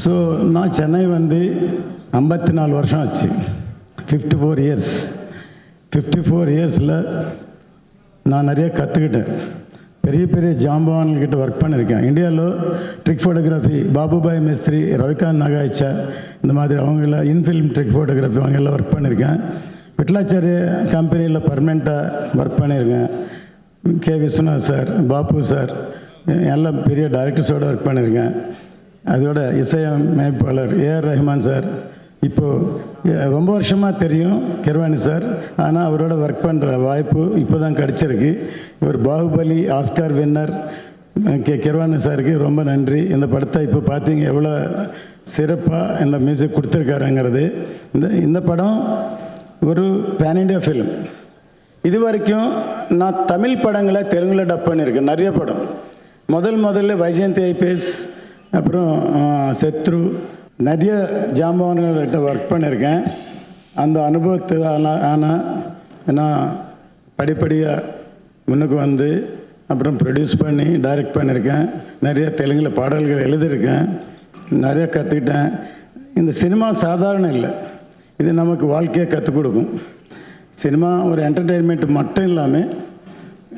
So நான் சென்னை வந்து 54 வருஷம் ஆச்சு. 54 இயர்ஸ். 54 இயர்ஸில் நான் நிறைய கற்றுக்கிட்டேன். பெரிய பெரிய ஜாம்பவான்கிட்ட ஒர்க் பண்ணியிருக்கேன். இந்தியாவில் ட்ரிக் ஃபோட்டோகிராஃபி பாபுபாய் மிஸ்திரி, ரவிகாந்த் நகாய்ச்சா, இந்த மாதிரி அவங்கள இன்ஃபில்ம் ட்ரிக் ஃபோட்டோகிராஃபி அவங்கெல்லாம் ஒர்க் பண்ணியிருக்கேன். விட்லாச்சாரிய கம்பெனியில் பர்மனெண்ட்டாக ஒர்க் பண்ணியிருக்கேன். கே விஸ்வநாத் சார், பாபு சார் எல்லாம் பெரிய டைரக்டர்ஸோடு ஒர்க் பண்ணியிருக்கேன். அதோட இசையமைப்பாளர் ஏஆர் ரஹ்மான் சார் இப்போது ரொம்ப வருஷமாக தெரியும் கிர்வாணி சார். ஆனால் அவரோட ஒர்க் பண்ணுற வாய்ப்பு இப்போ தான் கிடச்சிருக்கு. இவர் பாகுபலி ஆஸ்கார் வின்னர் கிர்வாணி சாருக்கு ரொம்ப நன்றி. இந்த படத்தை இப்போ பார்த்தீங்க எவ்வளோ சிறப்பாக இந்த மியூசிக் கொடுத்துருக்காருங்கிறது. இந்த படம் ஒரு பேன் இண்டியா ஃபிலிம். இது வரைக்கும் நான் தமிழ் படங்களை தெலுங்கில் டப் பண்ணியிருக்கேன் நிறைய படம். முதல்ல வைஜெயந்தி ஐபிஎஸ், அப்புறம் சத்ரு, நிறைய ஜாம்பவான்கிட்ட ஒர்க் பண்ணியிருக்கேன். அந்த அனுபவத்தை ஆனால் நான் படிப்படியாக முன்னுக்கு வந்து அப்புறம் ப்ரொடியூஸ் பண்ணி டைரக்ட் பண்ணியிருக்கேன். நிறைய தெலுங்கில் பாடல்கள் எழுதியிருக்கேன். நிறைய கற்றுக்கிட்டேன். இந்த சினிமா சாதாரண இல்லை, இது நமக்கு வாழ்க்கையை கற்றுக் கொடுக்கும். சினிமா ஒரு என்டர்டெயின்மெண்ட் மட்டும் இல்லாமல்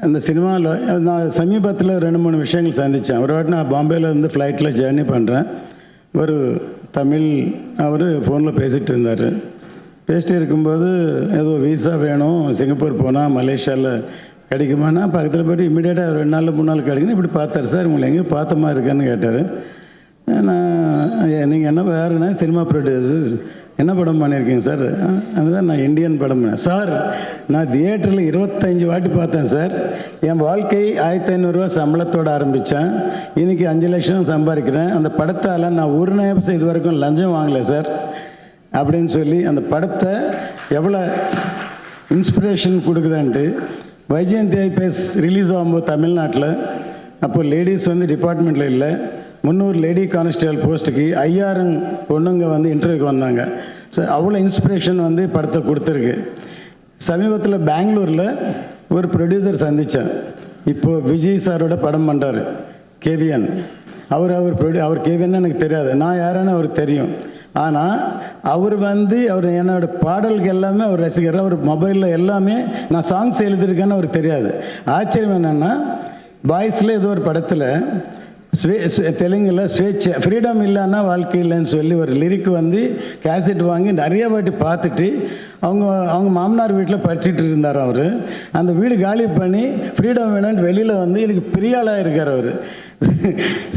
அந்த சினிமாவில் நான் சமீபத்தில் 2-3 விஷயங்கள் சந்தித்தேன். ஒரு வாட்டி நான் பாம்பேயில் இருந்து ஃப்ளைட்டில் ஜேர்னி பண்ணுறேன். ஒரு தமிழ் அவர் ஃபோனில் பேசிகிட்டு இருந்தார். பேசிட்டு இருக்கும்போது ஏதோ வீசா வேணும், சிங்கப்பூர் போனால் மலேசியாவில் கிடைக்குமானா பக்கத்தில் போய்ட்டு இமீடியட்டாக 2 நாள் 3 நாள் கிடைக்குன்னு இப்படி பார்த்தார். சார் உங்களை எங்கேயும் பார்த்த மாதிரி இருக்கான்னு கேட்டார். நான் நீங்கள் என்ன வேறுனா சினிமா ப்ரொடியூசர், என்ன படம் பண்ணியிருக்கீங்க சார்? அதுதான் நான் இந்தியன் படம் பண்ணேன். சார் நான் தியேட்டரில் 25 வாட்டி பார்த்தேன் சார். என் வாழ்க்கை 1500 ரூபா சம்பளத்தோடு ஆரம்பித்தேன். இன்றைக்கி 5 லட்சம் சம்பாதிக்கிறேன். அந்த படத்தால் நான் ஒரு நேரம் இது வரைக்கும் லஞ்சம் வாங்கலை சார் அப்படின்னு சொல்லி அந்த படத்தை எவ்வளோ இன்ஸ்பிரேஷன் கொடுக்குதான்ட்டு. வைஜெயந்தி ஐபிஎஸ் ரிலீஸ் ஆகும்போது தமிழ்நாட்டில் அப்போது லேடிஸ் வந்து டிபார்ட்மெண்ட்டில் இல்லை, 300 லேடி கான்ஸ்டபிள் போஸ்ட்டுக்கு 5000 பொண்ணுங்க வந்து இன்டர்வியூக்கு வந்தாங்க. ஸோ அவ்வளோ இன்ஸ்பிரேஷன் வந்து படத்தை கொடுத்துருக்கு. சமீபத்தில் பெங்களூரில் ஒரு ப்ரொடியூசர் சந்தித்தேன். இப்போது விஜய் சாரோட படம் பண்ணுறாரு கேவிஎன். அவர் கேவிஎன்னு எனக்கு தெரியாது, நான் யாருன்னு அவருக்கு தெரியும். ஆனால் அவர் என்னோடய பாடல்கள் எல்லாமே அவர் ரசிகர். அவர் மொபைலில் எல்லாமே நான் சாங்ஸ் எழுதியிருக்கேன்னு அவருக்கு தெரியாது. ஆச்சரியம் என்னென்னா பாய்ஸில் ஏதோ ஒரு படத்தில் தெலுங்கில் ஸ்வேச்சை ஃப்ரீடம் இல்லைன்னா வாழ்க்கை இல்லைன்னு சொல்லி ஒரு லிரிக் வந்து கேசட் வாங்கி நிறைய வாட்டி பார்த்துட்டு அவங்க மாமனார் வீட்டில் படிச்சுட்டு இருந்தார். அவர் அந்த வீடு காலி பண்ணி ஃப்ரீடம் வேணும்னு வெளியில் வந்து எனக்கு பெரிய ஆளாக இருக்கார் அவர்.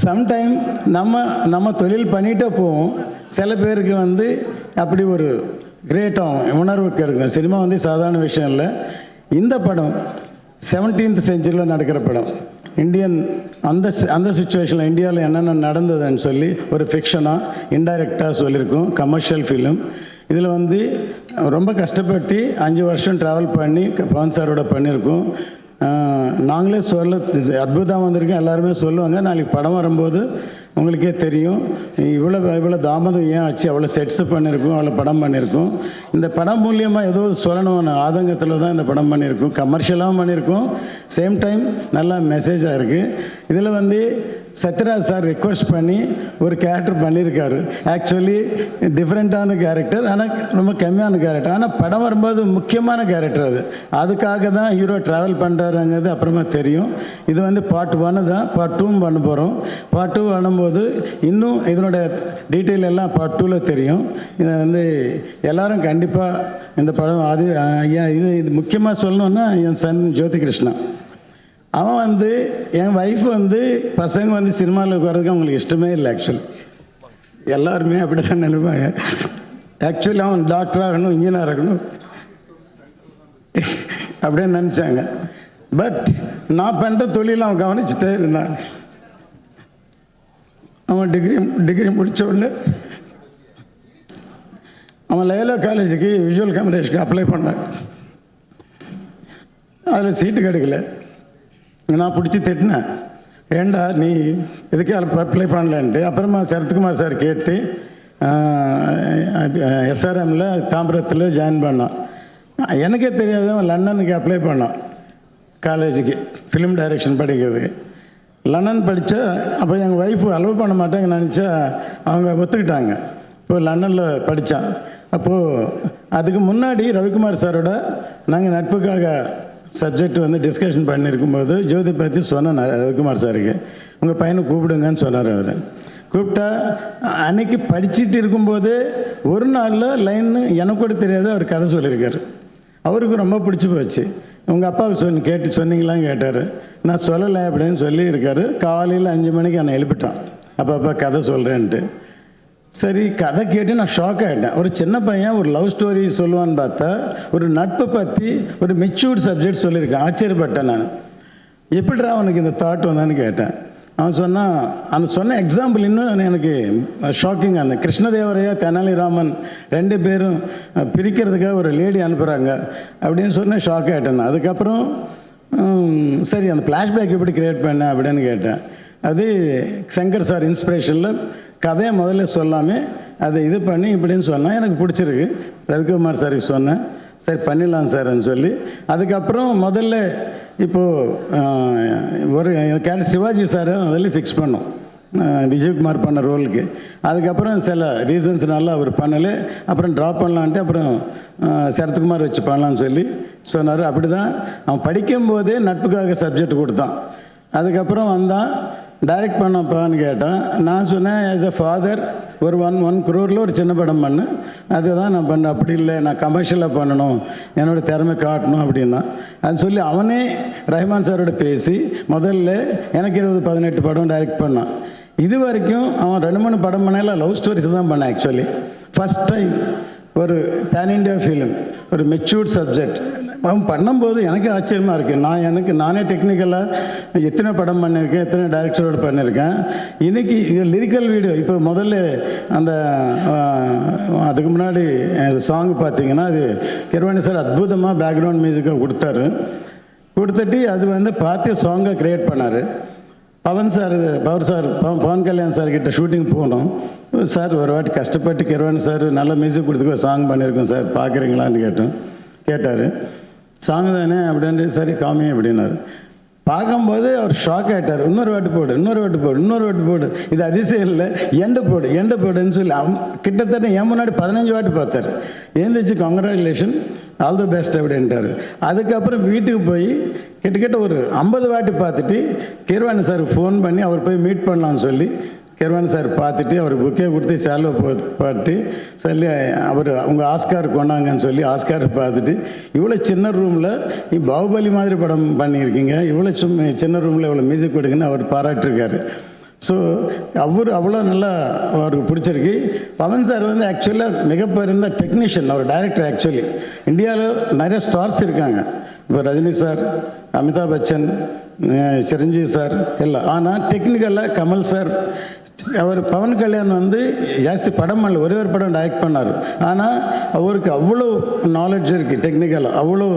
சம்டைம் நம்ம தொழில் பண்ணிகிட்டே போவோம். சில பேருக்கு வந்து அப்படி ஒரு கிரேட்டாகும் உணர்வுக்கு இருக்கும். சினிமா வந்து சாதாரண விஷயம் இல்லை. இந்த படம் 17th செஞ்சுரியில் நடக்கிற படம். இந்தியன் அந்த சுச்சுவேஷனில் இந்தியாவில் என்னென்ன நடந்ததுன்னு சொல்லி ஒரு ஃபிக்ஷனாக இன்டைரக்டாக சொல்லியிருக்கோம். Commercial film. இதில் வந்து ரொம்ப கஷ்டப்பட்டு 5 வருஷம் ட்ராவல் பண்ணி பவன் சாரோட பண்ணியிருக்கோம். நாங்களே சொல்ல அற்புதமாக வந்திருக்கோம். எல்லாருமே சொல்லுவாங்க. நாளைக்கு படம் வரும்போது உங்களுக்கே தெரியும் இவ்வளோ தாமதம் ஏன் ஆச்சு, அவ்வளோ செட்ஸு பண்ணியிருக்கோம், அவ்வளோ படம் பண்ணியிருக்கோம். இந்த படம் மூலியமாக ஏதோ சொல்லணும்னு ஆதங்கத்தில் தான் இந்த படம் பண்ணியிருக்கோம். கமர்ஷியலாகவும் பண்ணியிருக்கோம், சேம் டைம் நல்லா மெசேஜாக இருக்குது. இதில் வந்து சத்யராஜ் சார் ரிக்வெஸ்ட் பண்ணி ஒரு கேரக்டர் பண்ணியிருக்காரு. ஆக்சுவலி டிஃப்ரெண்ட்டான கேரக்டர், ஆனால் ரொம்ப கம்மியான கேரக்டர். ஆனால் படம் வரும்போது முக்கியமான கேரக்டர் அதுக்காக தான் ஹீரோ ட்ராவல் பண்ணுறாருங்கிறது அப்புறமா தெரியும். இது வந்து பார்ட் 1 தான். பார்ட் 2 பண்ண போகிறோம். பார்ட் 2 பண்ணும்போது இன்னும் இதனோட டீட்டெயில் எல்லாம் பார்ட் 2ல் தெரியும். இதை வந்து எல்லோரும் கண்டிப்பாக இந்த படம் இது முக்கியமாக சொல்லணுன்னா என் சன் ஜோதி கிருஷ்ணா, அவன் வந்து என் ஒய்ஃப் வந்து பசங்க வந்து சினிமாவில் வர்றதுக்கு அவங்களுக்கு இஷ்டமே இல்லை. ஆக்சுவலி எல்லாருமே அப்படி தான் நினைப்பாங்க. ஆக்சுவலி அவன் டாக்டர் ஆகணும், இன்ஜினியர் ஆகணும் அப்படின்னு நினச்சாங்க. பட் நான் பண்ணுற தொழில் அவன் கவனிச்சுட்டே இருந்தான். அவன் டிகிரி முடித்த உடனே அவன் லயோலா காலேஜுக்கு விஷுவல் கம்யூனிகேஷனுக்கு அப்ளை பண்ணான். அதில் சீட்டு கிடைக்கல. நான் பிடிச்சி திட்டினேன், ஏண்டா நீ எதுக்கே அப்ளை பண்ணலன்ட்டு. அப்புறமா சரத்குமார் சார் கேட்டு எஸ்ஆர்எம்மில் தாம்பரத்தில் ஜாயின் பண்ணான். எனக்கே தெரியாத லண்டனுக்கு அப்ளை பண்ணான் காலேஜுக்கு ஃபிலிம் டைரக்ஷன் படிக்கிறதுக்கு. லண்டன் படித்தா அப்போ எங்கள் ஒய்ஃபு அலோவ் பண்ண மாட்டாங்க நினச்சா அவங்க ஒத்துக்கிட்டாங்க. இப்போ லண்டனில் படித்தான். அப்போது அதுக்கு முன்னாடி ரவிக்குமார் சாரோட நாங்கள் நட்புக்காக சப்ஜெக்ட் வந்து டிஸ்கஷன் பண்ணியிருக்கும்போது ஜோதி பற்றி சொன்னேன் ரவிக்குமார் சாருக்கு, உங்கள் பையனை கூப்பிடுங்கன்னு சொன்னார். அவர் கூப்பிட்டா அன்னைக்கு படிச்சுட்டு இருக்கும்போது ஒரு நாளில் லைன்னு எனக்கு கூட தெரியாது அவர் கதை சொல்லியிருக்காரு. அவருக்கு ரொம்ப பிடிச்சி போச்சு. உங்கள் அப்பாவுக்கு கேட்டு சொன்னீங்களான்னு கேட்டார். நான் சொல்லலை அப்படின்னு சொல்லியிருக்காரு. காலையில் 5 மணிக்கு என்னை எழுப்பிட்டான், அப்பா கதை சொல்கிறேன்ட்டு. சரி, கதை கேட்டு நான் ஷாக் ஆகிட்டேன். ஒரு சின்ன பையன் ஒரு லவ் ஸ்டோரி சொல்லுவான்னு பார்த்தா ஒரு நட்பை பற்றி ஒரு மெச்சூர்ட் சப்ஜெக்ட் சொல்லியிருக்கேன். ஆச்சரியப்பட்டேன் நான். எப்படிடா அவனுக்கு இந்த தாட் வந்தான்னு கேட்டேன். அவன் சொன்னான், அந்த சொன்ன எக்ஸாம்பிள் இன்னும் எனக்கு ஷாக்கிங். அந்த கிருஷ்ணதேவரையா தெனாலிராமன் 2 பேரும் பிரிக்கிறதுக்காக ஒரு லேடி அனுப்புகிறாங்க அப்படின்னு சொன்னேன். ஷாக் ஆகிட்டேன். அதுக்கப்புறம் சரி அந்த ஃப்ளாஷ்பேக் எப்படி க்ரியேட் பண்ணேன் அப்படின்னு கேட்டேன். அது சங்கர் சார் இன்ஸ்பிரேஷனில் கதையை முதல்ல சொல்லாமல் அதை இது பண்ணி இப்படின்னு சொன்னால் எனக்கு பிடிச்சிருக்கு. ரவிக்குமார் சாருக்கு சொன்னேன், சரி பண்ணிடலாம் சார்ன்னு சொல்லி. அதுக்கப்புறம் முதல்ல இப்போது ஒரு சிவாஜி சாரும் அதில் ஃபிக்ஸ் பண்ணோம் விஜயகுமார் பண்ண ரோலுக்கு. அதுக்கப்புறம் சில ரீசன்ஸ்னால அவர் பண்ணலை. அப்புறம் ட்ராப் பண்ணலான்ட்டு அப்புறம் சரத்குமார் வச்சு பண்ணலான்னு சொல்லி சொன்னார். அப்படி தான் அவன் படிக்கும்போதே நட்புக்காக சப்ஜெக்ட் கொடுத்தான். அதுக்கப்புறம் வந்தான், டைரக்ட் பண்ணப்பான்னு கேட்டான். நான் சொன்னேன், ஆஸ் எ ஃபாதர் ஒரு 1 crore ஒரு சின்ன படம் பண்ணு, அதுதான் நான் பண்ணேன். அப்படி இல்லை, நான் கமர்ஷியலாக பண்ணணும், என்னோடய திறமை காட்டணும் அப்படின்னா அது சொல்லி அவனே ரஹ்மான் சாரோட பேசி முதல்ல எனக்கு 18 படம் டைரக்ட் பண்ணான். இது வரைக்கும் அவன் 2-3 படம் பண்ணல லவ் ஸ்டோரிஸ் தான் பண்ணான். ஆக்சுவலி ஃபஸ்ட் டைம் ஒரு பேன் இண்டியா ஃபிலிம், ஒரு மெச்சூர்ட் சப்ஜெக்ட் அவன் பண்ணும்போது எனக்கு ஆச்சரியமாக இருக்குது. நானே டெக்னிக்கலாக எத்தனை படம் பண்ணியிருக்கேன், எத்தனை டைரக்டரோடு பண்ணியிருக்கேன். இன்றைக்கி லிரிக்கல் வீடியோ இப்போ முதல்ல அந்த அதுக்கு முன்னாடி சாங் பார்த்தீங்கன்னா அது கிரவாணி சார் அற்புதமாக பேக்ரவுண்ட் மியூசிக்கை கொடுத்துட்டு அது வந்து பார்த்து சாங்கை க்ரியேட் பண்ணார். பவன் கல்யாண் சார் கிட்ட ஷூட்டிங் போனோம். சார் ஒரு வாட்டி கஷ்டப்பட்டு கிரவாணி சார் நல்ல மியூசிக் கொடுத்துக்கோ சாங் பண்ணியிருக்கோம் சார், பார்க்குறீங்களான்னு கேட்டார். சாங் தானே அப்படின்னு, சரி காமி அப்படின்னாரு. பார்க்கும்போது அவர் ஷாக் ஆகிட்டார். இன்னொரு வாட்டி போடு, இது அதிசயம் இல்லை, எண்டை போடுன்னு சொல்லி கிட்டத்தட்ட என் முன்னாடி 15 வாட்டி பார்த்தார். எழுந்திரிச்சு கங்க்ராச்சுலேஷன், ஆல் தி பெஸ்ட் அப்படின்ட்டார். அதுக்கப்புறம் வீட்டுக்கு போய் கிட்டத்தட்ட ஒரு 50 வாட்டி பார்த்துட்டு கீரவாணி சாருக்கு ஃபோன் பண்ணி அவர் போய் மீட் பண்ணலான்னு சொல்லி கீரவாணி சார் பார்த்துட்டு அவர் புக்கே கொடுத்து சேலோ பாட்டு சொல்லி அவர் அவங்க ஆஸ்கார் கொண்டாங்கன்னு சொல்லி ஆஸ்கார் பார்த்துட்டு, இவ்வளோ சின்ன ரூமில் நீ பாகுபலி மாதிரி படம் பண்ணியிருக்கீங்க, இவ்வளோ சின்ன ரூமில் இவ்வளோ மியூசிக் கொடுக்குன்னு அவர் பாராட்டிருக்காரு. ஸோ அவ்வளோ நல்லா அவருக்கு பிடிச்சிருக்கு. பவன் சார் வந்து ஆக்சுவலாக மிகப்பெரிய டெக்னீஷியன், அவர் டைரக்டர். ஆக்சுவலி இந்தியாவில் நிறைய ஸ்டார்ஸ் இருக்காங்க, இப்போ ரஜினி சார், அமிதாப் பச்சன், சிரஞ்சீவி சார் எல்லாம். ஆனால் டெக்னிக்கலாக கமல் சார், அவர் பவன் கல்யாண் வந்து ஜாஸ்தி படம் பண்ணல, ஒரே ஒரு படம் டைரக்ட் பண்ணார். ஆனால் அவருக்கு அவ்வளோ நாலேஜ் இருக்குது, டெக்னிக்கலாக அவ்வளோ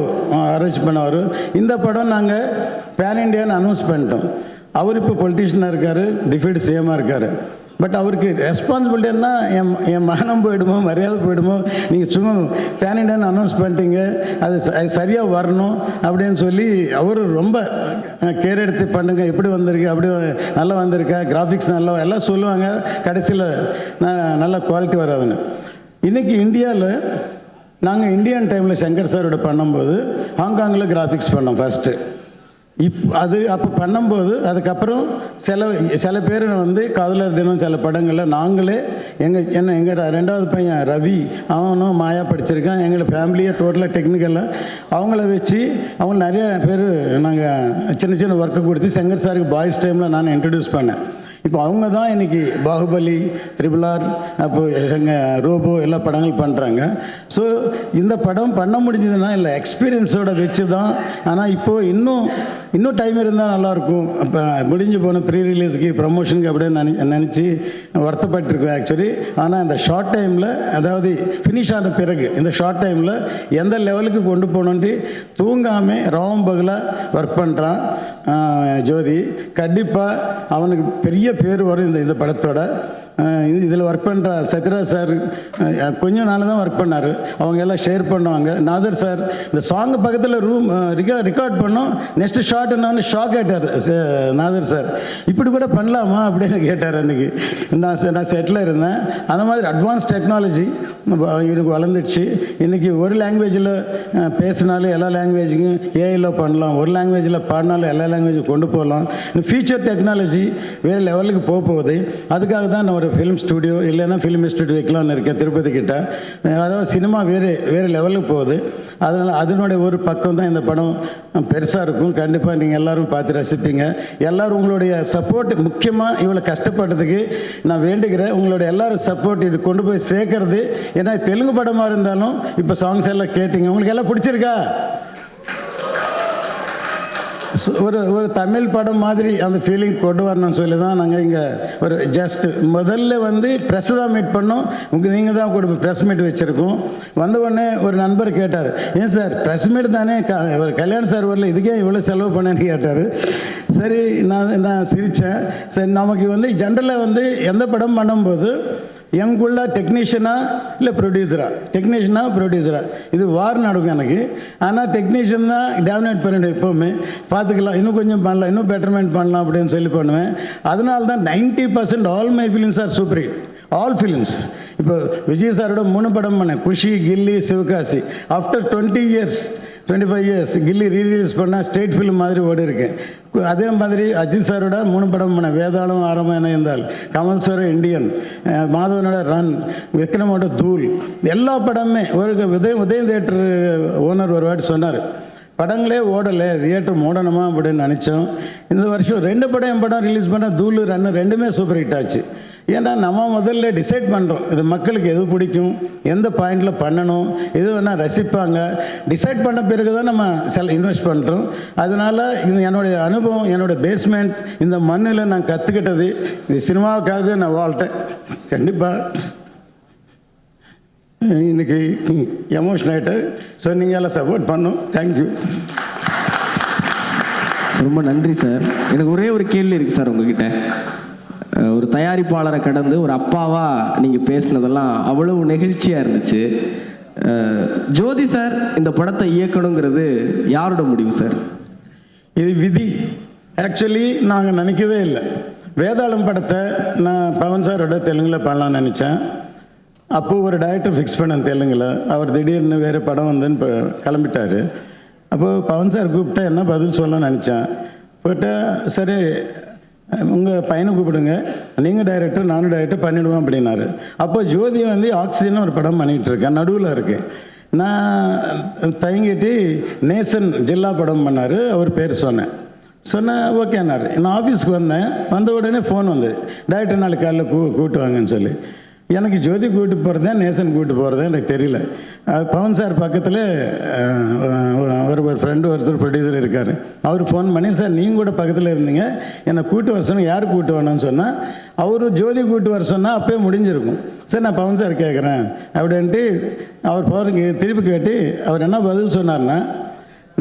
அரேஞ்ச் பண்ணவர். இந்த படம் நாங்கள் பேன் இண்டியான்னு அனௌன்ஸ் பண்ணிட்டோம். அவர் இப்போ பொலிட்டிஷியனாக இருக்கார், டிஃபீட் சிஎம்மாக இருக்கார். பட் அவருக்கு ரெஸ்பான்சிபிலிட்டி என்ன, என் மானம் போயிடுமோ, மரியாதை போயிடுமோ, நீங்கள் சும்மா பேன் இண்டியான்னு அனௌன்ஸ் பண்ணிட்டீங்க, அது சரியாக வரணும் அப்படின்னு சொல்லி அவர் ரொம்ப கேர் எடுத்து பண்ணுங்க, எப்படி வந்திருக்கு, அப்படி நல்லா வந்திருக்கா, கிராஃபிக்ஸ் நல்லா எல்லாம் சொல்லுவாங்க. கடைசியில் நல்ல குவாலிட்டி வராதுன்னு. இன்றைக்கி இந்தியாவில் நாங்கள் இந்தியன் டைமில் சங்கர் சாரோட பண்ணும்போது ஹாங்காங்கில் கிராஃபிக்ஸ் பண்ணோம் ஃபஸ்ட்டு. அது அப்போ பண்ணும்போது அதுக்கப்புறம் சில பேர் வந்து காதலர் தினம் சில படங்களில் நாங்களே எங்கள் 2வது பையன் ரவி அவனும் மாயா படிச்சிருக்கான், எங்களை ஃபேமிலியாக டோட்டலாக டெக்னிக்கலாக அவங்கள வச்சு அவங்க நிறைய பேர் நாங்கள் சின்ன ஒர்க்கு கொடுத்து சங்கர் சாருக்கு பாய்ஸ் டைமில் நான் இன்ட்ரடியூஸ் பண்ணேன். இப்போ அவங்க தான் இன்றைக்கி பாகுபலி, RRR, அப்போ ரோபோ எல்லா படங்கள் பண்ணுறாங்க. ஸோ இந்த படம் பண்ண முடிஞ்சதுன்னா இல்லை எக்ஸ்பீரியன்ஸோட வச்சு தான். ஆனால் இப்போது இன்னும் டைம் இருந்தால் நல்லாயிருக்கும். இப்போ முடிஞ்சு போன ப்ரீ ரிலீஸுக்கு ப்ரமோஷனுக்கு அப்படின்னு நினச்சி வருத்தப்பட்டிருக்கோம் ஆக்சுவலி. ஆனால் இந்த ஷார்ட் டைமில், அதாவது ஃபினிஷ் ஆன பிறகு இந்த ஷார்ட் டைமில் எந்த லெவலுக்கு கொண்டு போகணுன்ட்டு தூங்காமல் ராவும் பகலாக ஒர்க் பண்ணுறான் ஜோதி. கண்டிப்பாக அவனுக்கு பெரிய பேர் வரும் இந்த படத்தோட. இதில் ஒர்க் பண்ணுற சத்யராஜ் சார் கொஞ்சம் நாள் தான் ஒர்க் பண்ணார். அவங்க எல்லாம் ஷேர் பண்ணுவாங்க. நாசர் சார் இந்த சாங் பக்கத்தில் ரூம் ரெக்கார்ட் பண்ணோம். நெக்ஸ்ட்டு ஷார்ட் என்னன்னு ஷாக் ஆகிட்டார் நாசர் சார். இப்படி கூட பண்ணலாமா அப்படின்னு கேட்டார். அன்றைக்கி நான் செட்டில் இருந்தேன். அந்த மாதிரி அட்வான்ஸ் டெக்னாலஜி எனக்கு வளர்ந்துடுச்சு. இன்றைக்கி ஒரு லாங்குவேஜில் பேசினாலும் எல்லா லாங்குவேஜுக்கும் ஏஐயில் பண்ணலாம். ஒரு லாங்குவேஜில் பாடினாலும் எல்லா லாங்குவேஜும் கொண்டு போகலாம். இந்த ஃபியூச்சர் டெக்னாலஜி வேறு லெவலுக்கு போகுது. அதுக்காக தான் நான் ஒரு ஃபிலிம் ஸ்டுடியோ இல்லைன்னா ஃபிலிம் இன்ஸ்டியூட் வைக்கலான்னு இருக்கேன் திருப்பதி கிட்ட. அதாவது சினிமா வேறு லெவலுக்கு போகுது. அதனால் அதனுடைய ஒரு பக்கம் தான் இந்த படம் பெருசாக இருக்கும். கண்டிப்பாக நீங்கள் எல்லோரும் பார்த்து ரசிப்பீங்க. எல்லோரும் உங்களுடைய சப்போர்ட் முக்கியமாக இவ்வளோ கஷ்டப்பட்டதுக்கு நான் வேண்டுகிறேன். உங்களுடைய எல்லோரும் சப்போர்ட் இது கொண்டு போய் சேர்க்கறது. ஏன்னா தெலுங்கு படமாக இருந்தாலும் இப்போ சாங்ஸ் எல்லாம் கேட்டிங்க, உங்களுக்கு எல்லாம் பிடிச்சிருக்கா? ஒரு தமிழ் படம் மாதிரி அந்த ஃபீலிங் கொண்டு வரணும்னு சொல்லி தான் நாங்கள் இங்கே ஒரு ஜஸ்ட் முதல்ல ப்ரெஸ் தான் மீட் பண்ணோம். நீங்கள் தான் கூட ப்ரெஸ் மீட் வச்சுருக்கோம். வந்த உடனே ஒரு நண்பர் கேட்டார், ஏன் சார் ப்ரெஸ் மீட் தானே, ஒரு கல்யாண் சார் வரல, இதுக்கே இவ்வளோ செலவு பண்ணேன்னு கேட்டார். சரி, நான் சிரித்தேன். சரி, நமக்கு ஜென்ரலாக எந்த படம் பண்ணும்போது எங்குள்ள டெக்னீஷியனா இல்லை ப்ரொடியூசரா இது வார் நடக்கும் எனக்கு. ஆனால் டெக்னீஷியன் தான் டாமினேட் பண்ணிவிடும் எப்போவுமே. பார்த்துக்கலாம், இன்னும் கொஞ்சம் பண்ணலாம், இன்னும் பெட்டர்மெண்ட் பண்ணலாம் அப்படின்னு சொல்லி பண்ணுவேன். அதனால தான் 90% all my films are super hit. All films. இப்போ விஜய் சாரோட 3 படம் பண்ணேன், Kushi, Ghilli, Sivakasi. After 25 years Ghilli release பண்ணால் ஸ்டேட் ஃபிலிம் மாதிரி ஓடி இருக்கேன். அதே மாதிரி அஜித் சாரோட 3 படம் பண்ணேன், வேதாளம், ஆரம்பம் இருந்தால், கமல் சார் இண்டியன், மாதவனோட ரன், விக்ரமோட தூள், எல்லா படமே. ஒரு உதயம் தியேட்டர் ஓனர் ஒரு வாட்டி சொன்னார், படங்களே ஓடலை, தியேட்டர் மூடணுமா அப்படின்னு நினச்சோம். இந்த வருஷம் 2 படம் என் படம் ரிலீஸ் பண்ணால் தூள், ரன் 2மே சூப்பர் ஹிட் ஆச்சு. ஏன்னா நம்ம முதல்ல டிசைட் பண்ணுறோம், இது மக்களுக்கு எது பிடிக்கும், எந்த பாயிண்டில் பண்ணணும், எது வேணால் ரசிப்பாங்க. டிசைட் பண்ண பிறகு தான் நம்ம இன்வெஸ்ட் பண்ணுறோம். அதனால் இது என்னுடைய அனுபவம், என்னோடய பேஸ்மெண்ட், இந்த மண்ணில் நான் கற்றுக்கிட்டது. இது சினிமாவுக்காக நான் வாழ்ட்டேன். கண்டிப்பாக இன்றைக்கி எமோஷன் ஆகிட்டு. ஸோ நீங்கள் எல்லாம் சப்போர்ட் பண்ணணும். தேங்க்யூ. ரொம்ப நன்றி சார். எனக்கு ஒரே ஒரு கேள்வி இருக்குது சார் உங்ககிட்ட. ஒரு தயாரிப்பாளரை கடந்து ஒரு அப்பாவாக நீங்கள் பேசினதெல்லாம் அவ்வளவு நெகிழ்ச்சியாக இருந்துச்சு. ஜோதி சார் இந்த படத்தை இயக்கணுங்கிறது யாரோட முடிவு சார்? இது விதி. ஆக்சுவலி நாங்கள் நினைக்கவே இல்லை. வேதாளம் படத்தை நான் பவன் சாரோட தெலுங்கில் பண்ணலான்னு நினச்சேன். அப்போது ஒரு டைரக்டர் ஃபிக்ஸ் பண்ணேன் தெலுங்கில். அவர் திடீர்னு வேறு படம் வந்துன்னு கிளம்பிட்டார். அப்போது பவன் சார் கூப்பிட்டா என்ன பதில் சொல்லணும்னு நினச்சேன். போயிட்டு சரி உங்கள் பையனை கூப்பிடுங்க, நீங்கள் டைரக்டர் நானும் டைரக்டர் பண்ணிவிடுவோம் அப்படின்னாரு. அப்போ ஜோதி ஆக்சிஜன் ஒரு படம் பண்ணிகிட்ருக்கேன், நடுவில் இருக்கேன். நான் தயங்கிட்டு நேசன் ஜில்லா படம் பண்ணார், அவர் பேர் சொன்னேன் ஓகேன்னாரு. நான் ஆஃபீஸ்க்கு வந்த உடனே ஃபோன் வந்தது, டைரக்டர் நாளைக்கு காலையில் கூப்பிட்டு வாங்கன்னு சொல்லி. எனக்கு ஜோதி கூப்பிட்டு போகிறதே நேசன் கூப்பிட்டு போகிறதே எனக்கு தெரியல. பவன் சார் பக்கத்தில் ஒரு ஃப்ரெண்டு ஒருத்தர் ப்ரொடியூசர் இருக்கார். அவர் ஃபோன் பண்ணி, சார் நீங்கள் கூட பக்கத்தில் இருந்தீங்க, என்னை கூப்பிட்டு வர சொன்னால் யார் கூப்பிட்டு வரணும்னு சொன்னால் அவர் ஜோதி கூப்பிட்டு வர சொன்னால் அப்போயே முடிஞ்சிருக்கும். சார் நான் பவன் சார் கேட்குறேன் அப்படின்ட்டு அவர் போகிறதுக்கு திருப்பி கேட்டு அவர் என்ன பதில் சொன்னார்னா,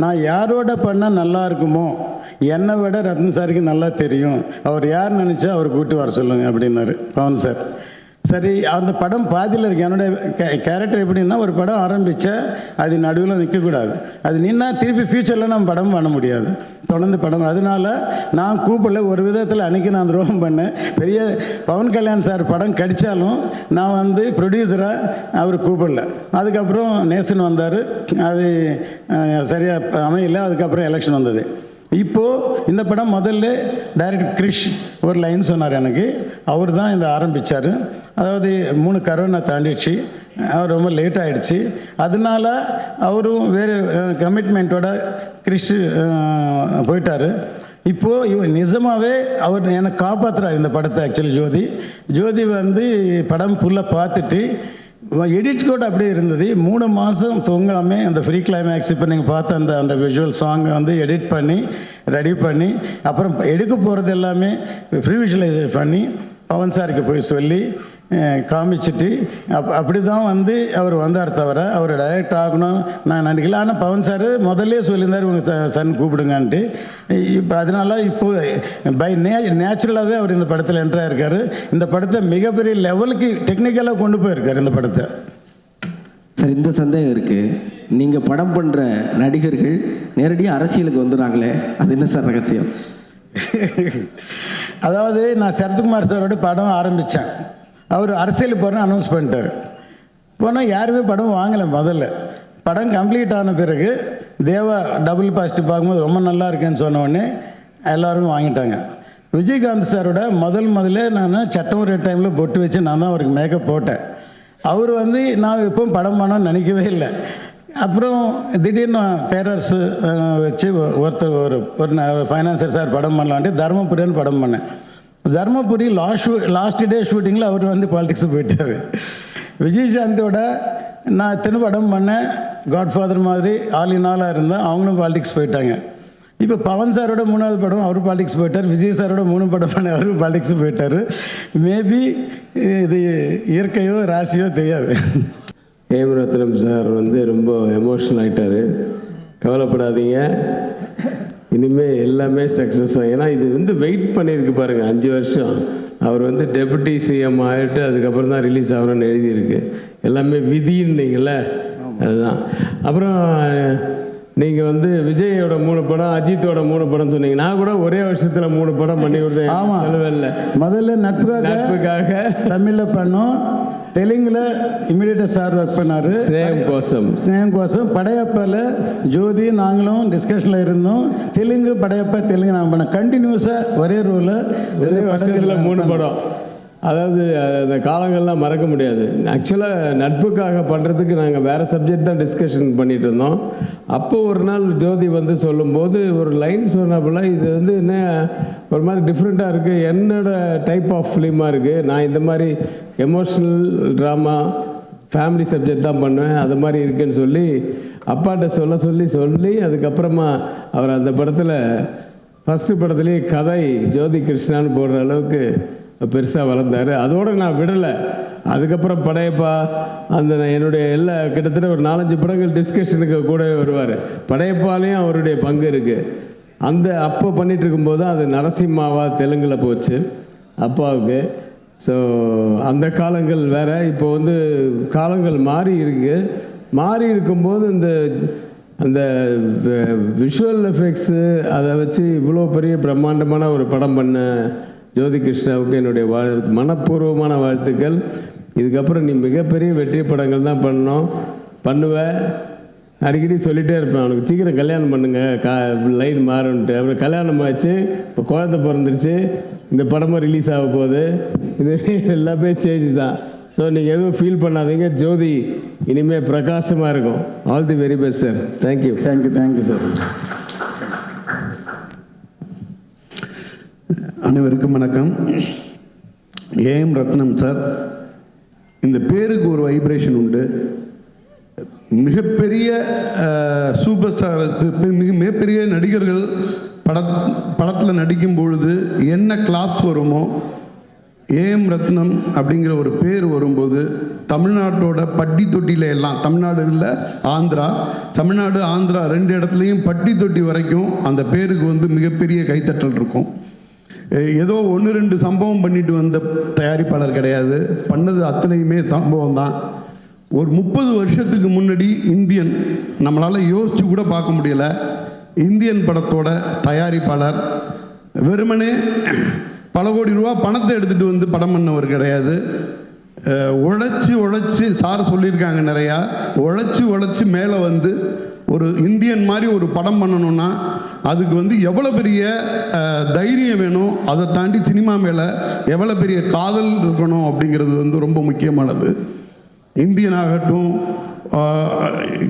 நான் யாரோட பண்ணால் நல்லா இருக்குமோ, என்னை விட ரத்ன சாருக்கு நல்லா தெரியும், அவர் யார் நினச்சா அவர் கூப்பிட்டு வர சொல்லுங்க அப்படின்னாரு பவன் சார். சரி, அந்த படம் பாதியில் இருக்கு. என்னுடைய கேரக்டர் எப்படின்னா, ஒரு படம் ஆரம்பித்தா அது நடுவில் நிற்கக்கூடாது. அது நின்னா திருப்பி ஃப்யூச்சரில் நம்ம படம் பண்ண முடியாது, தொடர்ந்து படம். அதனால நான் கூப்பிடல. ஒரு விதத்தில் அன்றைக்கி நான் துரோகம் பண்ணேன். பெரிய பவன் கல்யாண் சார் படம் கடித்தாலும் நான் ப்ரொடியூசராக அவர் கூப்பிடல. அதுக்கப்புறம் நேசன் வந்தார், அது சரியாக அமையல. அதுக்கப்புறம் எலெக்ஷன் வந்தது. இப்போது இந்த படம் முதல்ல டைரக்டர் கிரிஷ் ஒரு லைன் சொன்னார் எனக்கு. அவர் தான் இதை ஆரம்பித்தார். அதாவது 3 கரோனா தாண்டிடுச்சு, அவர் ரொம்ப லேட் ஆகிடுச்சு. அதனால அவரும் வேறு கமிட்மெண்ட்டோட கிரிஷ் போயிட்டார். இப்போது இவர் நிஜமாகவே அவர் என்னை காப்பாற்றுறார் இந்த படத்தை. ஆக்சுவலி ஜோதி படம் ஃபுல்லாக பார்த்துட்டு எடிட் கூட அப்படியே இருந்தது. 3 மாதம் தூங்காமல் அந்த ஃப்ரீ கிளைமேக்ஸ் இப்போ நீங்கள் பார்த்த அந்த விஷுவல் சாங்கை எடிட் பண்ணி ரெடி பண்ணி அப்புறம் எடுக்க போகிறது எல்லாமே ஃப்ரீ விஷுவலைசேஷன் பண்ணி பவன் சாருக்கு போய் சொல்லி காமிச்சிட்டு அப்படி தான் வந்து அவர் வந்தார் தவிர அவர் டைரக்டர் ஆகணும் நான் நினைக்கல. ஆனால் பவன் சார் முதல்ல சொல்லியிருந்தார் உங்கள் சன் கூப்பிடுங்கன்ட்டு. இப்போ அதனால இப்போ பை நேச்சுரலாகவே அவர் இந்த படத்தில் என்ட்ராக இருக்கார். இந்த படத்தை மிகப்பெரிய லெவலுக்கு டெக்னிக்கலாக கொண்டு போயிருக்கார் இந்த படத்தை. சார், இந்த சந்தேகம் இருக்குது, நீங்கள் படம் பண்ணுற நடிகர்கள் நேரடியாக அரசியலுக்கு வந்துடுறாங்களே, அது என்ன சார் ரகசியம்? அதாவது நான் சரத்குமார் சாரோட படம் ஆரம்பித்தேன். அவர் அரசியலுக்கு போகிறேன்னு அனௌன்ஸ் பண்ணிட்டார். போனால் யாருமே படம் வாங்கலை. முதல்ல படம் கம்ப்ளீட் ஆன பிறகு தேவா டபுள் பாசிட்டிவ் பார்க்கும்போது ரொம்ப நல்லா இருக்குன்னு சொன்ன உடனே எல்லோரும் வாங்கிட்டாங்க. விஜயகாந்த் சாரோட முதல்ல நான் சட்டம் ஒரு டைமில் பொட்டு வச்சு நான் தான் அவருக்கு மேக்கப் போட்டேன். அவர் வந்து நான் எப்பவும் படம் பண்ணணும்னு நினைக்கவே இல்லை. அப்புறம் திடீர்னு பேரரசு வச்சு ஒருத்தர் ஒரு ஃபைனான்சர் சார் படம் பண்ணலான்ட்டு தர்மபுரின்னு படம் பண்ணேன். தர்மபுரி லாஸ்ட் டே ஷூட்டிங்கில் அவர் வந்து பாலிடிக்ஸ் போயிட்டார். விஜயசாந்தோட நான் எத்தனை படம் பண்ணேன், காட்ஃபாதர் மாதிரி ஆல் இன் ஆலாக இருந்தேன், அவங்களும் பாலிடிக்ஸ் போயிட்டாங்க. இப்போ பவன் சாரோட 3வது படம் அவர் பாலிடிக்ஸ் போயிட்டார். விஜய் சாரோட 3 படம் பண்ண அவர் பாலிடிக்ஸ் போயிட்டார். மேபி இது இயற்கையோ ராசியோ தெரியாது. ஏம் ரத்னம் சார் வந்து ரொம்ப எமோஷனல் ஆகிட்டார். கவலைப்படாதீங்க, இனிமேல் எல்லாமே சக்ஸஸ் ஆகும். ஏன்னா இது வந்து வெயிட் பண்ணியிருக்கு பாருங்கள் 5 வருஷம். அவர் வந்து டெபுட்டி சிஎம் ஆகிட்டு அதுக்கப்புறம் தான் ரிலீஸ் ஆகணும்னு எழுதியிருக்கு. எல்லாமே விதின்னீங்களே, அதுதான். அப்புறம் நீங்கள் வந்து விஜயோட 3 படம், அஜித்தோட 3 படம் சொன்னீங்க. நான் கூட ஒரே வருஷத்தில் 3 படம் பண்ணி கொடுத்தேன். ஆமாம், இல்லை முதல்ல நட்புக்காக தமிழில் பண்ணோம், தெலுங்கில் இமீடியட்டாக சார் ஒர்க் பண்ணார். ஸ்நேகம் கோசம் படையப்பால் ஜோதி நாங்களும் டிஸ்கஷனில் இருந்தோம். தெலுங்கு நாங்கள் பண்ணோம். கண்டினியூஸாக ஒரே ரோலில் 2 வருஷத்தில் 3 படம். அதாவது அந்த காலங்கள்லாம் மறக்க முடியாது. ஆக்சுவலாக நட்புக்காக பண்ணுறதுக்கு நாங்கள் வேறு சப்ஜெக்ட் தான் டிஸ்கஷன் பண்ணிகிட்டு இருந்தோம். அப்போது ஒரு நாள் ஜோதி வந்து சொல்லும்போது ஒரு லைன் சொன்னப்பெல்லாம் இது வந்து என்ன ஒரு மாதிரி டிஃப்ரெண்ட்டாக இருக்குது, என்னோடய டைப் ஆஃப் ஃபிலிமாக இருக்குது, நான் இந்த மாதிரி எமோஷ்னல் ட்ராமா ஃபேமிலி சப்ஜெக்ட் தான் பண்ணுவேன், அது மாதிரி இருக்குன்னு சொல்லி அப்பாட்ட சொல்லி அதுக்கப்புறமா அவர் அந்த படத்தில் ஃபஸ்ட்டு படத்துலேயே கதை ஜோதி கிருஷ்ணான்னு போடுற அளவுக்கு பெருசாக வளர்ந்தார். அதோடு நான் விடலை. அதுக்கப்புறம் படையப்பா அந்த என்னுடைய கிட்டத்தட்ட ஒரு 4-5 படங்கள் டிஸ்கஷனுக்கு கூட வருவார். படையப்பாலையும் அவருடைய பங்கு இருக்குது. அப்போ பண்ணிகிட்டு இருக்கும்போது அது நரசிம்மாவா தெலுங்கில் போச்சு அப்பாவுக்கு. ஸோ அந்த காலங்கள் வேறு. இப்போ வந்து காலங்கள் மாறி இருக்கும்போது அந்த விஷுவல் எஃபெக்ட்ஸு அதை வச்சு இவ்வளோ பெரிய பிரம்மாண்டமான ஒரு படம் பண்ண ஜோதி கிருஷ்ணாவுக்கு என்னுடைய மனப்பூர்வமான வாழ்த்துக்கள். இதுக்கப்புறம் நீ மிகப்பெரிய வெற்றி படங்கள் தான் பண்ணுவேன். அடிக்கடி சொல்லிகிட்டே இருப்பேன், அவனுக்கு சீக்கிரம் கல்யாணம் பண்ணுங்க, லைன் மாறுன்ட்டு. அப்புறம் கல்யாணம் ஆச்சு, இப்போ குழந்தை பிறந்துருச்சு, இந்த படமும் ரிலீஸ் ஆக போகுது. இது எல்லாமே சேஞ்ச் தான். ஸோ நீங்கள் எதுவும் ஃபீல் பண்ணாதீங்க, ஜோதி இனிமேல் பிரகாசமாக இருக்கும். All the very best sir. Thank you sir. அனைவருக்கும் வணக்கம். ஏஎம் ரத்னம் சார், இந்த பேருக்கு ஒரு வைப்ரேஷன் உண்டு. மிகப்பெரிய சூப்பர் ஸ்டார், மிகப்பெரிய நடிகர்கள் படத்தில் நடிக்கும் பொழுது என்ன கிளாப்ஸ் வருமோ, ஏஎம் ரத்னம் அப்படிங்கிற ஒரு பேர் வரும்போது தமிழ்நாட்டோட பட்டி தொட்டியில் எல்லாம், தமிழ்நாடு இல்லை ஆந்திரா, தமிழ்நாடு ஆந்திரா 2 இடத்துலையும் பட்டி தொட்டி வரைக்கும் அந்த பேருக்கு வந்து மிகப்பெரிய கைத்தட்டல் இருக்கும். ஏதோ 1-2 சம்பவம் பண்ணிட்டு வந்த தயாரிப்பாளர் கிடையாது, பண்ணது அத்தனையுமே சம்பவம் தான். ஒரு 30 வருஷத்துக்கு முன்னாடி இந்தியன், நம்மளால் யோசிச்சு கூட பார்க்க முடியலை, இந்தியன் படத்தோட தயாரிப்பாளர் வெறுமனே பல கோடி ரூபா பணத்தை எடுத்துகிட்டு வந்து படம் பண்ணவர் கிடையாது. உழைச்சி சார் சொல்லியிருக்காங்க நிறையா, உழைச்சி மேலே வந்து ஒரு இந்தியன் மாதிரி ஒரு படம் பண்ணணும்னா அதுக்கு வந்து எவ்வளோ பெரிய தைரியம் வேணும், அதை தாண்டி சினிமா மேலே எவ்வளோ பெரிய காதல் இருக்கணும் அப்படிங்கிறது வந்து ரொம்ப முக்கியமானது. இந்தியன் ஆகட்டும்,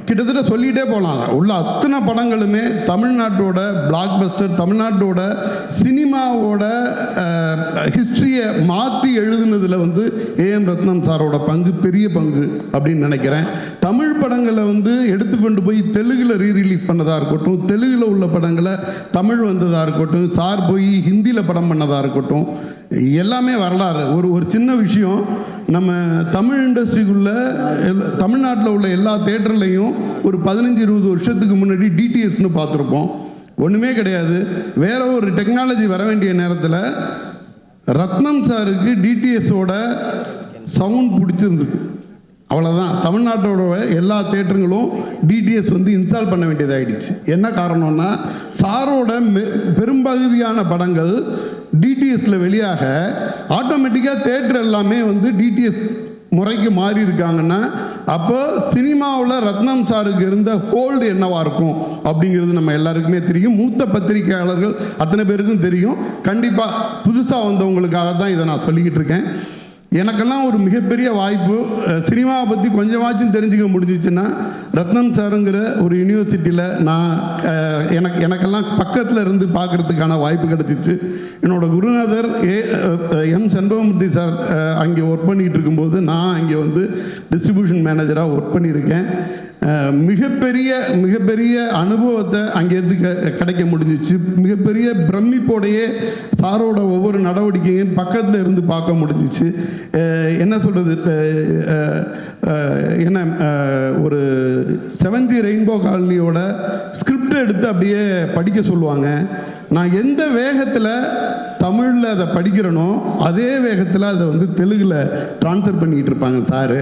கிட்டத்தட்ட சொல்லிகிட்டே போகலாம், உள்ள அத்தனை படங்களுமே தமிழ்நாட்டோட பிளாக் பஸ்டர், தமிழ்நாட்டோட சினிமாவோட ஹிஸ்ட்ரியை மாற்றி எழுதுனதில் வந்து ஏஎம் ரத்னம் சாரோட பங்கு பெரிய பங்கு அப்படின்னு நினைக்கிறேன். தமிழ் படங்களை வந்து எடுத்துக்கொண்டு போய் தெலுங்கில் ரீரிலீஸ் பண்ணதாக இருக்கட்டும், தெலுங்கில் உள்ள படங்களை தமிழ் வந்ததாக இருக்கட்டும், சார் போய் ஹிந்தியில் படம் பண்ணதாக இருக்கட்டும், எல்லாமே வரலாறு. ஒரு சின்ன விஷயம், நம்ம தமிழ் இண்டஸ்ட்ரிக்குள்ளே தமிழ்நாட்டில் உள்ள எல்லா தேட்டர்லையும் ஒரு 15-20 வருஷத்துக்கு முன்னாடி டிடிஎஸ்னு பார்த்துருப்போம். ஒன்றுமே கிடையாது. வேற ஒரு டெக்னாலஜி வர வேண்டிய நேரத்தில் ரத்னம் சாருக்கு டிடிஎஸோட சவுண்ட் பிடிச்சிருந்துருக்கு. அவ்வளோதான். தமிழ்நாட்டோட எல்லா தேட்டருங்களும் டிடிஎஸ் வந்து இன்ஸ்டால் பண்ண வேண்டியதாகிடுச்சு. என்ன காரணம்னா, சாரோட பெரும்பகுதியான படங்கள் டிடிஎஸில் வெளியாக ஆட்டோமேட்டிக்காக தேட்டர் எல்லாமே வந்து டிடிஎஸ் முறைக்கு மாறி இருக்காங்கன்னா, அப்போ சினிமாவில் ரத்னம் சாருக்கு இருந்த ஹோல்டு என்னவாக இருக்கும் அப்படிங்கிறது நம்ம எல்லாருக்குமே தெரியும். மூத்த பத்திரிகையாளர்கள் அத்தனை பேருக்கும் தெரியும். கண்டிப்பாக புதுசாக வந்தவங்களுக்காக தான் இதை நான் சொல்லிக்கிட்டு இருக்கேன். எனக்கெல்லாம் ஒரு மிகப்பெரிய வாய்ப்பு, சினிமாவை பற்றி கொஞ்சமாச்சும் தெரிஞ்சுக்க முடிஞ்சிச்சுன்னா, ரத்னம் சாருங்கிற ஒரு யூனிவர்சிட்டியில் நான் எனக்கெல்லாம் பக்கத்தில் இருந்து பார்க்குறதுக்கான வாய்ப்பு கிடச்சிச்சு. என்னோட குருநாதர் எம் செண்பகமூர்த்தி சார் அங்கே ஒர்க் பண்ணிகிட்டு இருக்கும்போது நான் அங்கே வந்து டிஸ்ட்ரிபியூஷன் மேனேஜராக ஒர்க் பண்ணியிருக்கேன். மிகப்பெரிய அனுபவத்தை அங்கேருந்து கிடைக்க முடிஞ்சிச்சு. மிகப்பெரிய பிரமிப்போடையே சாரோட ஒவ்வொரு நடவடிக்கையும் பக்கத்தில் இருந்து பார்க்க முடிஞ்சிச்சு. என்ன சொல்கிறது, என்ன ஒரு 7th ரெயின்போ காலனியோட ஸ்கிரிப்டை எடுத்து அப்படியே படிக்க சொல்லுவாங்க. நான் எந்த வேகத்தில் தமிழில் அதை படிக்கிறேனோ அதே வேகத்தில் அதை வந்து தெலுங்கில் ட்ரான்ஸ்ஃபர் பண்ணிக்கிட்டு இருப்பாங்க சாரு.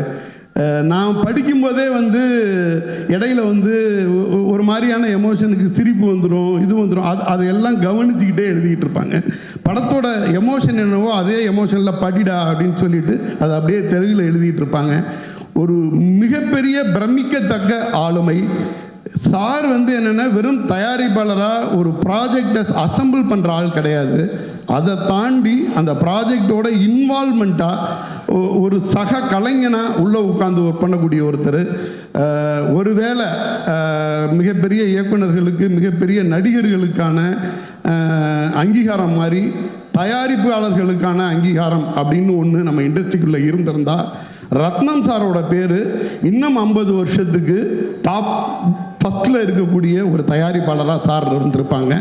நான் படிக்கும்போதே வந்து இடையில வந்து ஒரு மாதிரியான எமோஷனுக்கு சிரிப்பு வந்துடும், இது வந்துடும். அதையெல்லாம் கவனிச்சுக்கிட்டே எழுதிக்கிட்டு இருப்பாங்க. படத்தோட எமோஷன் என்னவோ அதே எமோஷனில் படிடா அப்படின்னு சொல்லிட்டு அதை அப்படியே தெலுங்கில் எழுதிட்டு இருப்பாங்க. ஒரு மிகப்பெரிய பிரமிக்கத்தக்க ஆளுமை சார். வந்து என்னென்னா, வெறும் தயாரிப்பாளராக ஒரு ப்ராஜெக்டை அசம்பிள் பண்ணுற ஆள் கிடையாது. அதை தாண்டி அந்த ப்ராஜெக்டோட இன்வால்மெண்ட்டாக ஒரு சக கலைஞனாக உள்ளே உட்காந்து ஒர்க் பண்ணக்கூடிய ஒருத்தர். ஒருவேளை மிகப்பெரிய இயக்குநர்களுக்கு, மிகப்பெரிய நடிகர்களுக்கான அங்கீகாரம் மாதிரி தயாரிப்பாளர்களுக்கான அங்கீகாரம் அப்படின்னு ஒன்று நம்ம இண்டஸ்ட்ரிக்குள்ளே இருந்திருந்தால், ரத்னம் சாரோட பேர் இன்னும் 50 வருஷத்துக்கு டாப் ஃபஸ்ட்டில் இருக்கக்கூடிய ஒரு தயாரிப்பாளராக சார் இருந்திருப்பாங்க.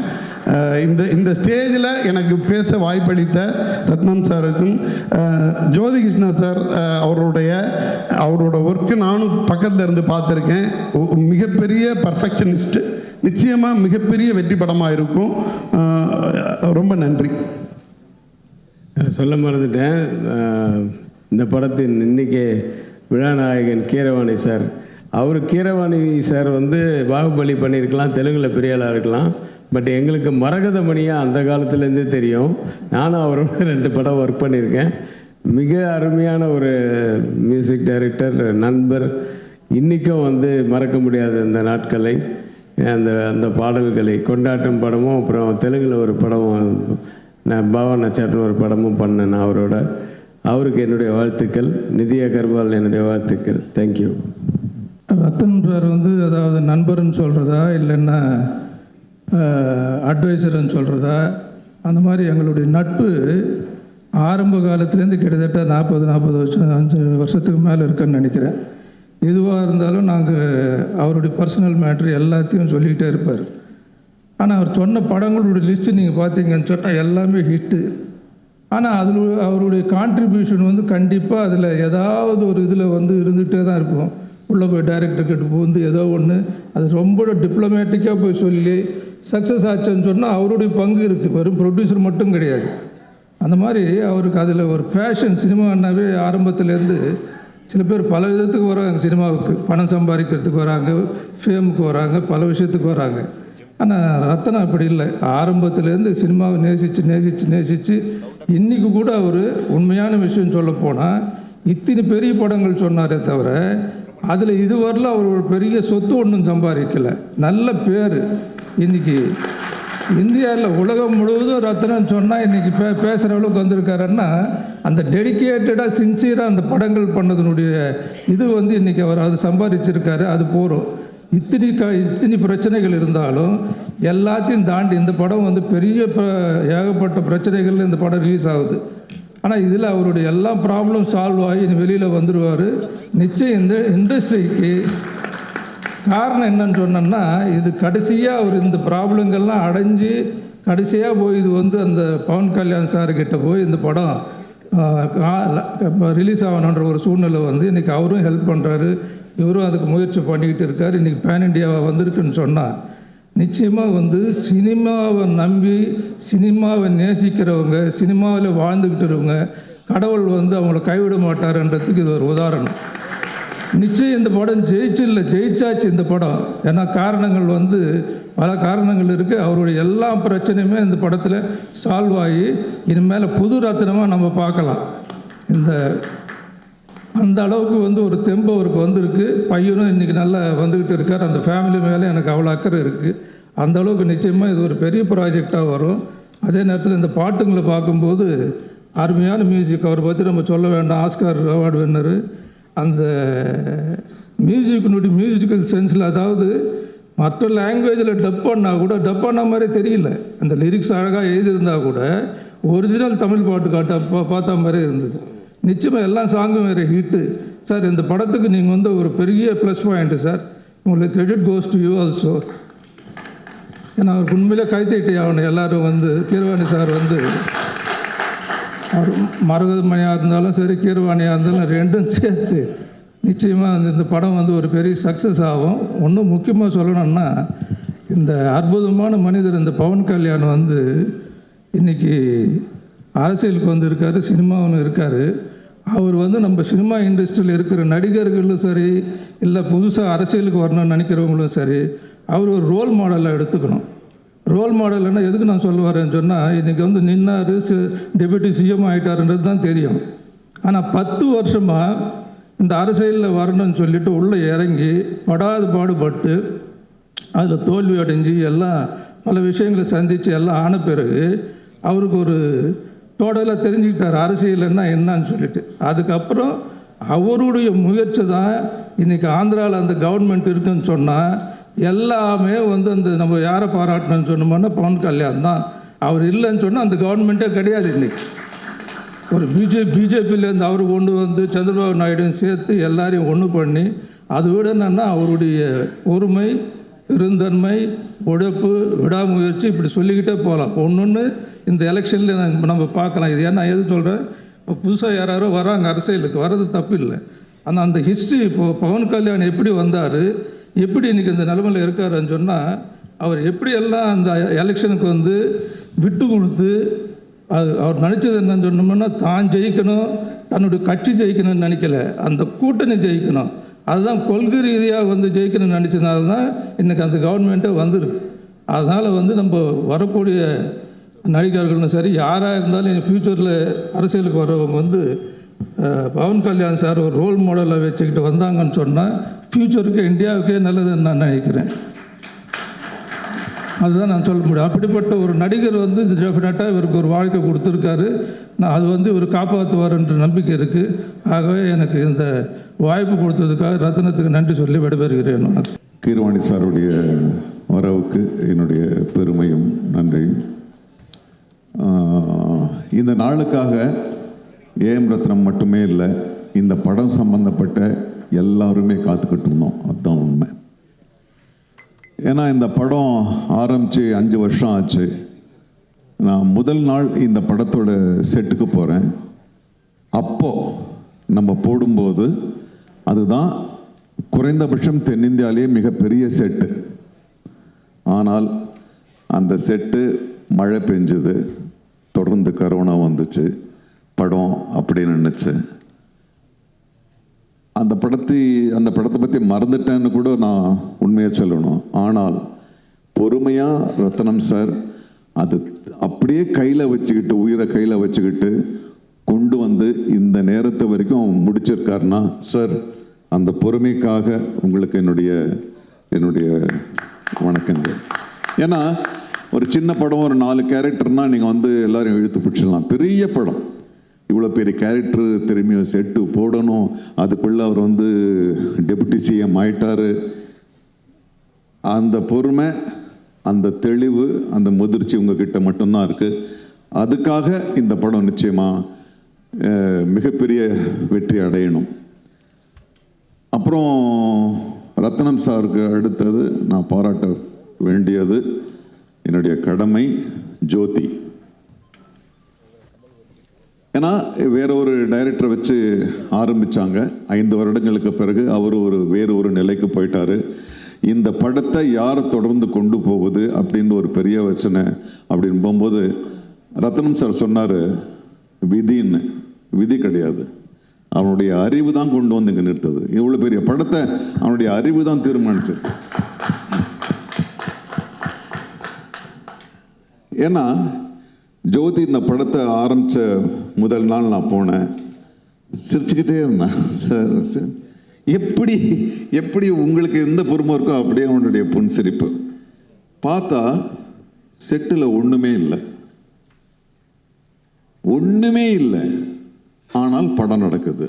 இந்த ஸ்டேஜில் எனக்கு பேச வாய்ப்பளித்த ரத்னம் சாருக்கும், ஜோதி கிருஷ்ணா சார் அவரோட ஒர்க்கு நானும் பக்கத்தில் இருந்து பார்த்துருக்கேன். மிகப்பெரிய பர்ஃபெக்ஷனிஸ்ட். நிச்சயமாக மிகப்பெரிய வெற்றி படமாக இருக்கும். ரொம்ப நன்றி. சொல்ல மறந்துட்டேன், இந்த படத்தின் இன்னைக்கு விழாநாயகன் கீரவாணி சார். கீரவாணி சார் வந்து பாகுபலி பண்ணியிருக்கலாம், தெலுங்கில் பெரிய ஆளாக இருக்கலாம். பட் எங்களுக்கு மரகதமணியாக அந்த காலத்துலேருந்தே தெரியும். நானும் அவரோட 2 படம் ஒர்க் பண்ணியிருக்கேன். மிக அருமையான ஒரு மியூசிக் டைரக்டர், நண்பர். இன்றைக்கும் வந்து மறக்க முடியாத அந்த நாட்களை, அந்த பாடல்களை, கொண்டாட்டம் படமும், அப்புறம் தெலுங்கில் ஒரு படமும், நான் பாவனா சாட்னு ஒரு படமும் பண்ணேன் நான் அவரோட. அவருக்கு என்னுடைய வாழ்த்துக்கள். நிதி அகர்வால் என்னுடைய வாழ்த்துக்கள். தேங்க்யூ. ரத்தன் சார் வந்து அதாவது நண்பர்னு சொல்கிறதா இல்லைன்னா அட்வைசர்னு சொல்கிறதா, அந்த மாதிரி எங்களுடைய நட்பு ஆரம்ப காலத்துலேருந்து கிட்டத்தட்ட 40 வருஷத்துக்கு மேலே இருக்குன்னு நினைக்கிறேன். எதுவாக இருந்தாலும் நாங்கள் அவருடைய பர்சனல் மேட்ரு எல்லாத்தையும் சொல்லிக்கிட்டே இருப்பார். ஆனால் அவர் சொன்ன படங்களுடைய லிஸ்ட்டு நீங்கள் பார்த்தீங்கன்னு சொன்னால் எல்லாமே ஹிட்டு. ஆனால் அதில் அவருடைய கான்ட்ரிபியூஷன் வந்து கண்டிப்பாக அதில் ஏதாவது ஒரு இதில் வந்து இருந்துகிட்டே தான் இருக்கும். உள்ளே போய் டைரக்டர்கிட்ட வந்து ஏதோ ஒன்று அது ரொம்ப டிப்ளமேட்டிக்காக போய் சொல்லி சக்ஸஸ் ஆச்சுன்னு சொன்னால் அவருடைய பங்கு இருக்குது. வெறும் ப்ரொடியூசர் மட்டும் கிடையாது. அந்த மாதிரி அவருக்கு அதில் ஒரு பேஷன். சினிமானாவே ஆரம்பத்துலேருந்து சில பேர் பல விதத்துக்கு வராங்க சினிமாவுக்கு. பணம் சம்பாதிக்கிறதுக்கு வராங்க, ஃபேமுக்கு வராங்க, பல விஷயத்துக்கு வராங்க. ஆனால் ரத்னா அப்படி இல்லை. ஆரம்பத்துலேருந்து சினிமாவை நேசித்து இன்றைக்கி கூட அவர் உண்மையான விஷயம் சொல்ல போனால் இத்தனை பெரிய படங்கள் சொன்னாரே தவிர அதில் இதுவரையில் அவர் ஒரு பெரிய சொத்து ஒன்றும் சம்பாதிக்கலை. நல்ல பேர் இன்றைக்கி இந்தியாவில் உலகம் முழுவதும் ரத்னம் சொன்னால் இன்றைக்கி பேசுகிற அளவுக்கு வந்திருக்காருன்னா அந்த டெடிக்கேட்டடாக சின்சியராக அந்த படங்கள் பண்ணதனுடைய இது வந்து இன்றைக்கி அவர் அது சம்பாதிச்சிருக்காரு. அது போகிறோம். இத்தனை பிரச்சனைகள் இருந்தாலும் எல்லாத்தையும் தாண்டி இந்த படம் வந்து பெரிய ஏகப்பட்ட பிரச்சனைகள் இந்த படம் ரிலீஸ் ஆகுது. ஆனால் இதில் அவருடைய எல்லா ப்ராப்ளம் சால்வ் ஆகி வெளியில் வந்துடுவார். நிச்சயம் இந்த இண்டஸ்ட்ரிக்கு காரணம் என்னன்னு சொன்னோன்னா, இது கடைசியாக அவர் இந்த ப்ராப்ளங்கள்லாம் அடைஞ்சு கடைசியாக போய் இது வந்து அந்த பவன் கல்யாண் சார்கிட்ட போய் இந்த படம் ரிலீஸ் ஆகணுன்ற ஒரு சூழ்நிலை வந்து இன்றைக்கி அவரும் ஹெல்ப் பண்ணுறாரு, இவரும் அதுக்கு முயற்சி பண்ணிக்கிட்டு இருக்கார். இன்றைக்கி பேன் இண்டியாவாக வந்திருக்குன்னு சொன்னால் நிச்சயமாக வந்து சினிமாவை நம்பி சினிமாவை நேசிக்கிறவங்க, சினிமாவில் வாழ்ந்துக்கிட்டு இருக்கவங்க, கடவுள் வந்து அவங்கள கைவிட மாட்டாருன்றதுக்கு இது ஒரு உதாரணம். நிச்சயம் இந்த படம் ஜெயிச்சாச்சு இந்த படம். ஏன்னா காரணங்கள் வந்து பல காரணங்கள் இருக்குது. அவருடைய எல்லா பிரச்சனையுமே இந்த படத்தில் சால்வ் ஆகி இனிமேல் புது ரத்னமாக நம்ம பார்க்கலாம். அந்த அளவுக்கு வந்து ஒரு தெம்பு அவருக்கு வந்திருக்கு. பையனும் இன்றைக்கி நல்லா வந்துக்கிட்டு இருக்கார். அந்த ஃபேமிலி மேலே எனக்கு அவ்வளோ அக்கறை இருக்குது. அந்த அளவுக்கு நிச்சயமாக இது ஒரு பெரிய ப்ராஜெக்டாக வரும். அதே நேரத்தில் இந்த பாட்டுங்களை பார்க்கும்போது அருமையான மியூசிக். அவரை பற்றி நம்ம சொல்ல வேண்டாம், ஆஸ்கார் அவார்டு வின்னரு. அந்த மியூசிக்கல் சென்ஸில், அதாவது மற்ற லாங்குவேஜில் டப் பண்ணால் கூட டப் பண்ண மாதிரி தெரியல. அந்த லிரிக்ஸ் அழகாக எழுதியிருந்தால் கூட ஒரிஜினல் தமிழ் பாட்டு பார்த்தா மாதிரி இருந்தது. நிச்சயமாக எல்லா சாங்கும் வேறு ஹிட்டு சார். இந்த படத்துக்கு நீங்கள் வந்து ஒரு பெரிய ப்ளஸ் பாயிண்ட்டு சார். உங்களுக்கு credit goes to you also. ஏன்னா அவருக்கு உண்மையிலே கைத்தட்டி ஆகணும் எல்லோரும். வந்து கீரவாணி சார் வந்து அவர் மரகதமணியாக இருந்தாலும் சரி, கீரவாணியாக இருந்தாலும் ரெண்டும் சேர்த்து நிச்சயமாக இந்த படம் வந்து ஒரு பெரிய சக்ஸஸ் ஆகும். ஒன்றும் முக்கியமாக சொல்லணும்னா, இந்த அற்புதமான மனிதர் இந்த பவன் கல்யாண் வந்து இன்றைக்கி அரசியலுக்கு வந்து இருக்கார், சினிமாவும் இருக்கார். அவர் வந்து நம்ம சினிமா இண்டஸ்ட்ரியில் இருக்கிற நடிகர்களும் சரி, இல்லை புதுசாக அரசியலுக்கு வரணும்னு நினைக்கிறவங்களும் சரி, அவர் ஒரு ரோல் மாடலாக எடுத்துக்கணும். ரோல் மாடல்னா எதுக்கு நான் சொல்ல வரேன்னு சொன்னால், இன்றைக்கி வந்து நின்னார், டெபுட்டி சிஎம் ஆகிட்டாருன்றது தான் தெரியும். ஆனால் 10 வருஷமாக இந்த அரசியலில் வரணும்னு சொல்லிட்டு உள்ளே இறங்கி படாது பாடுபட்டு அதில் தோல்வி அடைஞ்சு எல்லாம் பல விஷயங்களை சந்தித்து எல்லாம் ஆன பிறகு அவருக்கு ஒரு டோட்டலாக தெரிஞ்சுக்கிட்டார் அரசியல்னா என்னன்னு சொல்லிட்டு. அதுக்கப்புறம் அவருடைய முயற்சி தான் இன்றைக்கி ஆந்திராவில் அந்த கவர்மெண்ட் இருக்குன்னு சொன்னால் எல்லாமே வந்து அந்த நம்ம யாரை பாராட்டணும்னு சொன்னோம்னா பவன் கல்யாண் தான். அவர் இல்லைன்னு சொன்னால் அந்த கவர்மெண்ட்டே கிடையாது. இன்றைக்கி ஒரு பிஜேபியிலேருந்து அவர் கொண்டு வந்து சந்திரபாபு நாயுடுன்னு சேர்த்து எல்லாரையும் ஒன்று பண்ணி, அது விட என்னன்னா அவருடைய பொறுமை, பெருந்தன்மை, உழைப்பு, விடாமுயற்சி, இப்படி சொல்லிக்கிட்டே போகலாம். ஒன்று இந்த எலெக்ஷனில் நம்ம பார்க்கலாம். இது ஏன்னா எது சொல்கிறேன், இப்போ புதுசாக யாரோ வராங்க அரசியலுக்கு, வர்றது தப்பு இல்லை. ஆனால் அந்த ஹிஸ்ட்ரி இப்போது பவன் கல்யாண் எப்படி வந்தார், எப்படி இன்றைக்கி இந்த நிலைமையில் இருக்காருன்னு சொன்னால், அவர் எப்படியெல்லாம் அந்த எலெக்ஷனுக்கு வந்து விட்டு கொடுத்து அவர் நினச்சது என்னன்னு சொன்னோம்னா, தான் ஜெயிக்கணும், தன்னுடைய கட்சி ஜெயிக்கணும்னு நினைக்கல, அந்த கூட்டணி ஜெயிக்கணும். அதுதான் கொள்கை ரீதியாக வந்து ஜெயிக்கணும்னு நினச்சதுனால தான் இன்றைக்கி அந்த கவர்மெண்ட்டே வந்துருக்கு. அதனால் வந்து நம்ம வரக்கூடிய நடிகர்களும் சரி, யாராக இருந்தாலும் ஃப்யூச்சரில் அரசியலுக்கு வர்றவங்க வந்து பவன் கல்யாண் சார் ஒரு ரோல் மாடலை வச்சுக்கிட்டு வந்தாங்கன்னு சொன்னால் ஃப்யூச்சருக்கு இந்தியாவுக்கே நல்லதுன்னு நான் நினைக்கிறேன். அதுதான் நான் சொல்ல முடியும். அப்படிப்பட்ட ஒரு நடிகர் வந்து இது டெஃபினட்டாக இவருக்கு ஒரு வாழ்க்கை கொடுத்துருக்காரு. நான் அது வந்து இவர் காப்பாற்றுவார்ன்ற நம்பிக்கை இருக்குது. ஆகவே எனக்கு இந்த வாய்ப்பு கொடுத்ததுக்காக ரத்னத்துக்கு நன்றி சொல்லி விடைபெறுகிறேன். கீரவாணி சாருடைய வரவுக்கு என்னுடைய பெருமையும் நன்றியும். இந்த நாளுக்காக ஏஎம் ரத்னம் மட்டுமே இல்லை, இந்த படம் சம்பந்தப்பட்ட எல்லாருமே காத்துக்கிட்டு இருந்தோம். அதுதான் உண்மை. ஏன்னா இந்த படம் ஆரம்பித்து 5 வருஷம் ஆச்சு. நான் முதல் நாள் இந்த படத்தோட செட்டுக்கு போகிறேன். அப்போது நம்ம போடும்போது அதுதான் குறைந்தபட்சம் தென்னிந்தியாவிலேயே மிகப்பெரிய செட்டு. ஆனால் அந்த செட்டு மழை பெஞ்சுது, தொடர்ந்து கரோனா வந்துச்சு, படம் அப்படி நின்றுச்சு. அந்த படத்தை பற்றி மறந்துட்டேன்னு கூட நான் உண்மையாக சொல்லணும். ஆனால் பொறுமையாக ரத்னம் சார் அது அப்படியே கையில் வச்சுக்கிட்டு, உயிரை கையில் வச்சுக்கிட்டு கொண்டு வந்து இந்த நேரத்தை வரைக்கும் முடிச்சிருக்காருன்னா சார், அந்த பொறுமைக்காக உங்களுக்கு என்னுடைய வணக்கங்கள். ஏன்னா ஒரு சின்ன படம், ஒரு 4 கேரக்டர்னால் நீங்கள் வந்து எல்லாரும் இழுத்து பிடிச்சிடலாம். பெரிய படம், இவ்வளோ பெரிய கேரக்டர் திரும்பியும் செட்டு போடணும், அதுக்குள்ளே அவர் வந்து டெபுட்டி சிஎம் ஆயிட்டார். அந்த பொறுமை, அந்த தெளிவு, அந்த முதிர்ச்சி உங்ககிட்ட மட்டும்தான் இருக்குது. அதுக்காக இந்த படம் நிச்சயமாக மிகப்பெரிய வெற்றி அடையணும். அப்புறம் ரத்னம் சாருக்கு அடுத்தது நான் பாராட்ட வேண்டியது என்னுடைய கடமை, ஜோதி. ஏன்னா வேற ஒரு டைரக்டரை வச்சு ஆரம்பிச்சாங்க. 5 வருடங்களுக்கு பிறகு அவர் வேறு ஒரு நிலைக்கு போயிட்டாரு. இந்த படத்தை யாரை தொடர்ந்து கொண்டு போகுது அப்படின்னு ஒரு பெரிய பிரச்சனை அப்படின்னு போகும்போது ரத்னம் சார் சொன்னார், விதின்னு. விதி கிடையாது, அவனுடைய அறிவு தான் கொண்டு வந்து இங்கே நிறுத்தது. இவ்வளோ பெரிய படத்தை அவனுடைய அறிவு தான் தீர்மானிச்சு. ஏன்னா ஜோதி இந்த படத்தை ஆரம்பித்த முதல் நாள் நான் போனேன், சிரிச்சுக்கிட்டே இருந்தேன். சார் எப்படி எப்படி உங்களுக்கு எந்த பொறுமை இருக்கோ அப்படியே அவனுடைய புன்சிரிப்பு. பார்த்தா செட்டில் ஒன்றுமே இல்லை, ஒன்றுமே இல்லை. ஆனால் படம் நடக்குது.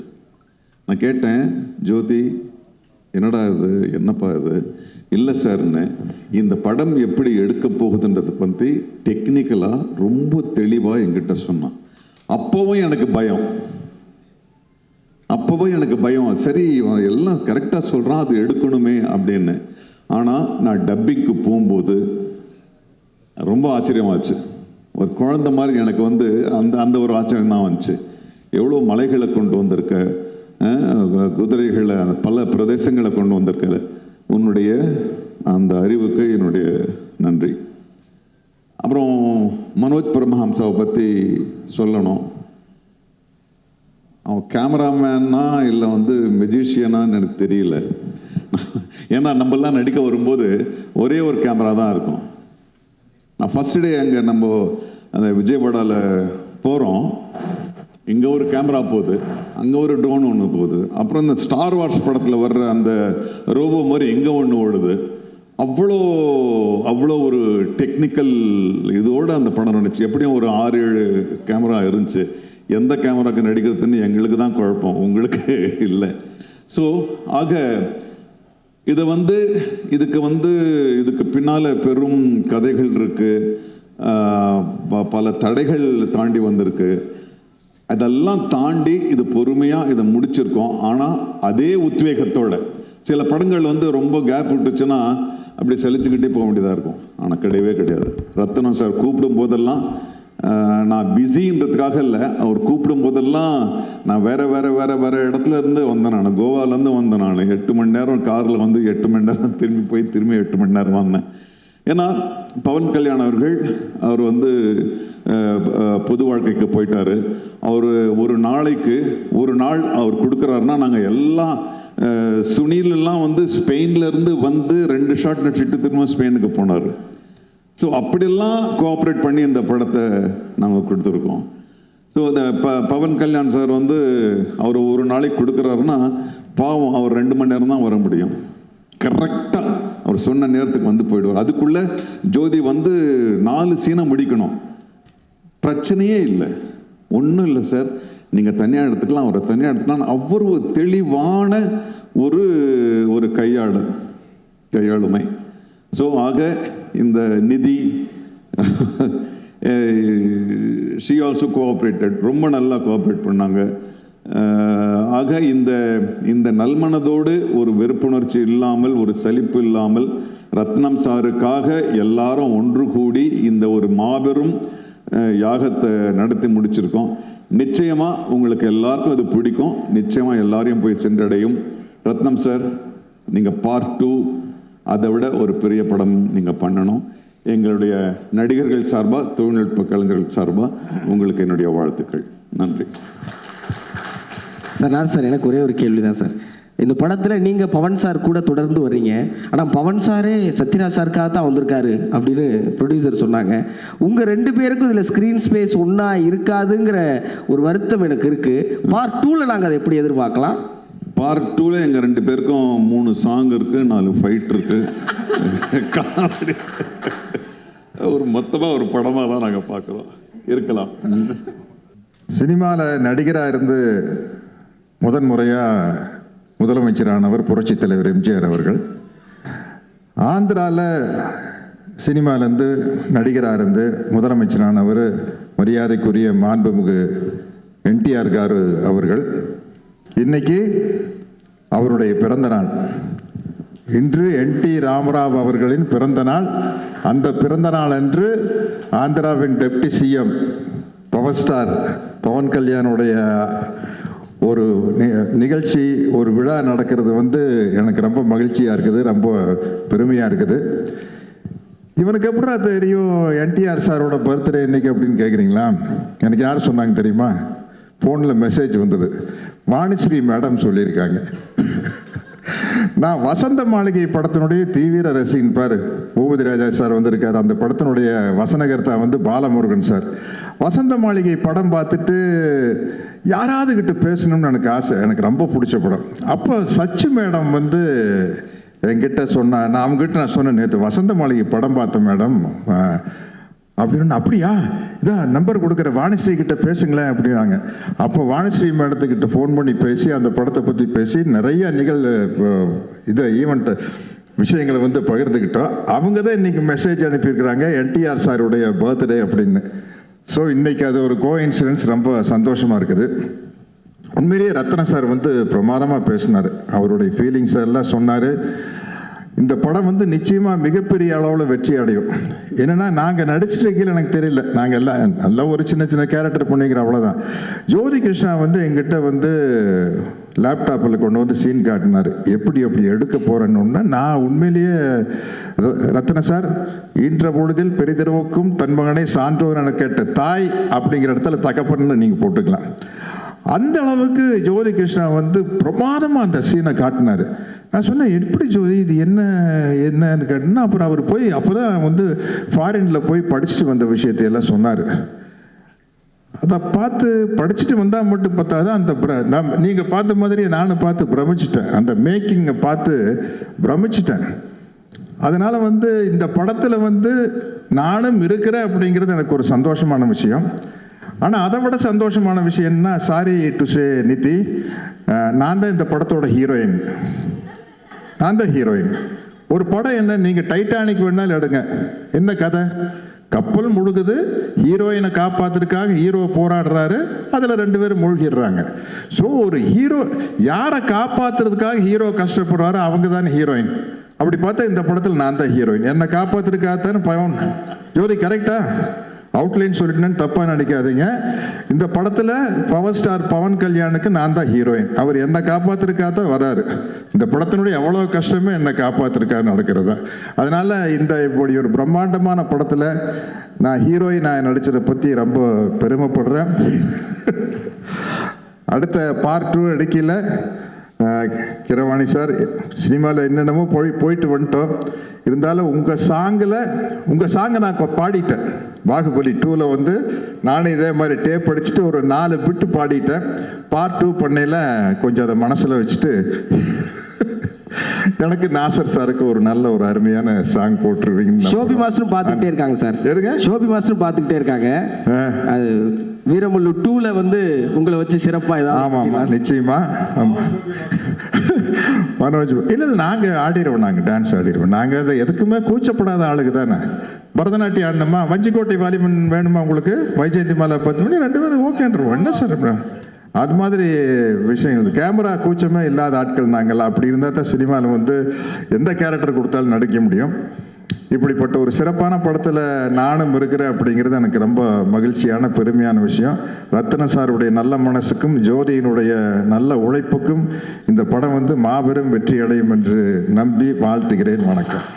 நான் கேட்டேன், ஜோதி என்னடா இது, என்னப்பா இது? இல்லை சார்ன்னு, இந்த படம் எப்படி எடுக்க போகுதுன்றதை பற்றி டெக்னிக்கலாக ரொம்ப தெளிவாக என்கிட்ட சொன்னான். அப்போவும் எனக்கு பயம், சரி எல்லாம் கரெக்டாக சொல்கிறான், அது எடுக்கணுமே அப்படின்னு. ஆனால் நான் டப்பிங்க்கு போகும்போது ரொம்ப ஆச்சரியமாச்சு. ஒரு குழந்தை மாதிரி எனக்கு வந்து அந்த ஒரு ஆச்சரியம் தான் வந்துச்சு. எவ்வளோ மலைகளை கொண்டு வந்திருக்க, குதிரைகளை பல பிரதேசங்களை கொண்டு வந்திருக்க, உன்னுடைய அந்த அறிவுக்கு என்னுடைய நன்றி. அப்புறம் மனோஜ் பரமஹம்சாவை பற்றி சொல்லணும். அவன் கேமராமேனா இல்லை வந்து மெஜிஷியனான்னு எனக்கு தெரியல. ஏன்னா நம்மளாம் நடிக்க வரும்போது ஒரே ஒரு கேமரா தான் இருக்கும். நான் ஃபஸ்ட் டே அங்கே நம்ம அந்த விஜயவாடாவில் போகிறோம், இங்கே ஒரு கேமரா போகுது, அங்கே ஒரு ட்ரோன் ஒன்று போகுது, அப்புறம் இந்த ஸ்டார் வார்ஸ் படத்தில் வர்ற அந்த ரோபோ மாதிரி இங்கே ஒன்று ஓடுது. அவ்வளோ ஒரு டெக்னிக்கல் இதோடு அந்த படம் நடந்துச்சு. எப்படியும் ஒரு 6-7 கேமரா இருந்துச்சு. எந்த கேமராக்கு நடிக்கிறதுன்னு எங்களுக்கு தான் குழப்பம், உங்களுக்கு இல்லை. ஸோ ஆக இதை வந்து இதுக்கு பின்னால் பெரும் கதைகள் இருக்குது, பல தடைகள் தாண்டி வந்திருக்கு. அதெல்லாம் தாண்டி இது பொறுமையாக இதை முடிச்சிருக்கோம். ஆனால் அதே உத்வேகத்தோட சில படங்கள் வந்து ரொம்ப கேப் விட்டுச்சுன்னா அப்படி செழிச்சுக்கிட்டே போக வேண்டியதாக இருக்கும். ஆனால் கிடையாது. ரத்னம் சார் கூப்பிடும் போதெல்லாம் நான் பிஸின்றதுக்காக இல்லை, அவர் கூப்பிடும் போதெல்லாம் நான் வேற இடத்துல இருந்து வந்தேன். நான் கோவாலேருந்து வந்தேன். நான் 8 மணி நேரம் காரில் வந்து 8 மணி நேரம் திரும்பி 8 மணி நேரம் வந்தேன். ஏன்னா பவன் கல்யாண் அவர்கள் அவர் வந்து பொது வாழ்க்கைக்கு போயிட்டாரு. அவர் ஒரு நாள் அவர் கொடுக்குறாருன்னா நாங்கள் எல்லாம் சுனிலெல்லாம் வந்து ஸ்பெயின்லேருந்து வந்து 2 ஷாட் நடிச்சிட்டு திரும்ப ஸ்பெயினுக்கு போனார். ஸோ அப்படியெல்லாம் கோஆப்ரேட் பண்ணி இந்த படத்தை நாங்கள் கொடுத்துருக்கோம். ஸோ இந்த பவன் கல்யாண் சார் வந்து அவர் ஒரு நாளைக்கு கொடுக்குறாருன்னா பாவம் அவர் 2 மணி நேரம் தான் வர முடியும். கரெக்டாக அவர் சொன்ன நேரத்துக்கு வந்து போயிடுவார். அதுக்குள்ளே ஜோதி வந்து 4 சீனை முடிக்கணும், பிரச்சனையே இல்லை, ஒன்றும் இல்லை சார், நீங்கள் தனியாக எடுத்துக்கலாம், அவரை தனியாக எடுத்துக்கலாம். அவ்வளவு தெளிவான ஒரு கையாளுமை. ஸோ ஆக இந்த நிதி ஷி ஆல்சோ கோஆப்ரேட்டட், ரொம்ப நல்லா கோஆப்ரேட் பண்ணாங்க. ஆக இந்த நல்மனதோடு ஒரு வெறுப்புணர்ச்சி இல்லாமல், ஒரு சலிப்பு இல்லாமல் ரத்னம் சாருக்காக எல்லாரும் ஒன்று கூடி இந்த ஒரு மாபெரும் யாகத்தை நடத்தி முடிச்சிருக்கோம். நிச்சயமாக உங்களுக்கு எல்லாருக்கும் அது பிடிக்கும், நிச்சயமாக எல்லாரையும் போய் சென்றடையும். ரத்னம் சார், நீங்கள் பார்ட் 2 அதை விட ஒரு பெரிய படம் நீங்கள் பண்ணணும். எங்களுடைய நடிகர்கள் சார்பாக, தொழில்நுட்ப கலைஞர்கள் சார்பாக உங்களுக்கு என்னுடைய வாழ்த்துக்கள். நன்றி சார். எனக்கு ஒரே ஒரு கேள்வி தான் சார். இந்த படத்தில் நீங்கள் பவன் சார் கூட தொடர்ந்து வர்றீங்க, ஆனால் பவன் சாரே சத்யராஜ் சாருக்காக தான் வந்திருக்காரு அப்படின்னு ப்ரொடியூசர் சொன்னாங்க. உங்கள் 2 பேருக்கும் இதில் ஸ்க்ரீன் ஸ்பேஸ் ஒன்றா இருக்காதுங்கிற ஒரு வருத்தம் எனக்கு இருக்குது. பார்ட் 2ல் நாங்கள் அதை எப்படி எதிர்பார்க்கலாம்? பார்ட் 2ல் எங்கள் 2 பேருக்கும் 3 சாங் இருக்குது, 4 ஃபைட் இருக்குது. மொத்தமாக ஒரு படமாக தான் நாங்கள் பார்க்குறோம். இருக்கலாம். சினிமாவில் நடிகராக இருந்து முறையாக முதலமைச்சரானவர் புரட்சித் தலைவர் எம்ஜிஆர் அவர்கள். ஆந்திராவில் சினிமாவிலேருந்து நடிகராக இருந்து முதலமைச்சரானவர் மரியாதைக்குரிய மாண்புமிகு என்டிஆர் காரு அவர்கள். இன்னைக்கு அவருடைய பிறந்த நாள். இன்று என்டி ராமராவ் அவர்களின் பிறந்த நாள். அந்த பிறந்த நாள் அன்று ஆந்திராவின் deputy CM power star Pawan கல்யாணுடைய ஒரு நிகழ்ச்சி, ஒரு விழா நடக்கிறது வந்து எனக்கு ரொம்ப மகிழ்ச்சியாக இருக்குது, ரொம்ப பெருமையாக இருக்குது. இவனுக்கு எப்படா தெரியும் என்டிஆர் சாரோட பர்த்டே இன்னைக்கு அப்படின்னு கேட்குறீங்களா? எனக்கு யார் சொன்னாங்க தெரியுமா? ஃபோனில் மெசேஜ் வந்தது. வாணிஸ்ரீ மேடம் சொல்லியிருக்காங்க. நான் வசந்த மாளிகை படத்தினுடைய தீவிர ரசிகன். பாரு, பூபதி ராஜா சார் வந்திருக்காரு. அந்த படத்தினுடைய வசனகர்த்தா வந்து பாலமுருகன் சார். வசந்த மாளிகை படம் பார்த்துட்டு யாராவது கிட்ட பேசணும்னு எனக்கு ஆசை. எனக்கு ரொம்ப பிடிச்ச படம். அப்போ சச்சி மேடம் வந்து என்கிட்ட சொன்னா, நான் அவங்ககிட்ட சொன்னேன், நேற்று வசந்த மாளிகை படம் பார்த்தேன் மேடம் அப்படின்னு. அப்படியா, இதான் நம்பர் கொடுக்குற, வாணிஸ்ரீ கிட்ட பேசுங்களேன் அப்படின்னாங்க. அப்போ வாணிஸ்ரீ மேடத்துக்கிட்ட ஃபோன் பண்ணி பேசி அந்த படத்தை பற்றி பேசி நிறைய ஈவெண்ட் விஷயங்களை வந்து பகிர்ந்துக்கிட்டோம். அவங்க தான் இன்னைக்கு மெசேஜ் அனுப்பியிருக்கிறாங்க என்டிஆர் சாருடைய பர்த்டே அப்படின்னு. ஸோ இன்னைக்கு அது ஒரு கோஇன்சிடென்ஸ், ரொம்ப சந்தோஷமாக இருக்குது. உண்மையிலேயே ரத்ன சார் வந்து பிரமாதமாக பேசினார். அவருடைய ஃபீலிங்ஸ் எல்லாம் சொன்னார். இந்த படம் வந்து நிச்சயமாக மிகப்பெரிய அளவில் வெற்றி அடையும். என்னென்னா, நாங்கள் நடிச்சிட்டு கீழே எனக்கு தெரியல, நாங்கள் எல்லாம் நல்லா ஒரு சின்ன சின்ன கேரக்டர் பண்ணிக்கிற அவ்வளோதான். ஜோதி கிருஷ்ணா வந்து எங்கிட்ட வந்து லேப்டாப்பில் கொண்டு வந்து சீன் காட்டினார். எப்படி எடுக்க போகிறேன்னு நான் உண்மையிலேயே ரத்ன சார், ஈன்ற பொழுதில் பெரிதெருவுக்கும் தன் மகனை சான்றோர் என கேட்ட தாய் அப்படிங்கிற இடத்துல தகப்பன்னு நீங்கள் போட்டுக்கலாம். அந்த அளவுக்கு ஜோதி கிருஷ்ணா வந்து பிரமாதமாக அந்த சீனை காட்டினார். நான் சொன்னேன், எப்படி ஜோதி இது என்னன்னு கேட்டேன்னா, அப்புறம் அவர் போய் அப்போ தான் வந்து ஃபாரினில் போய் படிச்சுட்டு வந்த விஷயத்தையெல்லாம் சொன்னார். அதை பார்த்து படிச்சுட்டு வந்தால் மட்டும் பார்த்தாது, அந்த நீங்கள் பார்த்த மாதிரி நானும் பார்த்து பிரமிச்சிட்டேன். அந்த மேக்கிங்கை பார்த்து பிரமிச்சிட்டேன். அதனால் வந்து இந்த படத்தில் வந்து நானும் இருக்கிறேன் அப்படிங்கிறது எனக்கு ஒரு சந்தோஷமான விஷயம். ஆனால் அதை விட சந்தோஷமான விஷயம் என்ன, சாரி டு சே நிதி, நான் தான் இந்த படத்தோட ஹீரோயின். நான் தான் ஹீரோயின். ஒரு படம் என்ன, நீங்கள் டைட்டானிக் வேணாலும் எடுங்க, என்ன கதை? கப்பல் முழுகுது, ஹீரோயினை காப்பாத்துறதுக்காக ஹீரோ போராடுறாரு, அதில் 2 பேரும் மூழ்கிடுறாங்க. ஸோ ஒரு ஹீரோ யாரை காப்பாற்றுறதுக்காக ஹீரோ கஷ்டப்படுறாரோ அவங்க தானே ஹீரோயின். அப்படி பார்த்தா இந்த படத்தில் நான் தான் ஹீரோயின். என்னை காப்பாற்றுறதுக்காகத்தானே பவன். ஜோதி கரெக்டா? அவுட்லைன் சொல்லிட்டேன்னு தப்பாக நினைக்காதீங்க. இந்த படத்தில் பவர் ஸ்டார் பவன் கல்யாணுக்கு நான் தான் ஹீரோயின். அவர் என்னை காப்பாற்றுறதுக்காக தான் வராரு. இந்த படத்தினுடைய எவ்வளோ கஷ்டமே என்னை காப்பாற்றுறதுக்காக நடக்கிறது தான். அதனால் இந்த இப்படி ஒரு பிரம்மாண்டமான படத்தில் நான் ஹீரோயினாக நடித்ததை பற்றி ரொம்ப பெருமைப்படுறேன். அடுத்த பார்ட் 2 எடுக்கல. கிரவாணி சார், சினிமாவில் என்னென்னமோ போயிட்டு வந்துட்டோம். இருந்தாலும் உங்கள் சாங்கை நான் பாடிட்டேன். பாகுபலி 2ல் வந்து நானே இதே மாதிரி டேப் அடிச்சுட்டு ஒரு 4 பிட்டு பாடிட்டேன். பார்ட் 2 பண்ணையில் கொஞ்சம் அதை மனசில் வச்சுட்டு எனக்கு நாசர் சாருக்கு ஒரு நல்ல ஒரு அருமையான சாங் போட்டுருவீங்க. ஷோபி மாஸ்டரும் பார்த்துக்கிட்டே இருக்காங்க சார். எதுங்க? ஷோபி மாஸ்டரும் பார்த்துக்கிட்டே இருக்காங்க. அது வீரமுள்ளு 2ல வந்து உங்களை வச்சு சிறப்பா ஏதாவது? ஆமாம், நிச்சயமா. மனோஜ் இல்லை, நாங்கள் ஆடிடுவோம், நாங்கள் டான்ஸ் ஆடிடுவோம். நாங்கள் அதை எதுக்குமே கூச்சப்படாத ஆளுக்கு தானே. பரதநாட்டியம் ஆடினோமா, வஞ்சிக்கோட்டை வாலிபன் வேணுமா உங்களுக்கு, வைஜெயந்தி மாலா 10 மணி 2 பேரும் ஓகேன்றோம். என்ன சார் அது மாதிரி விஷயங்கள். கேமரா கூச்சமே இல்லாத ஆட்கள் நாங்கள். அப்படி இருந்தால் தான் சினிமாவில் வந்து எந்த கேரக்டர் கொடுத்தாலும் நடிக்க முடியும். இப்படிப்பட்ட ஒரு சிறப்பான படத்தில் நானும் இருக்கிறேன் அப்படிங்கிறது எனக்கு ரொம்ப மகிழ்ச்சியான பெருமையான விஷயம். ரத்ன சாருடைய நல்ல மனசுக்கும் ஜோதியினுடைய நல்ல உழைப்புக்கும் இந்த படம் வந்து மாபெரும் வெற்றி அடையும் என்று நம்பி வாழ்த்துகிறேன். வணக்கம்.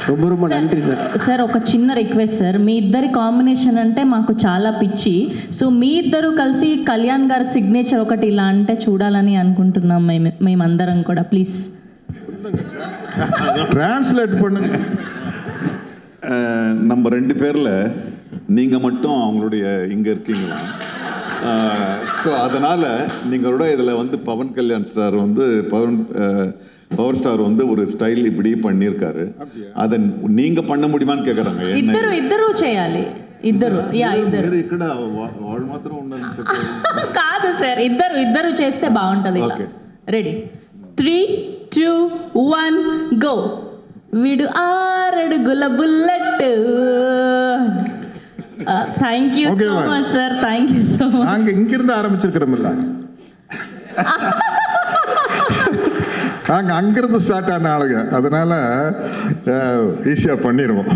ரொம்ப ரொம்ப நன்றி சார். సార్ ఒక చిన్న రిక్వెస్ట్ సార్, మీ ఇద్దరి కాంబినేషన్ అంటే మాకు చాలా పిచ్చి. సో మీ ఇద్దరు కలిసి కళ్యాణ్ గారి సిగ్నేచర్ ఒకటి ఇలా అంటే చూడాలని అనుకుంటున్నాం మేమందరం కూడా. ప్లీజ్ டிரான்ஸ்லேட் பண்ணுங்க. நம்ம 2 பேரில் நீங்கள் மட்டும் அவங்களுடைய இங்கே இருக்கீங்களா? ஸோ அதனால் நீங்களோட இதில் வந்து பவன் கல்யாண் ஸ்டார் வந்து பவர் ஸ்டார் வந்து ஒரு ஸ்டைல் இப்படி பண்ணியிருக்காரு. அதை நீங்க பண்ண முடியுமான்னு கேட்குறாங்க. ఇద్దరు చేయాలి. ఇద్దరు ఇక్కడ వాళ్ళు మాత్రం ఉండాలి కాదు సార్, ఇద్దరు చేస్తే బాగుంటది. Ready 3, 2, 1 go. వీడు 6 అడుగుల bullet. Thank you so much sir, thank you so much. நாங்கள் இங்கிருந்து ஆரம்பிச்சிருக்கிறோம்ல. நாங்கள் அங்கிருந்து ஸ்டார்ட் ஆன ஆளுங்க, அதனால ஈஸியாக பண்ணிடுவோம்.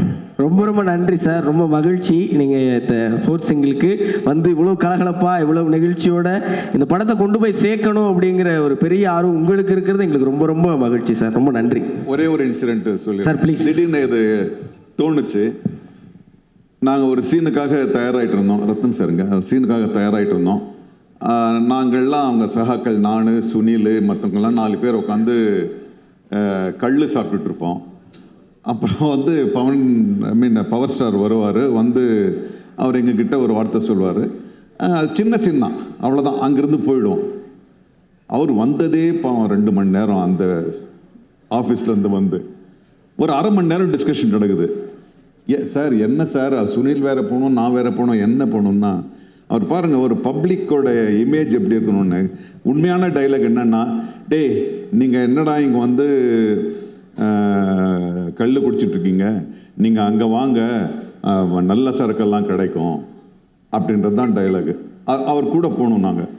ரொம்ப ரொம்ப நன்றி சார். ரொம்ப மகிழ்ச்சி நீங்கள் இந்த ஃபோர்த் சிங்கிளுக்கு வந்து இவ்வளோ கலகலப்பாக இவ்வளோ நிகழ்ச்சியோட இந்த படத்தை கொண்டு போய் சேர்க்கணும் அப்படிங்கிற ஒரு பெரிய ஆர்வம் உங்களுக்கு இருக்கிறது எங்களுக்கு ரொம்ப ரொம்ப மகிழ்ச்சி சார். ரொம்ப நன்றி. ஒரே ஒரு இன்சிடென்ட் சொல்லி சார் ப்ளீஸ். திடீர்னு இது தோணுச்சு. நாங்கள் ஒரு சீனுக்காக தயாராகிட்டு இருந்தோம், ரத்னம் சாருங்க சீனுக்காக தயாராகிட்டு இருந்தோம். நாங்கள்லாம் அவங்க சகாக்கள், நான், சுனில், மற்றவங்கெல்லாம் 4 பேர் உட்காந்து கல் சாப்பிட்டுட்டு இருப்போம். அப்புறம் வந்து பவர் ஸ்டார் வருவார். வந்து அவர் எங்ககிட்ட ஒரு வார்த்தை சொல்லுவார். சின்ன சீன் தான், அவ்வளோதான், அங்கேருந்து போயிடுவோம். அவர் வந்ததே 2 மணி நேரம் அந்த ஆஃபீஸ்லேருந்து வந்து ஒரு அரை மணி நேரம் டிஸ்கஷன் நடக்குது. சார் என்ன சார், சுனில் வேற போகணும், நான் வேற போகணும், என்ன போகணும்னா அவர் பாருங்கள் ஒரு பப்ளிக்கோட இமேஜ் எப்படி இருக்கணும்னு. உண்மையான டைலாக் என்னன்னா, டேய் நீங்கள் என்னடா இங்கே வந்து கல் குடிச்சிட்ருக்கீங்க, நீங்கள் அங்கே வாங்க, நல்ல சரக்கெல்லாம் கிடைக்கும் அப்படின்றது தான் டைலாகு. அவர் கூட போகணும் நாங்கள்.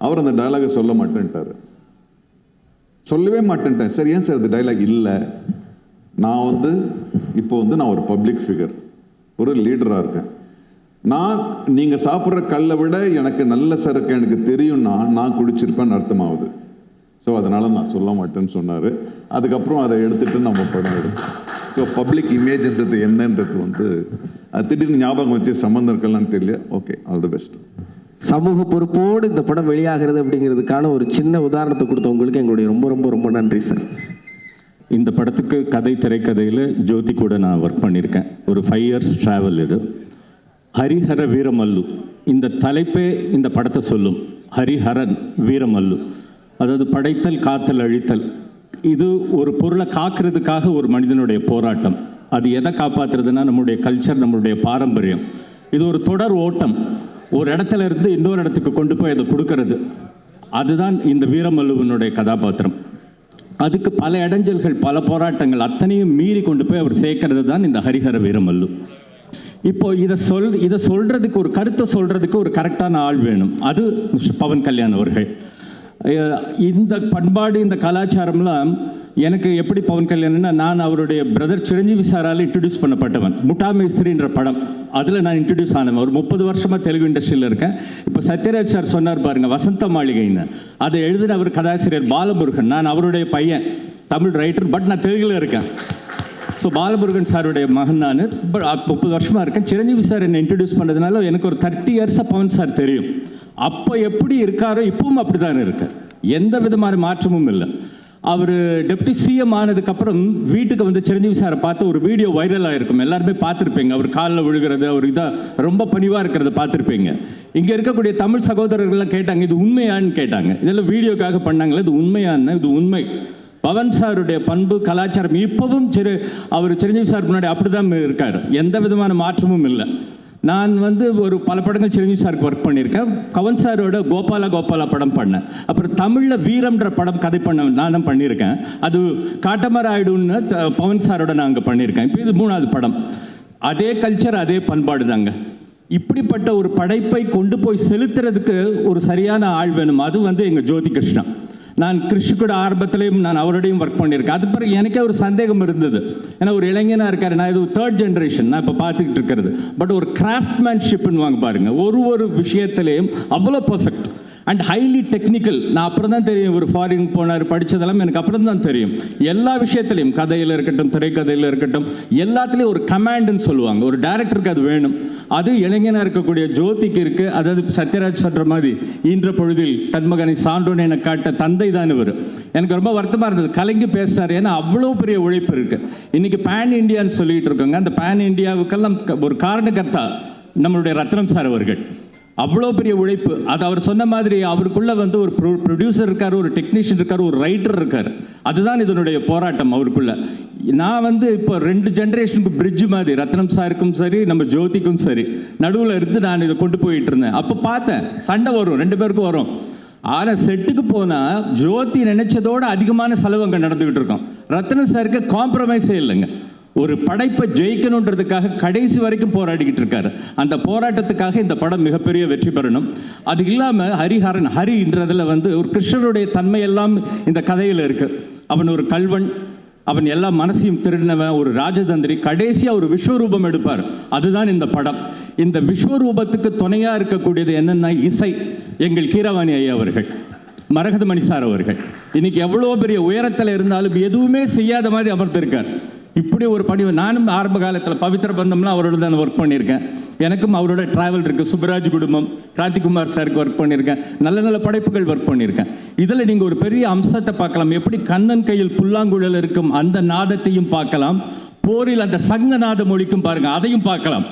அவர் அந்த டைலாகை சொல்ல மாட்டேன்ட்டார். சொல்லவே மாட்டேன்ட்டேன். சரி, ஏன் சார் அந்த டைலாக் இல்லை? நான் வந்து இப்போ வந்து நான் ஒரு பப்ளிக் ஃபிகர், ஒரு லீடராக இருக்கேன். நீங்கள் சாப்பிட்ற கல்லை விட எனக்கு நல்ல சரக்கு எனக்கு தெரியும்னா நான் குடிச்சிருப்பேன்னு அர்த்தமாகுது. ஸோ அதனால் நான் சொல்ல மாட்டேன்னு சொன்னார். அதுக்கப்புறம் அதை எடுத்துகிட்டு நம்ம படம் எடுத்தோம். ஸோ பப்ளிக் இமேஜ்ன்றது என்னன்றது வந்து அது திடீர்னு ஞாபகம் வச்சு சம்மந்தம் இருக்கலான்னு தெரியல. Okay, all the best. சமூக பொறுப்போடு இந்த படம் வெளியாகிறது அப்படிங்கிறதுக்கான ஒரு சின்ன உதாரணத்தை கொடுத்தவங்களுக்கு எங்களுடைய ரொம்ப ரொம்ப ரொம்ப நன்றி சார். இந்த படத்துக்கு கதை திரைக்கதையில் ஜோதி கூட நான் ஒர்க் பண்ணியிருக்கேன். ஒரு 5 years ட்ராவல் இது. ஹரிஹர வீரமல்லு இந்த தலைப்பே இந்த படத்தை சொல்லும். ஹரிஹரன் வீரமல்லு, அதாவது படைத்தல், காத்தல், அழித்தல். இது ஒரு பொருளை காக்கிறதுக்காக ஒரு மனிதனுடைய போராட்டம். அது எதை காப்பாற்றுறதுன்னா நம்முடைய கல்ச்சர், நம்மளுடைய பாரம்பரியம். இது ஒரு தொடர் ஓட்டம். ஒரு இடத்துல இருந்து இன்னொரு இடத்துக்கு கொண்டு போய் அதை கொடுக்கறது. அதுதான் இந்த வீரமல்லுவனுடைய கதாபாத்திரம். அதுக்கு பல இடைஞ்சல்கள், பல போராட்டங்கள் அத்தனையும் மீறி கொண்டு போய் அவர் சேர்க்கறது தான் இந்த ஹரிஹர வீரமல்லு. இப்போ இதை சொல்றதுக்கு, ஒரு கருத்தை சொல்றதுக்கு ஒரு கரெக்டான ஆள் வேணும். அது மிஸ்டர் பவன் கல்யாண் அவர்கள். இந்த பண்பாடு, இந்த கலாச்சாரம்லாம் எனக்கு எப்படி பவன் கல்யாண்னா, நான் அவருடைய பிரதர் சிரஞ்சீவி சாரால் இன்ட்ரடியூஸ் பண்ணப்பட்டவன். முட்டா மேஸ்திரின்ற படம், அதில் நான் இன்ட்ரடியூஸ் ஆனவன். ஒரு 30 வருஷமாக தெலுங்கு இண்டஸ்ட்ரியில் இருக்கேன். இப்போ சத்யராஜ் சார் சொன்னார் பாருங்க, வசந்த மாளிகைன்னு. அதை எழுதின அவர் கதாசிரியர் பாலமுருகன். நான் அவருடைய பையன், தமிழ் ரைட்டர், பட் நான் தெலுங்கில் இருக்கேன். ஸோ பாலமுருகன் சாருடைய மகன் நான். 30 வருஷமாக இருக்கேன். சிரஞ்சீவி சார் என்னை இன்ட்ரடியூஸ் பண்ணதுனால எனக்கு ஒரு 30 years பவன் சார் தெரியும். அப்போ எப்படி இருக்காரோ இப்பவும் அப்படி தான் இருக்கு. எந்த விதமான மாற்றமும் இல்லை. அவர் டெப்டி சிஎம் ஆனதுக்கப்புறம் வீட்டுக்கு வந்து சிரஞ்சீவி சாரை பார்த்து ஒரு வீடியோ வைரலாக இருக்கும், எல்லாருமே பார்த்துருப்பீங்க. அவர் காலில் விழுகிறது, அவர் இதாக ரொம்ப பணிவாக இருக்கிறத பார்த்துருப்பீங்க. இங்கே இருக்கக்கூடிய தமிழ் சகோதரர்கள்லாம் கேட்டாங்க, இது உண்மையான்னு கேட்டாங்க. இதெல்லாம் வீடியோக்காக பண்ணாங்களே, இது உண்மையான்னு. இது உண்மை. பவன் சாருடைய பண்பு, கலாச்சாரம் இப்பவும் அவர் சிரஞ்சீவி சார் முன்னாடி அப்படிதான் இருக்கார். எந்த விதமான மாற்றமும் இல்லை. நான் வந்து ஒரு பல படங்கள் சிரஞ்சீவி சாருக்கு ஒர்க் பண்ணியிருக்கேன். பவன் சாரோட கோபாலா படம் பண்ணேன். அப்புறம் தமிழில் வீரம்ன்ற படம் கதை நான் தான் பண்ணியிருக்கேன். அது காட்டமராயிடுன்னு பவன் சாரோட நான் அங்கே பண்ணியிருக்கேன். இப்போ இது 3வது படம். அதே கல்ச்சர், அதே பண்பாடு தாங்க. இப்படிப்பட்ட ஒரு படைப்பை கொண்டு போய் செலுத்துறதுக்கு ஒரு சரியான ஆள் வேணும். அது வந்து எங்கள் ஜோதி கிருஷ்ணா. நான் கிருஷ்ண கூட ஆரம்பத்திலையும் நான் அவரோடையும் ஒர்க் பண்ணியிருக்கேன். அது பிறகு எனக்கே ஒரு சந்தேகம் இருந்தது. ஏன்னா ஒரு இளைஞனாக இருக்காரு, நான் இது 3rd generation நான் இப்போ பார்த்துக்கிட்டு இருக்கிறது. பட் ஒரு கிராஃப்ட்மேன்ஷிப்னு வாங்க பாருங்க, ஒரு விஷயத்திலையும் அவ்வளோ பர்ஃபெக்ட் அண்ட் ஹைலி டெக்னிக்கல். நான் அப்புறம் தான் தெரியும், ஒரு ஃபாரின் போனார், படித்ததெல்லாம் எனக்கு அப்புறம் தான் தெரியும். எல்லா விஷயத்திலையும், கதையில் இருக்கட்டும், திரைக்கதையில் இருக்கட்டும், எல்லாத்துலேயும் ஒரு கமாண்டுன்னு சொல்லுவாங்க. ஒரு டைரக்டருக்கு அது வேணும். அது இளைஞனாக இருக்கக்கூடிய ஜோதிக்கு இருக்குது. அதாவது சத்யராஜ் சொல்கிற மாதிரி, ஈன்ற பொழுதில் தன்மகனை சான்றோன்னு எனக்கு காட்ட தந்தை தான் இவர். எனக்கு ரொம்ப வருத்தமாக இருந்தது, கலங்கி பேசினார். ஏன்னா அவ்வளோ பெரிய உழைப்பு இருக்குது. இன்றைக்கி பேன் இண்டியான்னு சொல்லிகிட்டு இருக்கோங்க. அந்த பேன் இண்டியாவுக்கெல்லாம் ஒரு காரணகர்த்தா நம்மளுடைய ரத்னம் சார் அவர்கள். அவ்வளோ பெரிய உழைப்பு. அது அவர் சொன்ன மாதிரி அவருக்குள்ள வந்து ஒரு ப்ரொடியூசர் இருக்கார், ஒரு டெக்னீஷியன் இருக்கார், ஒரு ரைட்டர் இருக்கார். அதுதான் இதனுடைய போராட்டம் அவருக்குள்ள. நான் வந்து இப்போ 2 ஜென்ரேஷனுக்கு பிரிட்ஜ் மாதிரி, ரத்னம் சாருக்கும் சரி, நம்ம ஜோதிக்கும் சரி, நடுவில் இருந்து நான் இதை கொண்டு போயிட்டு இருந்தேன். அப்போ பார்த்தேன், சண்டை வரும், 2 பேருக்கும் வரும். ஆனால் செட்டுக்கு போனால் ஜோதி நினைச்சதோட அதிகமான செலவு அங்கே நடந்துகிட்டு இருக்கோம். ரத்னம் சாருக்கு காம்ப்ரமைஸே இல்லைங்க. ஒரு படைப்பை ஜெயிக்கணுன்றதுக்காக கடைசி வரைக்கும் போராடிக்கிட்டு இருக்காரு. அந்த போராட்டத்துக்காக இந்த படம் மிகப்பெரிய வெற்றி பெறணும். அது இல்லாமல் ஹரின்றதில் வந்து ஒரு கிருஷ்ணருடைய தன்மை எல்லாம் இந்த கதையில் இருக்கு. அவன் ஒரு கல்வன், அவன் எல்லா மனசையும் திருடினவன், ஒரு ராஜதந்திரி. கடைசியாக ஒரு விஸ்வரூபம் எடுப்பார். அதுதான் இந்த படம். இந்த விஸ்வரூபத்துக்கு துணையாக இருக்கக்கூடியது என்னென்னா இசை. எங்கள் கீரவாணி ஐயா அவர்கள், மரகதமணி சார் அவர்கள் இன்னைக்கு எவ்வளோ பெரிய உயரத்தில் இருந்தாலும் எதுவுமே செய்யாத மாதிரி அமர்ந்திருக்கார். இப்படி ஒரு பணி நானும் ஆரம்ப காலத்தில் பவித்ர பந்தம்லாம் அவரோட தான் ஒர்க் பண்ணியிருக்கேன். எனக்கும் அவரோட ட்ராவல் இருக்குது. சுப்பராஜ் குடும்பம், கிராந்திகுமார் சாருக்கு ஒர்க் பண்ணியிருக்கேன். நல்ல நல்ல படைப்புகள் ஒர்க் பண்ணியிருக்கேன். இதில் நீங்கள் ஒரு பெரிய அம்சத்தை பார்க்கலாம். எப்படி கண்ணன் கையில் புல்லாங்குழல் இருக்கும் அந்த நாதத்தையும் பார்க்கலாம். போரில் அந்த சங்க நாதம் ஒழிக்கும் பாருங்கள், அதையும் பார்க்கலாம்.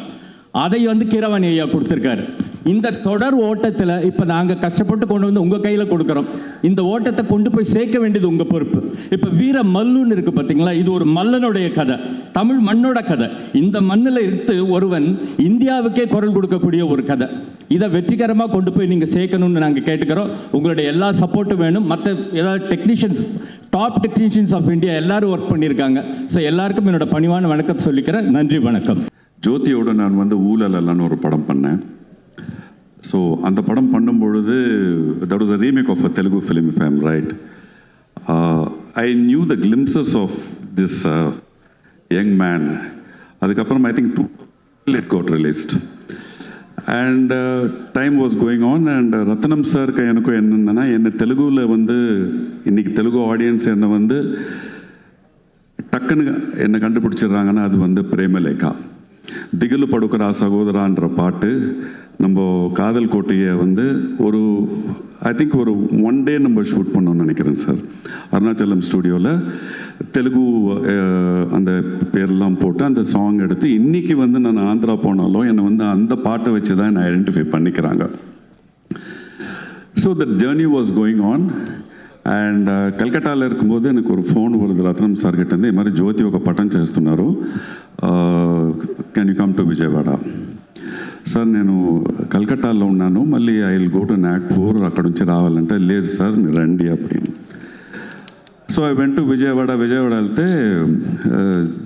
அதை கீரவாணி ஐயா கொடுத்துருக்காரு. இந்த தொடர் ஓட்டத்தில் இப்போ நாங்கள் கஷ்டப்பட்டு கொண்டு வந்து உங்கள் கையில் கொடுக்குறோம். இந்த ஓட்டத்தை கொண்டு போய் சேர்க்க வேண்டியது உங்கள் பொறுப்பு. இப்போ வீர மல்லுன்னு இருக்குது பார்த்தீங்களா, இது ஒரு மல்லனுடைய கதை, தமிழ் மண்ணோட கதை. இந்த மண்ணில் இருந்து ஒருவன் இந்தியாவுக்கே குரல் கொடுக்கக்கூடிய ஒரு கதை. இதை வெற்றிகரமாக கொண்டு போய் நீங்கள் சேர்க்கணும்னு நாங்கள் கேட்டுக்கிறோம். உங்களுடைய எல்லா சப்போர்ட்டும் வேணும். மற்ற ஏதாவது technicians, top technicians of India எல்லாரும் ஒர்க் பண்ணியிருக்காங்க. ஸோ எல்லாருக்கும் என்னோட பணிவான வணக்கத்தை சொல்லிக்கிறேன். நன்றி, வணக்கம். ஜோதியோட நான் ஊழலன்னு ஒரு படம் பண்ணேன். ஸோ அந்த படம் பண்ணும்பொழுது that was a remake of a Telugu film, if I am right. I knew the glimpses of this young man. அதுக்கப்புறம் I think it got released and time was going on. And Ratnam சாருக்கு எனக்கும் என்னென்னா, என்னை தெலுங்குவில் இன்னைக்கு Telugu audience என்னை டக்குன்னு என்னை கண்டுபிடிச்சிடுறாங்கன்னா அது பிரேமலேகா. திகிலு படுக்கிற சகோதரான்ற பாட்டு நம்ம காதல் கோட்டையை ஒரு ஐ திங்க் ஒரு 1 day நம்ம ஷூட் பண்ணோம்னு நினைக்கிறேன் சார், அருணாச்சலம் ஸ்டுடியோவில். தெலுங்கு அந்த பேர்லாம் போட்டு அந்த சாங் எடுத்து இன்றைக்கி நான் ஆந்திரா போனாலும் என்னை அந்த பாட்டை வச்சு தான் என்னை ஐடென்டிஃபை பண்ணிக்கிறாங்க. So that journey was going on. And కలకట్టాలో இருக்கும்போது எனக்கு ஒரு ఫోన్ வருது రత్నం సార్ గిట్టింది, ఈ మరి జ్యోతి ఒక పటం చేస్తున్నారు, can you come to Vijayawada. Sir నేను కలకట్టాలో ఉన్నాను, మళ్ళీ I will go to Nagpur, అక్కడ నుంచి రావాలంటే లేదు సార్ మీరు రండి அப்படின்னு. So I went to Vijayawada వెళ్తే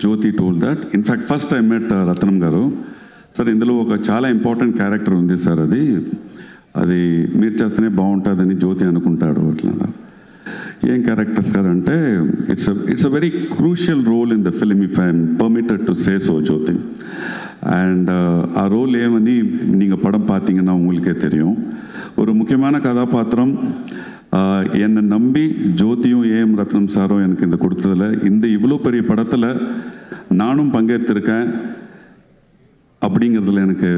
Jyothi told that. In fact first I met Ratnam garu. Sir ఇందులో ఒక చాలా ఇంపార్టెంట్ క్యారెక్టర్ ఉంది సార్, అది మీరు చేస్తేనే బాగుంటుందని జ్యోతి అనుకుంటాడు. అట్లా ఏం క్యారెక్టర్ సార్ అంటే it's a very crucial role in the film, if I'm permitted to say so Jyothi. And a role ஏமனி நீங்கள் படம் பார்த்தீங்கன்னா உங்களுக்கே தெரியும். ஒரு முக்கியமான கதாபாத்திரம் என்னை நம்பி ஜோதியும் ஏஎம் ரத்னம் சாரும் எனக்கு இந்த கொடுத்ததில், இந்த இவ்வளோ பெரிய படத்தில் நானும் பங்கேற்றிருக்கேன் அப்படிங்கிறதுல எனக்கு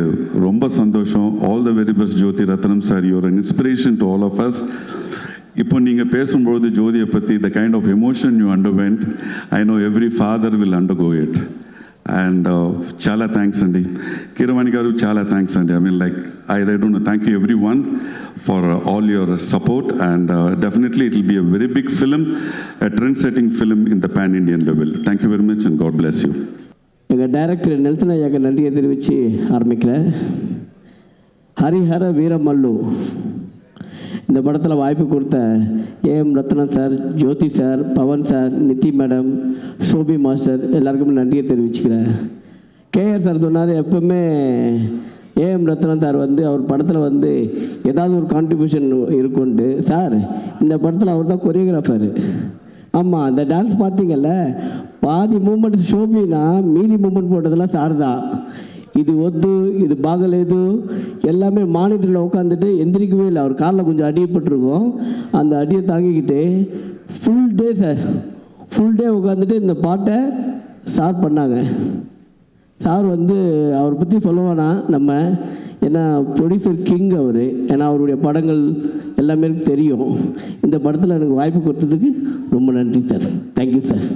ரொம்ப சந்தோஷம். All the very best Jyothi, Ratnam sir, you're an inspiration to all of us. இப்போ நீங்கள் பேசும்பொழுது ஜோதியை பற்றி the kind of emotion you underwent, I know every father will undergo it. And చాలా థ్యాంక్స్ అండి కీరవాణి గారు, చాలా థ్యాంక్స్ అండి. I mean like I don't know, thank you everyone for all your support. And definitely it will be a very big film, a trend setting film in the pan Indian level. Thank you very much and God bless you. எங்கள் director Nelson ஐயாக்கு நன்றியை தெரிவித்து ஆரம்பிக்கிறேன். ஹரிஹர வீரமல்லு இந்த படத்தில் வாய்ப்பு கொடுத்த A M Ratnam sir, Jyothi sir, Pawan sir, Nithi madam, Shobi master எல்லாருக்குமே நன்றியை தெரிவிச்சுக்கிறேன். கேஆர் சார் சொன்னார், எப்பவுமே ஏஎம் ரத்னம் சார் அவர் படத்தில் ஏதாவது ஒரு கான்ட்ரிபியூஷன் இருக்குன்ட்டு. சார் இந்த படத்தில் அவர் தான் கொரியோகிராஃபர். ஆமாம், அந்த டான்ஸ் பார்த்தீங்கல்ல, பாதி மூமெண்ட் ஷோபினா, மீதி மூமெண்ட் போட்டதெல்லாம் சார் தான். இது இது பாகலேது எல்லாமே மானிட்டரில் உட்காந்துட்டு எந்திரிக்கவே இல்லை. அவர் காலில் கொஞ்சம் அடியப்பட்டிருக்கும், அந்த அடியை தாங்கிக்கிட்டு ஃபுல் டே உட்காந்துட்டு இந்த பாட்டை ஸ்டார்ட் பண்ணாங்க. சார் அவரை பற்றி சொல்லுவானா நம்ம, ஏன்னா ப்ரொடியூசர் கிங் அவர், ஏன்னா அவருடைய படங்கள் எல்லாமே எனக்கு தெரியும். இந்த படத்தில் எனக்கு வாய்ப்பு கொடுத்ததுக்கு ரொம்ப நன்றி சார். Thank you sir.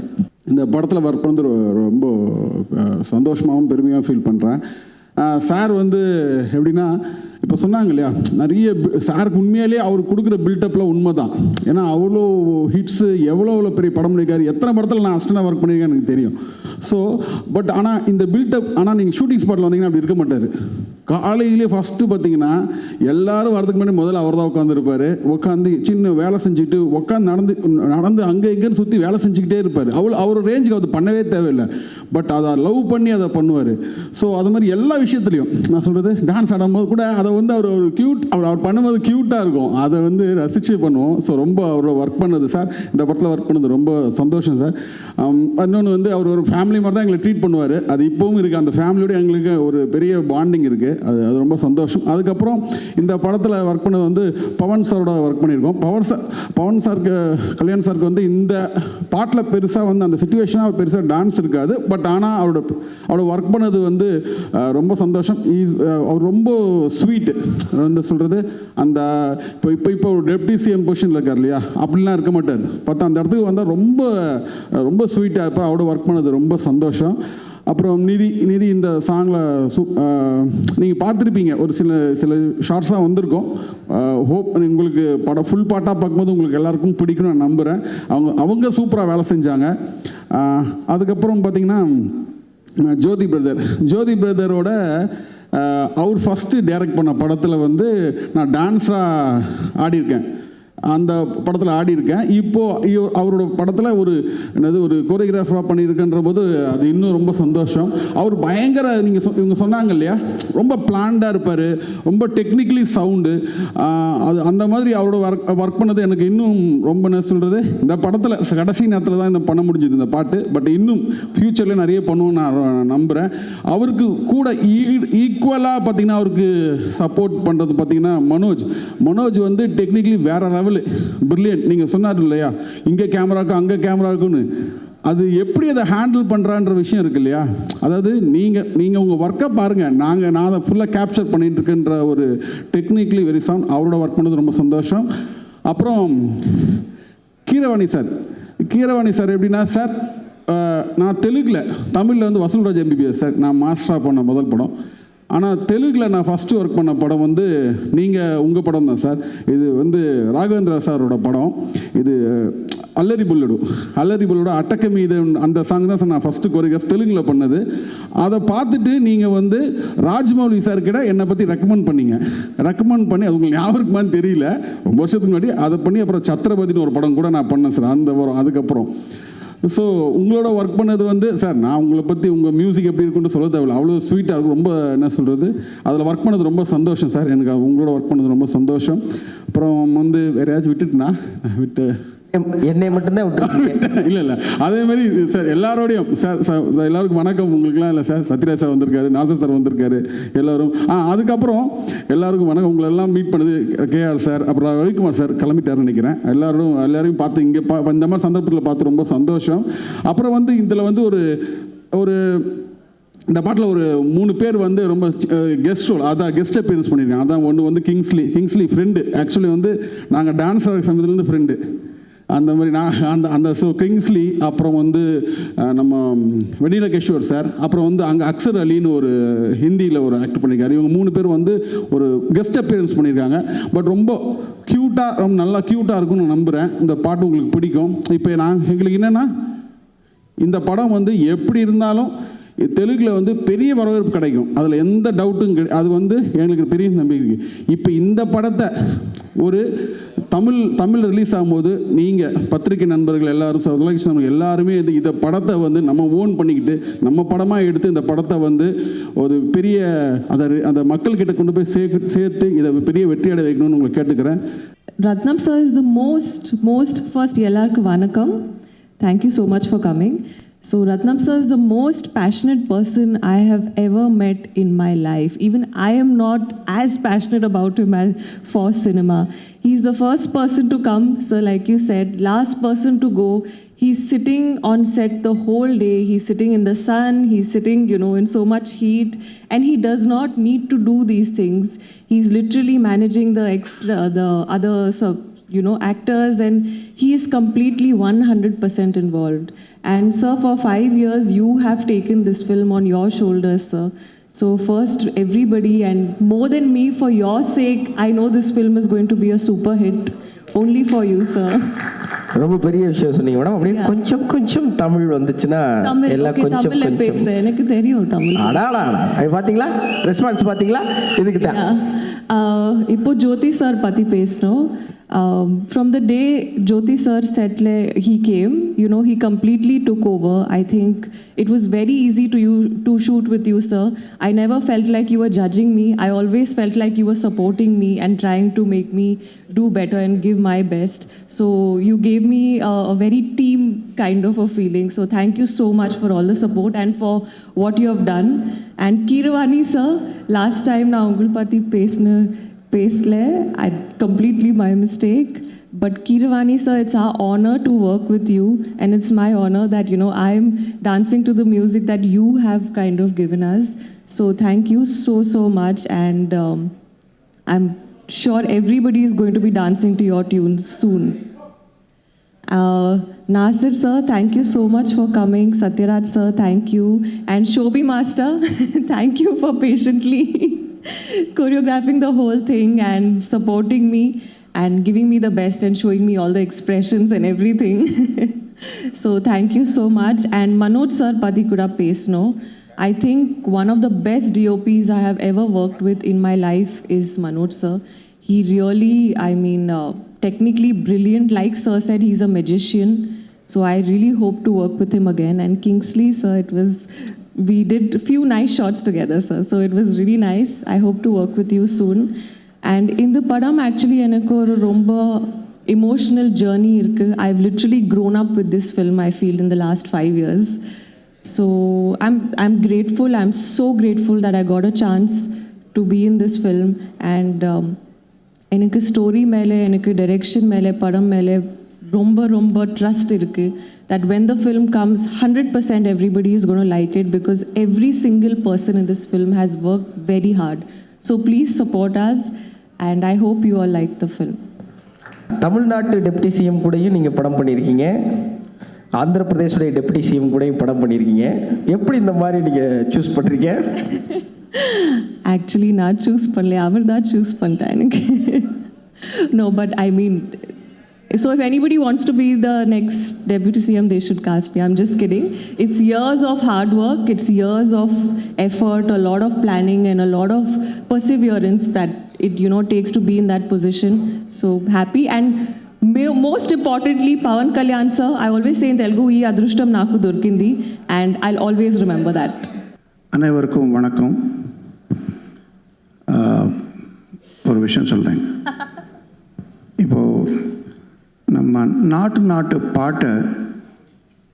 இந்த படத்தில் ஒர்க் பண்ணது ரொம்ப சந்தோஷமாகவும் பெருமையாக ஃபீல் பண்ணுறேன். சார் எப்படின்னா, இப்போ சொன்னாங்க இல்லையா, நிறைய சாருக்கு உண்மையிலேயே அவர் கொடுக்குற பில்டப்பில் உண்மை தான். ஏன்னா அவ்வளோ ஹிட்ஸு, எவ்வளோ பெரிய படம் பண்ணியிருக்காரு, எத்தனை படத்தில் நான் அசிஸ்டண்டாக ஒர்க் பண்ணியிருக்கேன் எனக்கு தெரியும். ஸோ பட் ஆனால் இந்த பில்டப், ஆனால் நீங்கள் ஷூட்டிங் ஸ்பாட்டில் வந்தீங்கன்னா அப்படி இருக்க மாட்டார். காலையிலே ஃபஸ்ட்டு பார்த்தீங்கன்னா எல்லாரும் வரதுக்கு முன்னாடி முதல்ல அவர் தான் உட்காந்துருப்பார். உட்காந்து சின்ன வேலை செஞ்சுக்கிட்டு நடந்து அங்கே இங்கேன்னு சுற்றி வேலை செஞ்சுக்கிட்டே இருப்பார். அவர் ரேஞ்சுக்கு அது பண்ணவே தேவையில்லை, பட் அதை லவ் பண்ணி அதை பண்ணுவார். ஸோ அது மாதிரி எல்லா விஷயத்துலையும் நான் சொல்கிறது, டான்ஸ் ஆடும்போது கூட அதை அதை வந்து அவர் ஒரு க்யூட் அவர் பண்ணும்போது க்யூட்டாக இருக்கும், அதை வந்து ரசித்து பண்ணுவோம். ஸோ ரொம்ப அவரோட ஒர்க் பண்ணது சார், இந்த படத்தில் ஒர்க் பண்ணது ரொம்ப சந்தோஷம் சார். இன்னொன்று வந்து அவர் ஒரு ஃபேமிலி மாதிரி தான் எங்களை ட்ரீட் பண்ணுவார், அது இப்போவும் இருக்குது. அந்த ஃபேமிலியோட எங்களுக்கு ஒரு பெரிய பாண்டிங் இருக்குது, அது ரொம்ப சந்தோஷம். அதுக்கப்புறம் இந்த படத்தில் ஒர்க் பண்ணது வந்து பவன் சாரோட ஒர்க் பண்ணியிருக்கோம். பவன் சாருக்கு, கல்யாண் சாருக்கு வந்து இந்த பாட்டில் பெருசாக வந்து அந்த சுச்சுவேஷனாக பெருசாக டான்ஸ் இருக்காது, பட் ஆனால் அவரோட ஒர்க் பண்ணது வந்து ரொம்ப சந்தோஷம். அவர் ரொம்ப ஸ்வீட்டு வந்து சொல்கிறது, அந்த இப்போ ஒரு டெப்டி சிஎம் பொசிஷனில் இருக்கார் இல்லையா, அப்படிலாம் இருக்க மாட்டார். பார்த்தா அந்த இடத்துக்கு வந்தால் ரொம்ப ரொம்ப ஸ்வீட்டாக இருப்பார். அவரோட ஒர்க் பண்ணது ரொம்ப சந்தோஷம். அப்புறம் நிதி இந்த சாங்கில் நீங்கள் பார்த்துருப்பீங்க, ஒரு சில ஷார்ட்ஸாக வந்திருக்கோம். ஹோப் உங்களுக்கு படம் ஃபுல் பாட்டாக பார்க்கும்போது உங்களுக்கு எல்லாருக்கும் பிடிக்கும்னு நான் நம்புகிறேன். அவங்க சூப்பராக வேலை செஞ்சாங்க. அதுக்கப்புறம் பார்த்திங்கன்னா ஜோதி பிரதரோட அவர் ஃபஸ்ட்டு டைரக்ட் பண்ண படத்தில் வந்து நான் டான்ஸாக ஆடியிருக்கேன், அந்த படத்தில் ஆடியிருக்கேன். இப்போது அவரோட படத்தில் ஒரு கோரியோகிராஃபராக பண்ணியிருக்கன்ற போது அது இன்னும் ரொம்ப சந்தோஷம். அவர் பயங்கர இவங்க சொன்னாங்க இல்லையா, ரொம்ப பிளான்டாக இருப்பார், ரொம்ப டெக்னிக்கலி சவுண்டு. அது அந்த மாதிரி அவரோட ஒர்க் பண்ணது எனக்கு இன்னும் ரொம்ப என்ன சொல்கிறது, இந்த படத்தில் கடைசி நேரத்தில் தான் இந்த பண்ண முடிஞ்சது இந்த பாட்டு. பட் இன்னும் ஃப்யூச்சரில் நிறைய பண்ணுவோன்னு நான் நம்புகிறேன். அவருக்கு கூட ஈக்குவலாக பார்த்திங்கன்னா அவருக்கு சப்போர்ட் பண்ணுறது பார்த்திங்கன்னா மனோஜ் வந்து டெக்னிக்கலி வேறு லெவல் பிரில்லியன்ட். நீங்கள் சொன்னார் இல்லையா, இங்கே கேமரா இருக்கும் அங்கே கேமரா இருக்குன்னு, அது எப்படி அதை ஹேண்டில் பண்ணுறான்ற விஷயம் இருக்கு இல்லையா. அதாவது நீங்கள் உங்கள் ஒர்க்கை பாருங்கள், நான் அதை ஃபுல்லாக கேப்சர் பண்ணிகிட்டு இருக்கேன்ற ஒரு டெக்னிக்கலி வெரி சவுண்ட். அவரோட ஒர்க் பண்ணது ரொம்ப சந்தோஷம். அப்புறம் கீரவாணி சார் எப்படின்னா சார், நான் தமிழில் வந்து வசூல்ராஜ் எம்பிபிஎஸ் சார் நான் மாஸ்டராக பண்ண முதல் படம். ஆனால் தெலுங்கில் நான் ஃபஸ்ட்டு ஒர்க் பண்ண படம் வந்து உங்கள் படம் தான் சார். இது வந்து ராகவேந்திரா சாரோட படம். இது அல்லரி புல்லோட அட்டக்க மீது அந்த சாங் தான் சார் நான் ஃபஸ்ட்டு கோரியோகிராஃப் தெலுங்கில் பண்ணது. அதை பார்த்துட்டு நீங்கள் வந்து ராஜ்மௌலி சார் கிட்ட என்னை பற்றி ரெக்கமெண்ட் பண்ணி அது உங்களுக்கு ஞாபகம் இருக்குமான்னு தெரியல, ரொம்ப வருஷத்துக்கு முன்னாடி அதை பண்ணி அப்புறம் சத்ரபதினு ஒரு படம் கூட நான் பண்ணேன் சார் அந்த வாரம். அதுக்கப்புறம் ஸோ உங்களோட ஒர்க் பண்ணது வந்து சார், நான் உங்களை பற்றி உங்கள் மியூசிக் எப்படி இருக்குன்னு சொல்ல தேவையில்லை, அவ்வளோ ஸ்வீட்டாக இருக்கும். ரொம்ப என்ன சொல்கிறது, அதில் ஒர்க் பண்ணது ரொம்ப சந்தோஷம் சார். எனக்கு உங்களோட ஒர்க் பண்ணது ரொம்ப சந்தோஷம். அப்புறம் வந்து வேறு ஏதாச்சும் விட்டு என்னை மட்டும்தான் விட்டு இல்லை அதே மாதிரி சார் எல்லாரோடையும் சார் எல்லாருக்கும் வணக்கம். உங்களுக்குலாம் இல்லை சார், சத்யராஜ் சார் வந்திருக்காரு, நாசர் சார் வந்திருக்காரு, எல்லோரும். அதுக்கப்புறம் எல்லாருக்கும் வணக்கம். உங்களெல்லாம் மீட் பண்ணது கேஆர் சார், அப்புறம் ரவிக்குமார் சார் கிளம்பிட்டாருன்னு நினைக்கிறேன். எல்லாரையும் பார்த்து இங்கே இந்த மாதிரி சந்தர்ப்பத்தில் பார்த்து ரொம்ப சந்தோஷம். அப்புறம் வந்து இதில் வந்து ஒரு இந்த பாட்டில் ஒரு 3 பேர் வந்து ரொம்ப கெஸ்ட் ரோல், அதான் கெஸ்ட் அப்பியரன்ஸ் பண்ணியிருக்காங்க. அதான் ஒன்று வந்து கிங்ஸ்லி ஃப்ரெண்டு. ஆக்சுவலி வந்து நாங்கள் டான்ஸ் ஆடுற சமயத்துலேருந்து ஃப்ரெண்டு, அந்த மாதிரி அந்த ஸோ கிங்ஸ்லி. அப்புறம் வந்து நம்ம வெனிலா கிஷோர் சார், அப்புறம் வந்து அங்கே அக்சர் அலின்னு ஒரு ஹிந்தியில் ஒரு ஆக்ட் பண்ணியிருக்காரு. இவங்க 3 பேர் வந்து ஒரு கெஸ்ட் அப்பியரன்ஸ் பண்ணியிருக்காங்க. பட் ரொம்ப ரொம்ப நல்லா க்யூட்டாக இருக்கும்னு நான் நம்புகிறேன். இந்த பாட்டு உங்களுக்கு பிடிக்கும். இப்போ எங்களுக்கு என்னென்னா, இந்த படம் வந்து எப்படி இருந்தாலும் தெலுங்கில் வந்து பெரிய வரவேற்பு கிடைக்கும், அதில் எந்த டவுட்டும் அது வந்து எங்களுக்கு பெரிய நம்பிக்கை இருக்குது. இப்போ இந்த படத்தை ஒரு தமிழ் ரிலீஸ் ஆகும்போது நீங்கள் பத்திரிகை நண்பர்கள் எல்லாரும், தொலைக்காட்சி நண்பர்கள் எல்லாருமே இதை படத்தை வந்து நம்ம ஓன் பண்ணிக்கிட்டு நம்ம படமாக எடுத்து இந்த படத்தை வந்து ஒரு பெரிய அந்த மக்கள்கிட்ட கொண்டு போய் சேர்த்து இதை பெரிய வெற்றியடை வைக்கணும்னு உங்களை கேட்டுக்கிறேன். Ratnam sir is the most first எல்லாருக்கும் வணக்கம். Thank you so much for coming. So Ratnam sir is the most passionate person I have ever met in my life. Even I am not as passionate about him as for cinema. He's the first person to come, sir, like you said, last person to go. He's sitting on set the whole day. He's sitting in the sun. He's sitting, in so much heat. And he does not need to do these things. He's literally managing the other actors, and he is completely 100% involved. And sir, for 5 years you have taken this film on your shoulders, sir. So first everybody, and more than me, for your sake, I know this film is going to be a super hit. Only for you, sir. ரொம்ப பெரிய விஷயம் சொன்னீங்க madam. அப்படியே கொஞ்சம் தமிழ் வந்துச்சுன்னா எல்லாம் கொஞ்சம் பேசுறேன், எனக்கு தெரியும் தமிழ். பாத்தீங்களா ரெஸ்பான்ஸ் பாத்தீங்களா? இதுக்கு தான் இப்போ ஜோதி சார் பத்தி பேசணும். From the day Jyoti sir said he came, you know, he completely took over. I think it was very easy to shoot with you, sir. I never felt like you were judging me. I always felt like you were supporting me and trying to make me do better and give my best. So you gave me a very team kind of a feeling. So thank you so much for all the support and for what you have done. And Keeravani sir, last time na Ungulpati Pesle, I completely my mistake. But Keeravani sir, it's our honor to work with you, and it's my honor that, you know, I'm dancing to the music that you have kind of given us. So thank you so much, and I'm sure everybody is going to be dancing to your tunes soon. Nasir sir, thank you so much for coming. Satyaraj sir, thank you. And Shobhi master, thank you for patiently choreographing the whole thing and supporting me and giving me the best and showing me all the expressions and everything. So thank you so much. And Manoj sir, Padikuda Pesno, I think one of the best DOPs I have ever worked with in my life is Manoj sir. He really, I mean, technically brilliant. Like sir said, he's a magician. So I really hope to work with him again. And Kingsley sir, we did a few nice shots together, sir. So it was really nice. I hope to work with you soon. And in the padam, actually, enakku oru romba emotional journey irukku. I've literally grown up with this film, I feel, in the last 5 years. So I'm grateful. I'm so grateful that I got a chance to be in this film. And enakku story mele, enakku direction mele, padam mele romba trust irukku that when the film comes, 100% everybody is going to like it, because every single person in this film has worked very hard. So please support us, and I hope you all like the film. தமிழ்நாட்டு deputy CM கூடயும் நீங்கள் படம் பண்ணியிருக்கீங்க, Andhra பிரதேசோடைய deputy CM கூடயும் படம் பண்ணியிருக்கீங்க. எப்படி இந்த மாதிரி நீங்கள் சூஸ் பண்ணுறீங்க? ஆக்சுவலி நான் சூஸ் பண்ணல, அவர் தான் சூஸ் பண்ணிட்டேன் எனக்கு. No, but I mean, so if anybody wants to be the next deputy CM, they should cast me. I'm just kidding. It's years of hard work, it's years of effort, a lot of planning and a lot of perseverance that it, you know, takes to be in that position. So happy. And most importantly, Pawan Kalyan sir, I always say in Telugu, ee adrushtam naku dorkindi, and I'll always remember that. அனைவருக்கும் வணக்கம். ஒரு விஷயம் சொல்கிறேன். இப்போது நம்ம நாட்டு பாட்டை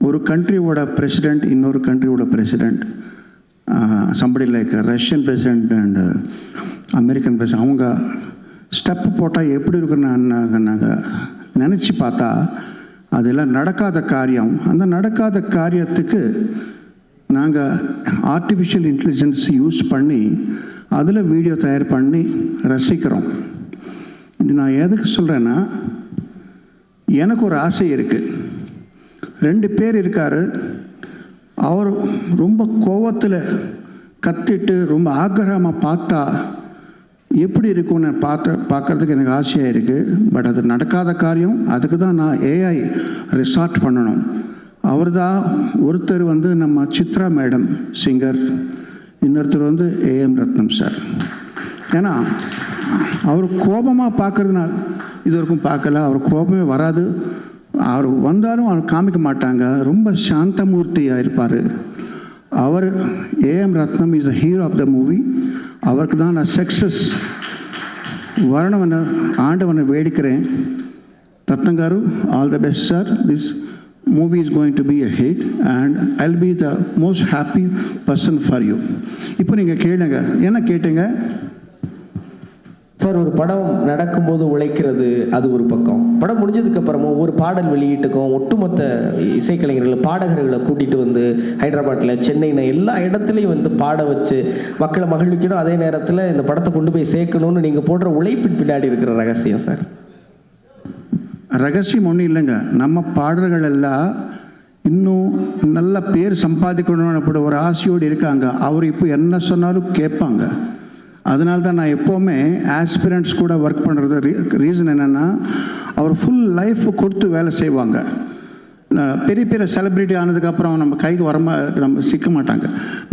ஒரு கண்ட்ரியோட பிரசிடெண்ட் இன்னொரு கண்ட்ரியோட president, somebody like Russian president and American president, அவங்க ஸ்டெப்பு போட்டால் எப்படி இருக்குன்னு நாங்கள் நினச்சி பார்த்தா அதெல்லாம் நடக்காத காரியம். அந்த நடக்காத காரியத்துக்கு நாங்கள் ஆர்டிஃபிஷியல் இன்டெலிஜென்ஸ் யூஸ் பண்ணி அதில் வீடியோ தயார் பண்ணி ரசிக்கிறோம். இது நான் எதுக்கு சொல்கிறேன்னா, எனக்கு ஒரு ஆசை இருக்குது. 2 பேர் இருக்கார், அவர் ரொம்ப கோவத்தில் கத்திட்டு ரொம்ப ஆக்கிரகமாக பார்த்தா எப்படி இருக்கும்னு பார்க்குறதுக்கு எனக்கு ஆசையாக இருக்குது. பட் அது நடக்காத காரியம். அதுக்கு தான் நான் ஏஐ ரிசார்ட் பண்ணணும். அவர் தான் ஒருத்தர் வந்து நம்ம சித்ரா மேடம் சிங்கர், இன்னொருத்தர் வந்து ஏஎம் ரத்னம் சார். ஏன்னா அவர் கோபமாக பார்க்குறதுனால இது வரைக்கும் பார்க்கல, அவர் கோபமே வராது. அவர் வந்தாலும் அவர் காமிக்க மாட்டாங்க, ரொம்ப சாந்தமூர்த்தியாக இருப்பார் அவர். AM Ratnam is the hero of the movie. அவருக்கு தான் நான் சக்ஸஸ் வரணும்னு ஆண்டவனை வேடிக்கிறேன். Ratnam garu, all the best sir. This movie is going to be a hit and I'll be the most happy person for you. இப்போ நீங்கள் கேளுங்க, என்ன கேட்டுங்க சார்? ஒரு படம் நடக்கும்போது உழைக்கிறது அது ஒரு பக்கம், படம் முடிஞ்சதுக்கு அப்புறமும் ஒரு பாடல் வெளியீட்டுக்கும் ஒட்டுமொத்த இசைக்கலைஞர்களை பாடகர்களை கூட்டிகிட்டு வந்து ஹைதராபாத்தில், சென்னையில் எல்லா இடத்துலையும் வந்து பாட வச்சு மக்களை மகிழ்விக்கணும், அதே நேரத்தில் இந்த படத்தை கொண்டு போய் சேர்க்கணும்னு நீங்கள் போடுற உழைப்பின் பின்னாடி இருக்கிற ரகசியம் சார்? ரகசியம் ஒன்றும் இல்லைங்க. நம்ம பாடல்கள் எல்லாம் இன்னும் நல்ல பேர் சம்பாதிக்கணும்னு அப்படி ஒரு ஆசையோடு இருக்காங்க. அவர் இப்போ என்ன சொன்னாலும் கேட்பாங்க. அதனால தான் நான் எப்போவுமே ஆஸ்பிரண்ட்ஸ் கூட ஒர்க் பண்ணுறது ரீசன் என்னென்னா, அவர் ஃபுல் லைஃப் கொடுத்து வேலை செய்வாங்க. பெரிய பெரிய செலிப்ரிட்டி ஆனதுக்கப்புறம் நம்ம கைக்கு நம்ம சிக்க மாட்டாங்க.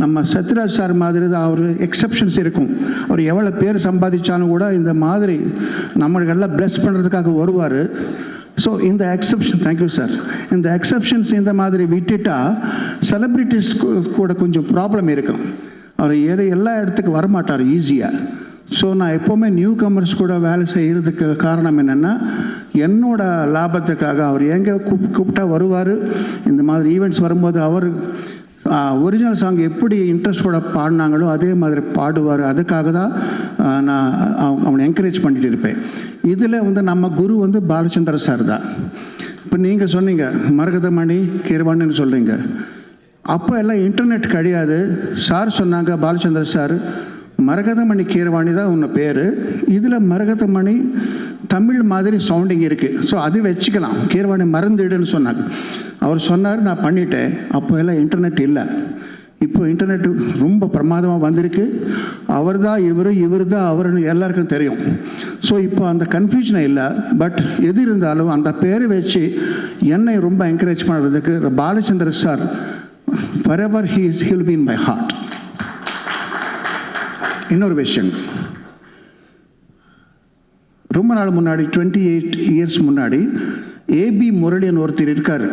நம்ம சத்யராஜ் சார் மாதிரி தான் அவர் எக்ஸப்ஷன்ஸ் இருக்கும். அவர் எவ்வளோ பேர் சம்பாதிச்சாலும் கூட இந்த மாதிரி நம்மளுக்கெல்லாம் ப்ளஸ் பண்ணுறதுக்காக வருவார். ஸோ இந்த எக்ஸப்ஷன், தேங்க்யூ சார், இந்த எக்ஸப்ஷன்ஸ் இந்த மாதிரி விட்டுட்டா செலிப்ரிட்டிஸ் கூட கொஞ்சம் ப்ராப்ளம் இருக்கும். அவர் எல்லா இடத்துக்கு வரமாட்டார் ஈஸியாக. ஸோ நான் எப்போவுமே நியூ கமர்ஸ் கூட வேலை செய்கிறதுக்கு காரணம் என்னென்னா, என்னோட லாபத்துக்காக அவர் எங்கே கூப்பிட்டா வருவார். இந்த மாதிரி ஈவெண்ட்ஸ் வரும்போது அவர் ஒரிஜினல் சாங் எப்படி இன்ட்ரெஸ்டோட பாடினாங்களோ அதே மாதிரி பாடுவார். அதுக்காக தான் நான் அவனை என்கரேஜ் பண்ணிட்டு இருப்பேன். இதில் நம்ம குரு பாலச்சந்திர சார் தான். இப்போ நீங்கள் சொன்னீங்க மரகதமணி கீரவாணின்னு சொல்கிறீங்க. அப்போ எல்லாம் இன்டர்நெட் கிடையாது. சார் சொன்னாங்க, பாலச்சந்திர சார், மரகதமணி கீரவாணி தான் உன்னை பேர், இதில் மரகதமணி தமிழ் மாதிரி சவுண்டிங் இருக்குது, ஸோ அது வச்சுக்கலாம், கீரவாணி மறந்துடுன்னு சொன்னாங்க. அவர் சொன்னார், நான் பண்ணிட்டேன். அப்போ எல்லாம் இன்டர்நெட் இல்லை. இப்போ இன்டர்நெட் ரொம்ப பிரமாதமாக வந்திருக்கு. அவர் தான் இவர் தான் அவருன்னு எல்லாருக்கும் தெரியும். ஸோ இப்போ அந்த கன்ஃபியூஷனே இல்லை. பட் எது இருந்தாலும் அந்த பேரை வச்சு என்னை ரொம்ப என்கரேஜ் பண்ணுறதுக்கு Balachandra sir forever he will be in my heart. இன்னொரு விஷயம், ரொம்ப நாள் முன்னாடி 28 இயர்ஸ் முன்னாடி ஏபி முரளியன் ஒருத்தர் இருக்கார்.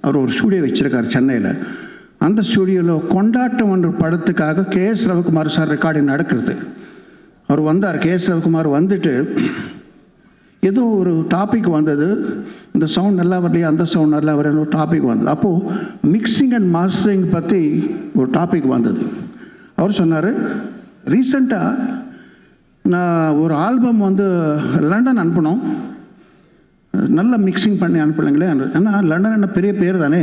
அவர் ஒரு ஸ்டூடியோ வச்சுருக்கார் சென்னையில். அந்த ஸ்டூடியோவில் கொண்டாட்டம் என்ற படத்துக்காக கேஎஸ் ரவிக்குமார் சார் ரெக்கார்டிங் நடக்கிறது. அவர் வந்தார். கேஎஸ் ரவிக்குமார் வந்துட்டு ஏதோ ஒரு டாபிக் வந்தது, இந்த சவுண்ட் நல்லா வரலையே, அந்த சவுண்ட் நல்லா வரல, ஒரு டாபிக் வந்தது. அப்போது மிக்சிங் அண்ட் மாஸ்டரிங் பற்றி ஒரு டாபிக் வந்தது. அவர் சொன்னார், ரீசெண்டாக நான் ஒரு ஆல்பம் லண்டன் அனுப்பினோம், நல்லா மிக்சிங் பண்ணி அனுப்பலைங்களே. ஏன்னா லண்டன் என்ன பெரிய பேர் தானே.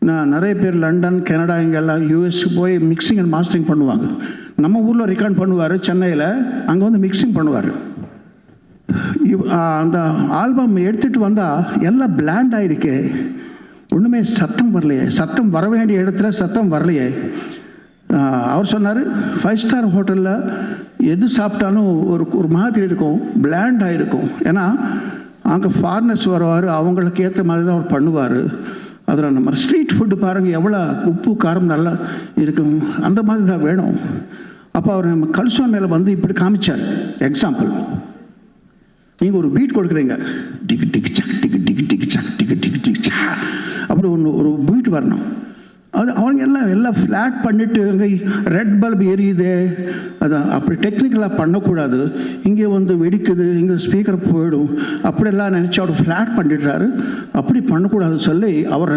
நான் நிறைய பேர் லண்டன், கனடா, இங்கெல்லாம் யூஎஸ் போய் மிக்சிங் அண்ட் மாஸ்டரிங் பண்ணுவாங்க. நம்ம ஊரில் ரெக்கார்ட் பண்ணுவார் சென்னையில், அங்கே மிக்சிங் பண்ணுவார். அந்த ஆல்பம் எடுத்துகிட்டு வந்தால் எல்லாம் பிளாண்ட் ஆகிருக்கே, ஒன்றுமே சத்தம் வரலையே, சத்தம் வர வேண்டிய இடத்துல சத்தம் வரலையே. அவர் சொன்னார், 5 ஸ்டார் ஹோட்டலில் எது சாப்பிட்டாலும் ஒரு மாதிரி இருக்கும், பிளாண்ட் ஆகிருக்கும். ஏன்னா அங்கே ஃபாரினர்ஸ் வருவார், அவங்களுக்கு ஏற்ற மாதிரி தான் அவர் பண்ணுவார். அதில் நம்ம ஸ்ட்ரீட் ஃபுட்டு பாருங்கள், எவ்வளோ உப்பு காரம் நல்லா இருக்கும், அந்த மாதிரி தான் வேணும். அப்போ அவர் நம்ம கல்சோன் மேலே இப்படி காமிச்சார். எக்ஸாம்பிள், நீங்கள் ஒரு பீட் கொடுக்குறீங்க, டிக்கு டிக்கு சக் டிக்கு டிக்கு டிக்கு சக் டிக்கு டிக்கு டிக்கு சா, அப்படி ஒரு பீட் வரணும். அது அவங்க எல்லாம் ஃப்ளாட் பண்ணிவிட்டு அங்கே ரெட் பல்ப் எரியுது, அதான் அப்படி டெக்னிக்கலாக பண்ணக்கூடாது. இங்கே வெடிக்குது, இங்கே ஸ்பீக்கர் போயிடும், அப்படியெல்லாம் நினச்சி அவர் ஃப்ளாட் பண்ணிடுறாரு. அப்படி பண்ணக்கூடாதுன்னு சொல்லி அவர்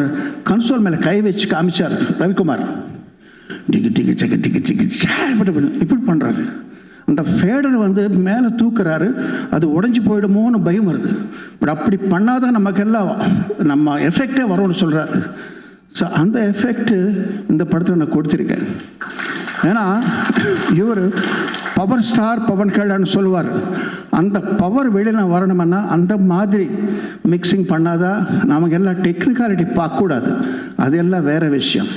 கன்சோல் மேலே கை வச்சு காமிச்சார் ரவிக்குமார். டிக்கு டிக்கு சக்கு டிக்கு டிக்கு சா இப்படி பண்ணுறாரு. அந்த ஃபேடர் மேலே தூக்குறாரு, அது உடஞ்சி போயிடுமோன்னு பயம் வருது. பட் அப்படி பண்ணாதான் நமக்கெல்லாம் நம்ம எஃபெக்டே வரும்னு சொல்கிறாரு. ஸோ அந்த எஃபெக்ட்டு இந்த படத்தில் நான் கொடுத்துருக்கேன். ஏன்னா இவர் பவர் ஸ்டார் பவன் கல்யாண் சொல்லுவார், அந்த பவர் வெளியில் வரணும்னா அந்த மாதிரி மிக்சிங் பண்ணாதான். நமக்கு எல்லாம் டெக்னிக்காலிட்டி பார்க்கக்கூடாது, அதெல்லாம் வேறு விஷயம்.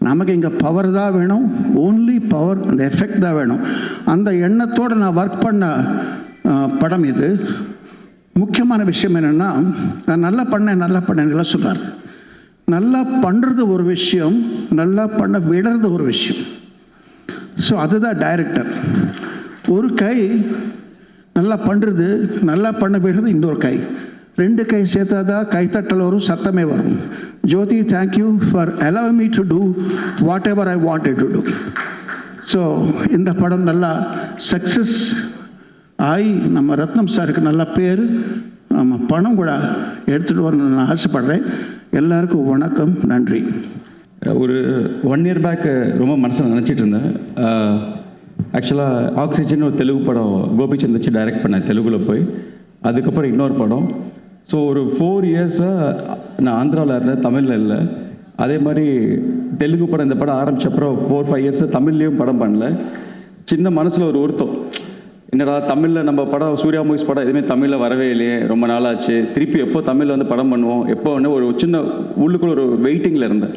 நமக்கு இங்கே பவர் தான் வேணும், ஓன்லி பவர், அந்த எஃபெக்ட் தான் வேணும். அந்த எண்ணத்தோடு நான் ஒர்க் பண்ண படம் இது. முக்கியமான விஷயம் என்னென்னா, நான் நல்லா பண்ணேன் சொல்கிறார். நல்லா பண்ணுறது ஒரு விஷயம், நல்லா பண்ண விடுறது ஒரு விஷயம். ஸோ அதுதான் டைரக்டர். ஒரு கை நல்லா பண்ணுறது, நல்லா பண்ண விடுறது இன்னொரு கை, 2 கை சேர்த்தா தான் கைத்தட்டல் வரும், சத்தமே வரும். Jyothi, thank you for allowing me to do whatever I wanted to do. So இந்த படம் நல்லா சக்ஸஸ் ஆகி நம்ம ரத்னம் சாருக்கு நல்ல பேர், நம்ம பணம் கூட எடுத்துகிட்டு வரணும்னு நான் ஆசைப்பட்றேன். எல்லாருக்கும் வணக்கம், நன்றி. ஒரு 1 இயர் பேக் ரொம்ப மனசில் நினச்சிட்டு இருந்தேன். ஆக்சுவலாக ஆக்சிஜன் ஒரு தெலுங்கு படம் கோபிச்சந்த் வச்சு டைரக்ட் பண்ணேன் தெலுங்கில் போய். அதுக்கப்புறம் இன்னொரு படம். ஸோ ஒரு 4 இயர்ஸாக நான் ஆந்திராவில் இருந்தேன், தமிழில் இல்லை. அதே மாதிரி தெலுங்கு படம் இந்த படம் ஆரம்பித்தப்பறம் 4-5 இயர்ஸாக தமிழ்லேயும் படம் பண்ணல. சின்ன மனசில் ஒரு வருத்தம், என்னடா தமிழில் நம்ம படம் சூர்யா மூவிஸ் படம் எதுவுமே தமிழில் வரவே இல்லையே, ரொம்ப நாளாச்சு, திருப்பி எப்போ தமிழில் படம் பண்ணுவோம், எப்போ ஒரு சின்ன உள்ளுக்குள்ள ஒரு வெயிட்டிங்கில் இருந்தேன்.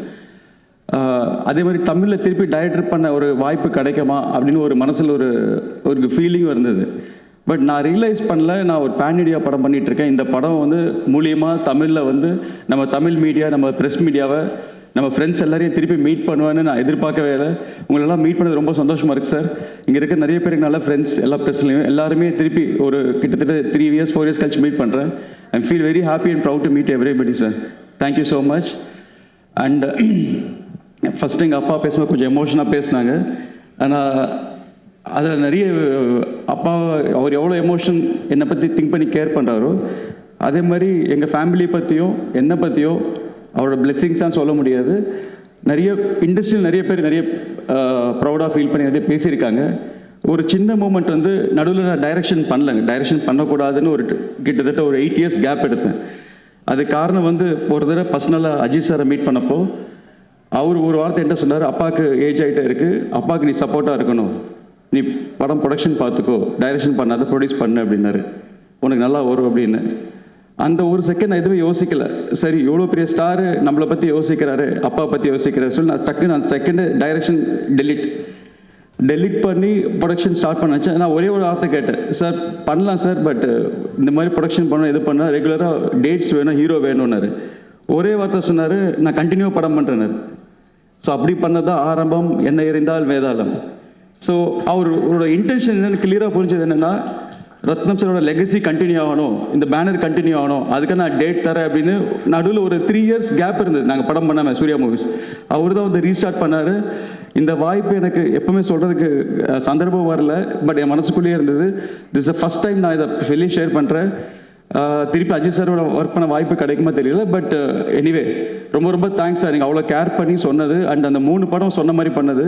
அதே மாதிரி தமிழில் திருப்பி டைரக்டர் பண்ண ஒரு வாய்ப்பு கிடைக்குமா அப்படின்னு ஒரு மனசில் ஒரு ஃபீலிங்கும் இருந்தது. பட் நான் ரியலைஸ் பண்ணல, நான் ஒரு பேன் இண்டியா படம் பண்ணிகிட்ருக்கேன். இந்த படம் வந்து மூலியமாக தமிழில் வந்து நம்ம தமிழ் மீடியா, நம்ம ப்ரெஸ் மீடியாவை, நம்ம ஃப்ரெண்ட்ஸ் எல்லாரையும் திருப்பி மீட் பண்ணுவேன்னு நான் எதிர்பார்க்கவே இல்லை. உங்களெல்லாம் மீட் பண்ணது ரொம்ப சந்தோஷமாக இருக்குது சார். இங்கே இருக்க நிறைய பேருக்கு நல்ல ஃப்ரெண்ட்ஸ், எல்லா ப்ரெஸ்லையும் எல்லாருமே திருப்பி ஒரு கிட்டத்தட்ட 3 years 4 years கழிச்சு மீட் பண்ணுறேன். I feel very happy and proud to meet everybody sir. Thank you so much. And first எங்கள் அப்பா பேசும்போது கொஞ்சம் எமோஷனாக பேசினாங்க. ஆனால் அதில் நிறைய அப்பா அவர் எவ்வளோ எமோஷன் என்னை பற்றி திங்க் பண்ணி கேர் பண்ணுறாரோ, அதே மாதிரி எங்கள் ஃபேமிலி பற்றியும் என்னை பற்றியும் அவரோட பிளெஸ்ஸிங்ஸான்னு சொல்ல முடியாது. நிறைய இண்டஸ்ட்ரியில் நிறைய பேர் நிறைய ப்ரௌடாக ஃபீல் பண்ணி நிறைய பேசியிருக்காங்க. ஒரு சின்ன மூமெண்ட் வந்து நடுவில் நான் டைரக்ஷன் பண்ணலைங்க. டைரக்ஷன் பண்ணக்கூடாதுன்னு ஒரு கிட்டத்தட்ட ஒரு 8 years கேப் எடுத்தேன். அது காரணம் வந்து ஒரு தடவை பர்சனலாக அஜித் சாரை மீட் பண்ணப்போ அவர் ஒரு வார்த்தை என்ன சொன்னார், அப்பாவுக்கு ஏஜ் ஆகிட்டே இருக்குது, அப்பாவுக்கு நீ சப்போர்ட்டாக இருக்கணும், நீ படம் ப்ரொடக்ஷன் பார்த்துக்கோ, டைரக்ஷன் பண்ணாத ப்ரொடியூஸ் பண்ணு அப்படின்னாரு, உனக்கு நல்லா வரும் அப்படின்னு. அந்த ஒரு செகண்ட் நான் எதுவும் யோசிக்கலை. சரி, இவ்வளோ பெரிய ஸ்டாரு நம்மளை பற்றி யோசிக்கிறாரு, அப்பா பற்றி யோசிக்கிறாரு சொல்லி நான் டக்குன்னு அந்த செகண்டு டைரக்ஷன் டெலிட் பண்ணி ப்ரொடக்ஷன் ஸ்டார்ட் பண்ண வச்சேன். நான் ஒரே ஒரு வார்த்தை கேட்டேன், சார் பண்ணலாம் சார், பட் இந்த மாதிரி ப்ரொடக்ஷன் பண்ண இது பண்ணால் ரெகுலராக டேட்ஸ் வேணும், ஹீரோ வேணும்னாரு. ஒரே வார்த்தை சொன்னார், நான் கண்டினியூவாக படம் பண்ணுறேன்னாரு. ஸோ அப்படி பண்ணது தான் ஆரம்பம், என்ன எறிந்தால் வேதாளம். ஸோ அவரோட இன்டென்ஷன் என்னென்னு கிளியராக புரிஞ்சது என்னென்னா, ரத்னம் சாரோட லெகசி கண்டினியூ ஆகணும், இந்த பேனர் கண்டினியூ ஆகணும், அதுக்கு நான் டேட் தரேன் அப்படின்னு. நடுவில் ஒரு 3 years கேப் இருந்தது நாங்கள் படம் பண்ணாமல், சூர்யா மூவிஸ். அவர் தான் வந்து ரீஸ்டார்ட் பண்ணார். இந்த வாய்ப்பு எனக்கு எப்பவுமே சொல்கிறதுக்கு சந்தர்ப்பம் வரல, பட் என் மனசுக்குள்ளேயே இருந்தது. திஸ் இஸ் ஃபஸ்ட் டைம் நான் இதை வெளியே ஷேர் பண்ணுறேன். திருப்பி அஜித் சாரோட ஒர்க் பண்ண வாய்ப்பு கிடைக்குமா தெரியல, பட் எனிவே ரொம்ப ரொம்ப தேங்க்ஸ் சார். நீங்கள் அவ்வளோ கேர் பண்ணி சொன்னது, அண்ட் அந்த 3 படம் சொன்ன மாதிரி பண்ணது.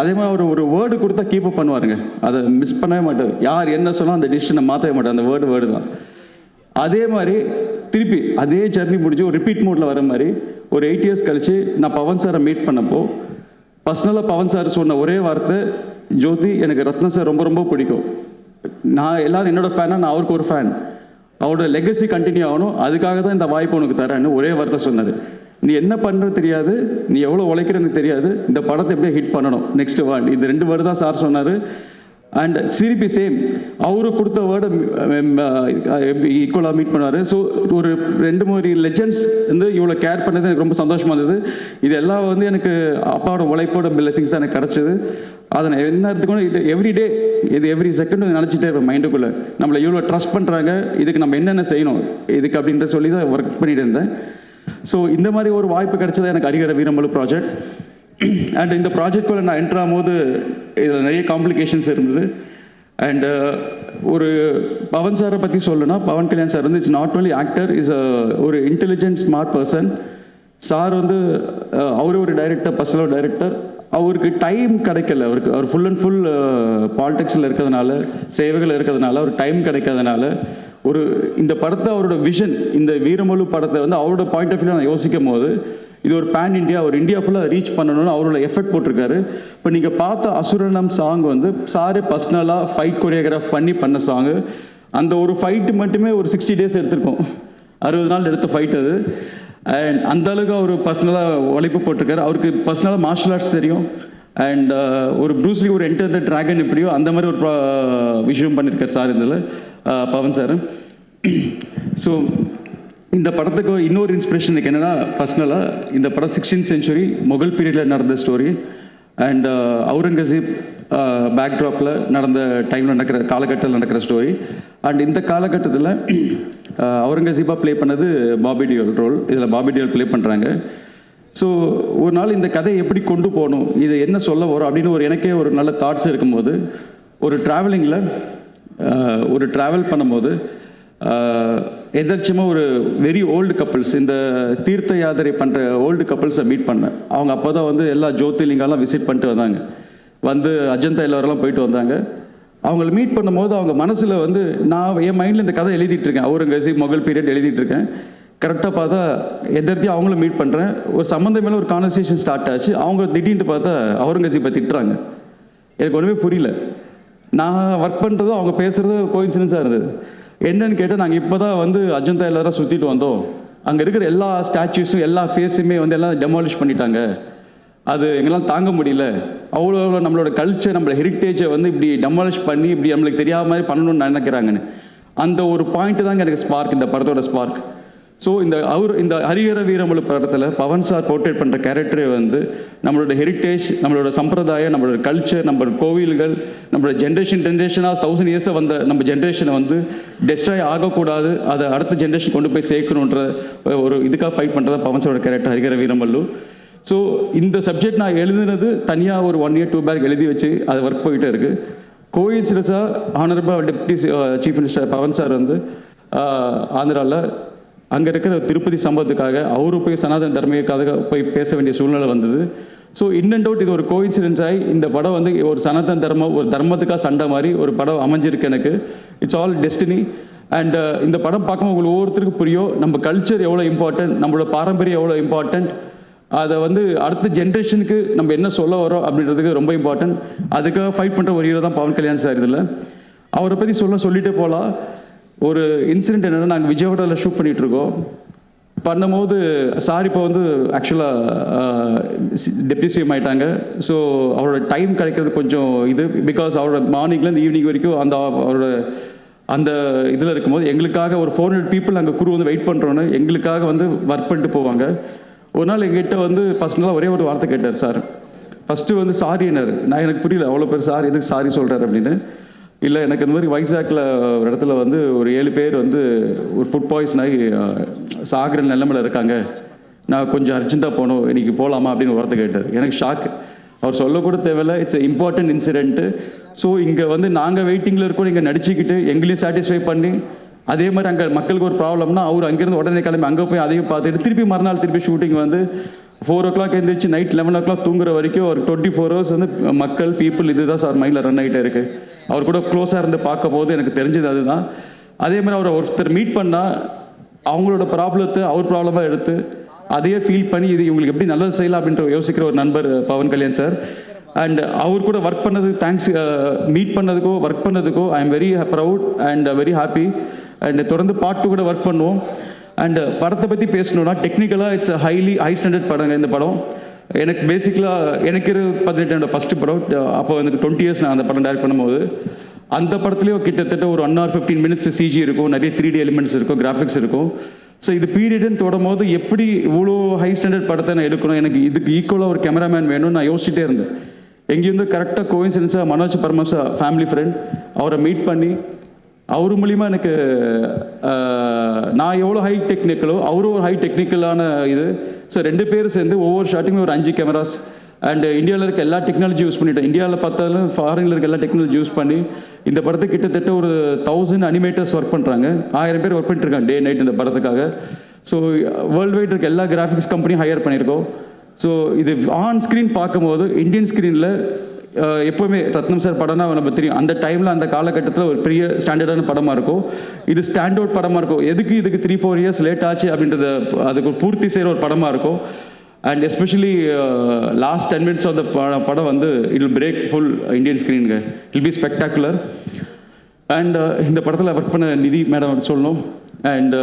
அதே மாதிரி அவர் ஒரு வேர்டு கொடுத்தா கீப் அப் பண்ணுவாருங்க, அதை மிஸ் பண்ணவே மாட்டார். யார் என்ன சொன்னால் அந்த டிசிஷனை மாற்றவே மாட்டார், அந்த வேர்டு தான். அதே மாதிரி திருப்பி அதே ஜர்னி முடிஞ்சு ஒரு ரிப்பீட் மோடில் வர மாதிரி ஒரு 8 years கழிச்சு நான் பவன் சாரை மீட் பண்ணப்போ பர்சனலாக பவன் சார் சொன்ன ஒரே வார்த்தை, ஜோதி எனக்கு ரத்னம் சார் ரொம்ப ரொம்ப பிடிக்கும், நான் எல்லாரும் என்னோட ஃபேனாக, நான் அவருக்கு ஒரு ஃபேன், அவரோட லெகசி கண்டினியூ ஆகணும், அதுக்காக தான் இந்த வாய்ப்பு உனக்கு தரேன்னு ஒரே வார்த்தை சொன்னார். நீ என்ன பண்ணுறது தெரியாது, நீ எவ்வளோ உழைக்கிறன்னு தெரியாது, இந்த படத்தை எப்படியே ஹிட் பண்ணணும், நெக்ஸ்ட் வேர்டு, இது 2 வேர்டு தான் சார் சொன்னார். அண்ட் சிரிப்பி சேம், அவரு கொடுத்த வேர்டை ஈக்குவலாக மீட் பண்ணார். ஸோ ஒரு 2-3 லெஜெண்ட்ஸ் வந்து இவ்வளோ கேர் பண்ணது எனக்கு ரொம்ப சந்தோஷமாக இருந்தது. இது எல்லாம் வந்து எனக்கு அப்பாவோட உழைப்போட பிளெஸிங்ஸ் தான் எனக்கு கிடச்சிது. அதை நான் என்ன எடுத்துக்கணும், இது எவ்ரிடே, இது எவ்ரி செகண்ட் நினச்சிட்டே இருப்பேன் மைண்டுக்குள்ளே, நம்மளை இவ்வளோ ட்ரஸ்ட் பண்ணுறாங்க, இதுக்கு நம்ம என்னென்ன செய்யணும் இதுக்கு அப்படின்ற சொல்லி தான் ஒர்க் பண்ணிட்டு இருந்தேன். ஸோ இந்த மாதிரி ஒரு வாய்ப்பு கிடைச்சது எனக்கு ஹரிஹர வீரமல்லு ப்ராஜெக்ட். அண்ட் இந்த ப்ராஜெக்ட்குள்ளே நான் என்ட்ரு ஆகும்போது இதில் நிறைய காம்ப்ளிகேஷன்ஸ் இருந்தது. அண்ட் ஒரு பவன் சாரை பற்றி சொல்லணும்னா, பவன் கல்யாண் சார் வந்து it's not only actor, is ஒரு இன்டெலிஜென்ட் ஸ்மார்ட் பர்சன். சார் வந்து அவரே ஒரு டைரக்டர், பர்சனல் டைரக்டர். அவருக்கு டைம் கிடைக்கல, அவர் ஃபுல் அண்ட் ஃபுல் பாலிடிக்ஸில் இருக்கிறதுனால, சேவைகள் இருக்கிறதுனால, அவர் டைம் கிடைக்காதனால ஒரு இந்த படத்தை அவரோட விஷன், இந்த வீரமல்லு படத்தை வந்து அவரோட பாயிண்ட் ஆஃப் வியூ நான் யோசிக்கும் போது, இது ஒரு பேன் இண்டியா, ஒரு இந்தியா ஃபுல்லாக ரீச் பண்ணணும்னு அவரோட எஃபர்ட் போட்டிருக்காரு. இப்போ நீங்கள் பார்த்த அசுரனம் சாங் வந்து சாரே பர்சனலாக ஃபைட் கொரியோகிராஃப் பண்ண சாங்கு. அந்த ஒரு ஃபைட்டு மட்டுமே ஒரு 60 days எடுத்திருக்கோம், 60 நாள் எடுத்த ஃபைட் அது. அண்ட் அந்த அளவுக்கு அவர் பர்சனலாக உழைப்பு போட்டிருக்காரு. அவருக்கு பர்சனலாக மார்ஷல் ஆர்ட்ஸ் தெரியும். அண்ட் ஒரு ப்ரூஸ்லி ஒரு என்டர் த ட்ராகன் எப்படியோ அந்த மாதிரி ஒரு விஷயம் பண்ணியிருக்கார் சார் இதில், பவன் சார். ஸோ இந்த படத்துக்கு இன்னொரு இன்ஸ்பிரேஷன் எனக்கு என்னென்னா, பர்சனலாக இந்த படம் 16th century முகல் பீரியடில் நடந்த ஸ்டோரி. அண்ட் அவுரங்கசீப் பேக்ட்ராப்பில் நடந்த டைமில் நடக்கிற காலகட்டத்தில் நடக்கிற ஸ்டோரி. அண்ட் இந்த காலகட்டத்தில் அவுரங்கசீப்பாக ப்ளே பண்ணது பாபி டியோல் ரோல். இதில் பாபி டியோல் ப்ளே பண்ணுறாங்க. ஸோ ஒரு நாள் இந்த கதையை எப்படி கொண்டு போகணும், இது என்ன சொல்ல வரும் அப்படின்னு எனக்கே ஒரு நல்ல தாட்ஸ் இருக்கும்போது, ஒரு ட்ராவல் பண்ணும்போது எதர்ச்சியமாக ஒரு வெரி ஓல்டு கப்புள்ஸ், இந்த தீர்த்த யாத்திரை பண்ணுற ஓல்டு கப்புள்ஸை மீட் பண்ணேன். அவங்க அப்போ தான் வந்து எல்லா ஜோதிர்லிங்கெல்லாம் விசிட் பண்ணிட்டு வந்தாங்க, வந்து அஜந்தா எல்லாரெல்லாம் போயிட்டு வந்தாங்க. அவங்கள மீட் பண்ணும்போது அவங்க மனசில் வந்து நான் என் மைண்டில் இந்த கதை எழுதிட்டுருக்கேன், அவுரங்கசீப் முகல் பீரியட் எழுதிட்டுருக்கேன். கரெக்டாக பார்த்தா எதிர்த்தியாக அவங்களும் மீட் பண்ணுறேன். ஒரு சம்மந்தம் மேலே ஒரு கான்வர்சேஷன் ஸ்டார்ட் ஆச்சு. அவங்க திடீர்னு பார்த்தா அவுரங்கசீப்பை திட்டுறாங்க. எனக்கு ஒன்றுமே புரியல. நான் ஒர்க் பண்ணுறதும் அவங்க பேசுகிறது கோயின்சிடன்ஸாக இருந்தது. என்னன்னு கேட்டால், நாங்கள் இப்போ தான் வந்து அஜந்தா எல்லாரும் சுற்றிட்டு வந்தோம், அங்கே இருக்கிற எல்லா ஸ்டாச்சுஸும் எல்லா ஃபேஸுமே வந்து எல்லாம் டெமாலிஷ் பண்ணிட்டாங்க, அது எங்களால் தாங்க முடியல. அவ்வளோ நம்மளோட கல்ச்சர், நம்மளோட ஹெரிட்டேஜை வந்து இப்படி டெமாலிஷ் பண்ணி இப்படி நம்மளுக்கு தெரியாத மாதிரி பண்ணணும்னு நினைக்கிறாங்கன்னு. அந்த ஒரு பாயிண்ட் தாங்க எனக்கு ஸ்பார்க், இந்த படத்தோட ஸ்பார்க். ஸோ இந்த ஹரிஹர வீரமல்லு படத்தில் பவன் சார் போர்ட்ரேட் பண்ணுற கேரக்டரே வந்து நம்மளோட ஹெரிட்டேஜ், நம்மளோட சம்பிரதாயம், நம்மளோட கல்ச்சர், நம்மளோட கோவில்கள், நம்மளோட ஜென்ரேஷனாக 1000 இயர்ஸை வந்த நம்ம ஜென்ரேஷனை வந்து டெஸ்ட்ராய் ஆகக்கூடாது, அதை அடுத்த ஜென்ரேஷன் கொண்டு போய் சேர்க்கணுன்ற ஒரு இதுக்காக ஃபைட் பண்ணுறதா பவன் சாரோட கேரக்டர் ஹரிஹர வீரமல்லு. ஸோ இந்த சப்ஜெக்ட் நான் எழுதுனது தனியாக ஒரு 1 year 2 பேக் எழுதி வச்சு அது ஒர்க் போயிட்டே இருக்குது. கோயின்சிடன்ஸாக honourable deputy chief minister Pawan sir வந்து ஆந்திராவில் அங்கே இருக்கிற திருப்பதி சம்பவத்துக்காக அவரும் போய் சனாதன தர்மியக்காக போய் பேச வேண்டிய சூழ்நிலை வந்தது. ஸோ இன் அண்ட் அவுட் இது ஒரு கோயின்சிடென்ஸ் ஆகி இந்த படம் வந்து ஒரு சனாதன ஒரு தர்மத்துக்காக சண்டை மாதிரி ஒரு படம் அமைஞ்சிருக்கு எனக்கு. It's all destiny. அண்ட் இந்த படம் பார்க்கும்போது உங்களுக்கு ஒவ்வொருத்தருக்கும் புரியும் நம்ம கல்ச்சர் எவ்வளோ இம்பார்ட்டன்ட், நம்மளோட பாரம்பரியம் எவ்வளோ இம்பார்ட்டன்ட், அதை வந்து அடுத்த ஜென்ரேஷனுக்கு நம்ம என்ன சொல்ல வரோம் அப்படின்றதுக்கு ரொம்ப இம்பார்ட்டன்ட். அதுக்காக ஃபைட் பண்ணுற ஒரு ஹீரோ தான் பவன் கல்யாண் சார். இதில் அவரை பற்றி சொல்லிட்டே போகலாம். ஒரு இன்சிடென்ட் என்னென்னா, நாங்கள் விஜயவாடாவில் ஷூட் பண்ணிகிட்ருக்கோம். பண்ணும்போது சார் இப்போ வந்து ஆக்சுவலாக டெப்டி சிஎம் ஆகிட்டாங்க. ஸோ அவரோட டைம் கிடைக்கிறது கொஞ்சம் இது, பிகாஸ் அவரோட மார்னிங்லேருந்து ஈவினிங் வரைக்கும் அவரோட அந்த இதில் இருக்கும்போது எங்களுக்காக ஒரு 400 people அங்கே குரு வந்து வெயிட் பண்ணுறோன்னு எங்களுக்காக வந்து ஒர்க் பண்ணிட்டு போவாங்க. ஒரு நாள் எங்கிட்ட வந்து பர்சனலாக ஒரே ஒரு வார்த்தை கேட்டார் சார். ஃபஸ்ட்டு வந்து சாரின்னாரு. நான் எனக்கு புரியல, அவ்வளோ பேர் சார் எதுக்கு சாரி சொல்கிறார் அப்படின்னு. இல்லை, எனக்கு இந்த மாதிரி வைசாக்கில் ஒரு இடத்துல வந்து ஒரு 7 பேர் வந்து ஒரு ஃபுட் பாய்சன் ஆகி சாகிற நிலைமையில் இருக்காங்க, நான் கொஞ்சம் அர்ஜென்ட்டாக போகணும், இன்றைக்கி போகலாமா அப்படின்னு ஒரு வார்த்தை கேட்டார். எனக்கு ஷாக். அவர் சொல்லக்கூட தேவையில்லை, இட்ஸ் இம்பார்ட்டன்ட் இன்சிடென்ட்டு. ஸோ இங்கே வந்து நாங்கள் வெயிட்டிங்கில் இருக்கோம், இங்கே நடிச்சுக்கிட்டு எங்களையும் சாட்டிஸ்ஃபை பண்ணி, அதே மாதிரி அங்கே மக்களுக்கு ஒரு ப்ராப்ளம்னா அவர் அங்கேருந்து உடனே கிளம்பி அங்கே போய் அதையும் பார்த்துட்டு திருப்பி மறுநாள் திருப்பி ஷூட்டிங் வந்து 4 o'clock எழுந்திரிச்சு நைட் 11 o'clock தூங்குற வரைக்கும் ஒரு 24 hours வந்து மக்கள் பீப்புள் இதுதான் சார் மைண்டில் ரன் ஆகிட்டே இருக்குது. அவர் கூட க்ளோஸாக இருந்து பார்க்கும் போது எனக்கு தெரிஞ்சது அதுதான். அதே மாதிரி அவரை ஒருத்தர் மீட் பண்ணால் அவங்களோட ப்ராப்ளத்தை அவர் ப்ராப்ளமாக எடுத்து அதையே ஃபீல் பண்ணி இது இவங்களுக்கு எப்படி நல்லது செய்யலாம் அப்படின்ற யோசிக்கிற ஒரு நண்பர் பவன் கல்யாண் சார். அண்ட் அவர் கூட ஒர்க் பண்ணது தேங்க்ஸ், மீட் பண்ணதுக்கோ ஒர்க் பண்ணதுக்கோ I am very proud and very happy. And தொடர்ந்து பார்ட் 2 கூட ஒர்க் பண்ணுவோம். அண்ட் படத்தை பற்றி பேசணுன்னா டெக்னிக்கலாக இட்ஸ் ஹை ஸ்டாண்டர்ட் படங்க இந்த படம். எனக்கு பேசிக்கலாக எனக்கு 18 ஃபஸ்ட்டு படம். அப்போ எனக்கு 20 years நான் அந்த படம் டைரக்ட் பண்ணும்போது அந்த படத்துலேயும் கிட்டத்தட்ட ஒரு 1 hour 15 minutes சிஜி இருக்கும், நிறைய 3D எலிமெண்ட்ஸ் இருக்கும், கிராஃபிக்ஸ் இருக்கும். ஸோ இது பீரியடுன்னு தொடரும்போது எப்படி இவ்வளோ ஹை ஸ்டாண்டர்ட் படத்தை நான் எடுக்கணும், எனக்கு இதுக்கு ஈக்குவலாக ஒரு கேமராமேன் வேணும்னு நான் யோசிச்சுட்டே இருந்தேன். எங்கேருந்து கரெக்டாக கோயின்சிடன்ஸாக மனோஜ் பரமசா ஃபேமிலி ஃப்ரெண்ட் அவரை மீட் பண்ணி அவர் மூலிமா எனக்கு நான் எவ்வளோ ஹை டெக்னிக்கலோ அவரும் ஒரு ஹை டெக்னிக்கலான இது. ஸோ 2 பேர் சேர்ந்து ஒவ்வொரு ஷாட்டுமே ஒரு 5 cameras அண்ட் இந்தியாவில் இருக்க எல்லா டெக்னாலஜி யூஸ் பண்ணிட்டோம். இந்தியாவில் பார்த்தாலும் ஃபாரினில் இருக்க எல்லா டெக்னாலஜி யூஸ் பண்ணி இந்த படத்துக்கு கிட்டத்தட்ட ஒரு 1000 animators ஒர்க் பண்ணுறாங்க. 1000 பேர் ஒர்க் பண்ணிட்டுருக்காங்க டே நைட் இந்த படத்துக்காக. ஸோ வேர்ல்டு வைட் இருக்க எல்லா கிராஃபிக்ஸ் கம்பெனியும் ஹையர் பண்ணியிருக்கோம். ஸோ இது ஆன் ஸ்க்ரீன் பார்க்கும்போது இந்தியன் ஸ்க்ரீனில் எப்போவுமே ரத்னம் சார் படம்னா நம்ம தெரியும், அந்த டைமில் அந்த காலகட்டத்தில் ஒரு பெரிய ஸ்டாண்டர்டான படமாக இருக்கும். இது ஸ்டாண்ட் அவுட் படமாக இருக்கும். எதுக்கு இதுக்கு 3-4 years லேட் ஆச்சு அப்படின்றத அதுக்கு பூர்த்தி செய்கிற ஒரு படமாக இருக்கும். And especially last 10 minutes of the படம் வந்து it will break full Indian ஸ்க்ரீனுங்க. It will be spectacular. And இந்த படத்தில் ஒர்க் பண்ண நிதி மேடம் சொல்லணும். அண்ட்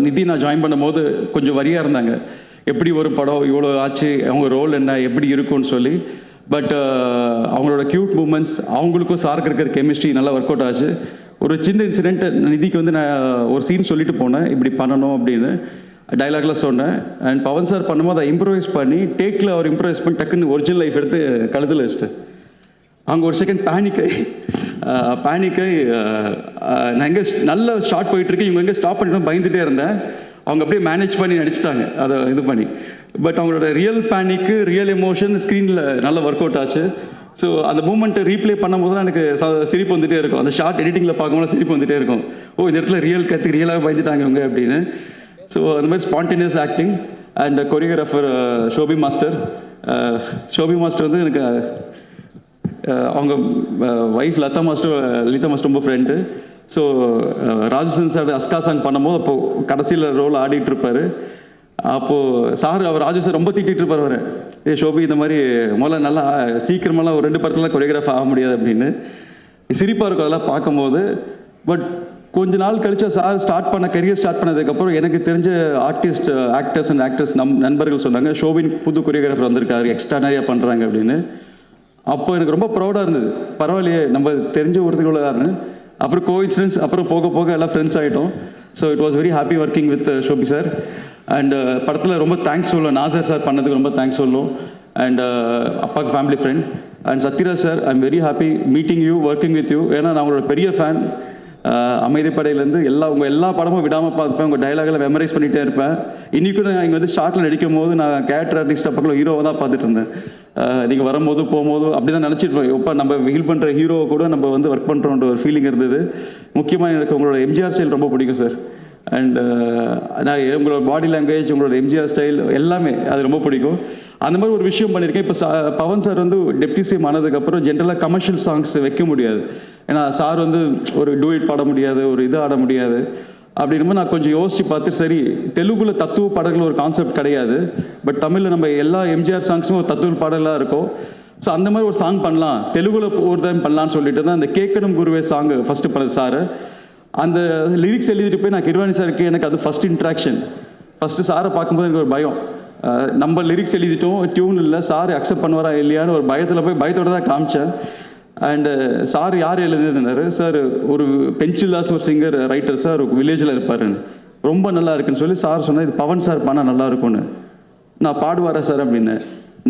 நிதி நான் ஜாயின் பண்ணும்போது கொஞ்சம் வரியாக இருந்தாங்க, எப்படி ஒரு படம் இவ்வளோ ஆச்சு, அவங்க ரோல் என்ன எப்படி இருக்கும்னு சொல்லி. பட் அவங்களோட க்யூட் மூமெண்ட்ஸ், அவங்களுக்கும் சாருக்கு இருக்கிற கெமிஸ்ட்ரி நல்லா ஒர்க் அவுட் ஆச்சு. ஒரு சின்ன இன்சிடென்ட், நிதிக்கு வந்து நான் ஒரு சீன் சொல்லிட்டு போனேன் இப்படி பண்ணணும் அப்படின்னு டைலாக்லாம் சொன்னேன். அண்ட் பவன் சார் பண்ணும்போது அதை இம்ப்ரூவைஸ் பண்ணி டேக்கில் அவர் இம்ப்ரூவைஸ் பண்ணி டக்குன்னு ஒரிஜினல் லைஃப் எடுத்து கழுத்தில் வச்சுட்டு அங்கே ஒரு செகண்ட் பேனிக்கை நான் எங்கே நல்ல ஷார்ட் போயிட்டுருக்கு, இவங்க எங்கே ஸ்டாப் பண்ணிட்டு பயந்துகிட்டே இருந்தேன். அவங்க அப்படியே மேனேஜ் பண்ணி நடிச்சிட்டாங்க அதை இது பண்ணி. பட் அவங்களோட ரியல் பேனிக்கு ரியல் எமோஷன் ஸ்க்ரீனில் நல்லா ஒர்க் அவுட் ஆச்சு. ஸோ அந்த மூமெண்ட்டை ரீப்ளே பண்ணும்போது தான் எனக்கு சிரிப்பு வந்துகிட்டே இருக்கும். அந்த ஷார்ட் எடிட்டிங்கில் பார்க்கும்போது சிரிப்பு வந்துகிட்டே இருக்கும். ஓ, இந்த இடத்துல ரியலாக பயந்துட்டாங்க இவங்க அப்படின்னு. ஸோ அந்த மாதிரி spontaneous acting. And choreographer Shobi master வந்து எனக்கு அவங்க ஒய்ஃப் லலிதா மாஸ்டர் ரொம்ப ஃப்ரெண்டு. ஸோ ராஜசன் சார் அஸ்கா சாங் பண்ணும்போது அப்போது கடைசியில் ரோல் ஆடிட்டு இருப்பார். அப்போது அவர் ராஜு சார் ரொம்ப திட்டிகிட்டு இருப்பார் அவர், ஷோபி இந்த மாதிரி முதல்ல நல்லா சீக்கிரமெல்லாம் ஒரு 2 படத்தில் கொரியோகிராஃப் ஆக முடியாது அப்படின்னு. சிரிப்பாக இருக்கும் அதெல்லாம் பார்க்கும்போது. பட் கொஞ்ச நாள் கழிச்சு சார் கரியர் ஸ்டார்ட் பண்ணதுக்கப்புறம் எனக்கு தெரிஞ்ச ஆக்டர்ஸ் அண்ட் ஆக்ட்ரஸ் நண்பர்கள் சொன்னாங்க, ஷோபின் புது கொரியோகிராஃபர் வந்திருக்காரு, எக்ஸ்ட்ரா நிறையா பண்ணுறாங்க அப்படின்னு. அப்போ எனக்கு ரொம்ப ப்ரௌடாக இருந்தது, பரவாயில்லையே நம்ம தெரிஞ்ச ஒருத்தருக்குள்ளதாருன்னு. அப்புறம் கோஇன்சிடன்ஸ், அப்புறம் போக போக எல்லாம் ஃப்ரெண்ட்ஸ் ஆகிட்டோம். So it was very happy working with Shobi sir. And படத்தில் ரொம்ப தேங்க்ஸ் சொல்லும், நாசர் சார் பண்ணதுக்கு ரொம்ப தேங்க்ஸ் சொல்லும். அண்ட் அப்பாவுக்கு family friend. And Sathyaraj sir, I am very happy meeting you, working with you. ஏன்னா நான் உங்களோட பெரிய ஃபேன். அமைதிப்படையிலேருந்து உங்கள் எல்லா படமும் விடாமல் பார்த்துப்பேன், உங்கள் டைலாகில் மெமரைஸ் பண்ணிகிட்டே இருப்பேன். இன்றைக்கும் நான் இங்கே வந்து ஷார்ட்டில் நடிக்கும் போது நான் கேரக்டர் ஆர்டிஸ்ட் பக்கம் ஹீரோவை தான் பார்த்துட்டு இருந்தேன். நீங்கள் வரும்போது போகும்போது அப்படி தான் நினச்சிட்டு இப்போ நம்ம ஹீல் பண்ணுற ஹீரோவை கூட நம்ம வந்து ஒர்க் பண்ணுறோன்ற ஒரு ஃபீலிங் இருந்தது. முக்கியமாக எனக்கு உங்களோட எம்ஜிஆர் ஸ்டைல் ரொம்ப பிடிக்கும் சார். அண்ட் நான் உங்களோட பாடி லாங்குவேஜ், உங்களோட எம்ஜிஆர் ஸ்டைல் எல்லாமே அது ரொம்ப பிடிக்கும். அந்த மாதிரி ஒரு விஷயம் பண்ணியிருக்கேன். இப்போ பவன் சார் வந்து டெப்டி சிஎம் ஆனதுக்கப்புறம் ஜென்ரலாக கமர்ஷியல் சாங்ஸ் வைக்க முடியாது. ஏன்னா சார் வந்து ஒரு டூயிட் பாட முடியாது, ஒரு இது ஆட முடியாது. அப்படின்னும் நான் கொஞ்சம் யோசித்து பார்த்து, சரி தெலுங்குல தத்துவ பாடல்கள் ஒரு கான்செப்ட் கிடையாது, பட் தமிழில் நம்ம எல்லா எம்ஜிஆர் சாங்ஸும் ஒரு தத்துவ பாடலாக இருக்கும். ஸோ அந்த மாதிரி ஒரு சாங் பண்ணலாம், தெலுங்குல ஒரு டைம் பண்ணலான்னு சொல்லிட்டு தான் அந்த கேட்கணும் குருவே சாங் ஃபஸ்ட்டு பண்ணது சார். அந்த லிரிக்ஸ் எழுதிட்டு போய் நான் கிருவாணி சாருக்கு எனக்கு அது ஃபஸ்ட் இன்ட்ராக்ஷன். ஃபஸ்ட்டு சாரை பார்க்கும்போது எனக்கு ஒரு பயம், நம்ம லிரிக்ஸ் எழுதிட்டோம், டியூன் இல்லை, சார் அக்செப்ட் பண்ணுவாரா இல்லையான்னு ஒரு பயத்தில் போய் பயத்தோடு தான் காமிச்சேன். அண்டு சார் யார் எழுதுனாரு சார், ஒரு பென்சில்தாஸ் ஒரு சிங்கர் ரைட்டர் சார், வில்லேஜில் இருப்பார், ரொம்ப நல்லா இருக்குன்னு சொல்லி சார் சொன்னார், இது பவன் சார் பண்ணால் நல்லா இருக்கும்னு. நான் பாடுவாரா சார் அப்படின்னு,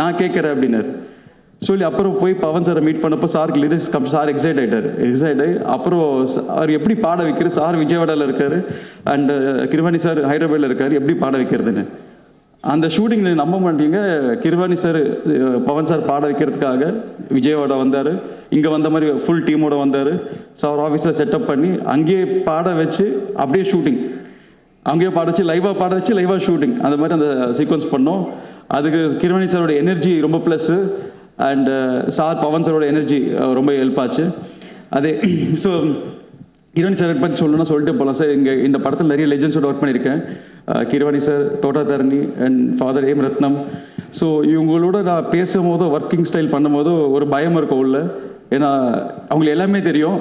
நான் கேட்குறேன் அப்படின்னாரு சொல்லி. அப்புறம் போய் பவன் சாரை மீட் பண்ணப்போ சாருக்கு லிரிக்ஸ் சார் எக்ஸைட் ஆகி அப்புறம் அவர் எப்படி பாட வைக்கிறது, சார் விஜயவாடாவில் இருக்கார் அண்டு கிருவாணி சார் ஹைதராபாத்தில் இருக்கார், எப்படி பாட வைக்கிறதுன்னு. அந்த ஷூட்டிங்கில் நம்ப மாட்டீங்க, கிருவாணி சார் பவன் சார் பாட வைக்கிறதுக்காக விஜயவாடா வந்தார், இங்கே வந்த மாதிரி ஃபுல் டீமோடு வந்தார். சார் ஆஃபீஸில் செட்டப் பண்ணி அங்கேயே பாட வச்சு அப்படியே ஷூட்டிங், அங்கேயே பாட வச்சு லைவாக பாட வச்சு லைவாக ஷூட்டிங், அந்த மாதிரி அந்த சீக்வன்ஸ் பண்ணோம். அதுக்கு கிருவாணி சாரோட எனர்ஜி ரொம்ப ப்ளஸ்ஸு. அண்ட் சார் பவன் சாரோட எனர்ஜி ரொம்ப ஹெல்ப் ஆச்சு. அதே ஸோ கிருவாணி சார் பற்றி சொல்லணும்னா சொல்லிட்டு போகலாம் சார். இங்கே இந்த படத்தில் நிறைய லெஜெண்ட்ஸோட ஒர்க் பண்ணியிருக்கேன். Keeravani sir, Thotatharani and father AM Ratnam. So இவங்களோட நான் பேசும்போது ஒர்க்கிங் ஸ்டைல் பண்ணும்போது ஒரு பயம் இருக்கும் உள்ள. ஏன்னா அவங்களுக்கு எல்லாமே தெரியும்,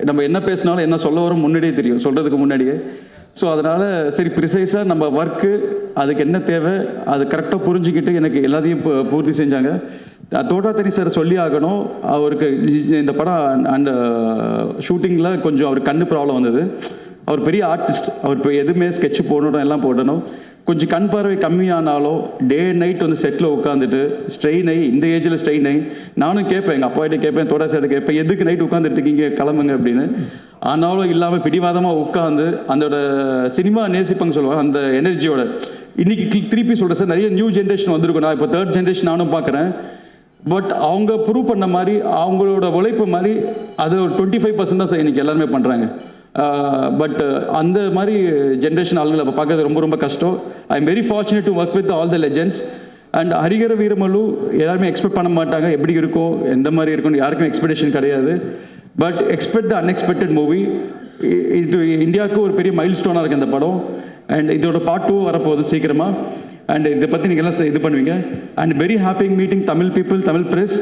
நம்ம என்ன பேசினாலும் என்ன சொல்ல வரோம் முன்னாடியே தெரியும், சொல்கிறதுக்கு முன்னாடியே. ஸோ அதனால் சரி ப்ரிசைஸாக நம்ம ஒர்க்கு அதுக்கு என்ன தேவை அது கரெக்டாக புரிஞ்சுக்கிட்டு எனக்கு எல்லாத்தையும் பூர்த்தி செஞ்சாங்க. தோட்டாதரணி சார் சொல்லி ஆகணும், அவருக்கு இந்த படம் அந்த ஷூட்டிங்கில் கொஞ்சம் அவருக்கு கண்ணு ப்ராப்ளம் வந்தது. அவர் பெரிய ஆர்டிஸ்ட், அவர் இப்போ எதுவுமே ஸ்கெட்ச் போடணும் எல்லாம் போடணும். கொஞ்சம் கண் பார்வை கம்மியானாலும் டே நைட் வந்து செட்டில் உட்காந்துட்டு ஸ்ட்ரெயின் ஆகி, இந்த ஏஜில் ஸ்ட்ரெயின் ஆகி நானும் கேட்பேன், எங்கள் அப்பாகிட்ட கேட்பேன், தோட்டா சார்ட்ட கேட்பேன், எதுக்கு நைட் உட்காந்துட்டு இருக்கீங்க கிளம்புங்க அப்படின்னு. ஆனாலும் இல்லாமல் பிடிவாதமாக உட்காந்து அதோட சினிமா நேசிப்பாங்க சொல்லுவாங்க, அந்த எனர்ஜியோட இன்னைக்கு திருப்பி சொல்கிறேன் சார், நிறைய நியூ ஜென்ரேஷன் வந்திருக்கும். நான் இப்போ 3rd ஜென்ரேஷன் நானும் பார்க்குறேன். பட் அவங்க ப்ரூவ் பண்ண மாதிரி அவங்களோட உழைப்பு மாதிரி அது ஒரு 25% தான் சார் இன்றைக்கி எல்லாருமே பண்ணுறாங்க. பட் அந்த மாதிரி ஜென்ரேஷன் ஆளுங்களை அப்போ பார்க்கறது ரொம்ப ரொம்ப கஷ்டம். ஐ am very fortunate to work with all the legends. And Harihara Veeramallu எல்லாருமே எக்ஸ்பெக்ட் பண்ண மாட்டாங்க, எப்படி இருக்கும் எந்த மாதிரி இருக்கும்னு யாருக்கும் எக்ஸ்பெக்டேஷன் கிடையாது. But expect the unexpected movie. இது இந்தியாவுக்கு ஒரு பெரிய மைல் ஸ்டோனாக இருக்குது இந்த படம். அண்ட் இதோட பார்ட் 2 வரப்போகுது சீக்கிரமாக. అండ్ ఇதை పற்றி நீங்கள் எல்லாம் இது பண்ணுவீங்க. And very happy meeting Tamil people, Tamil press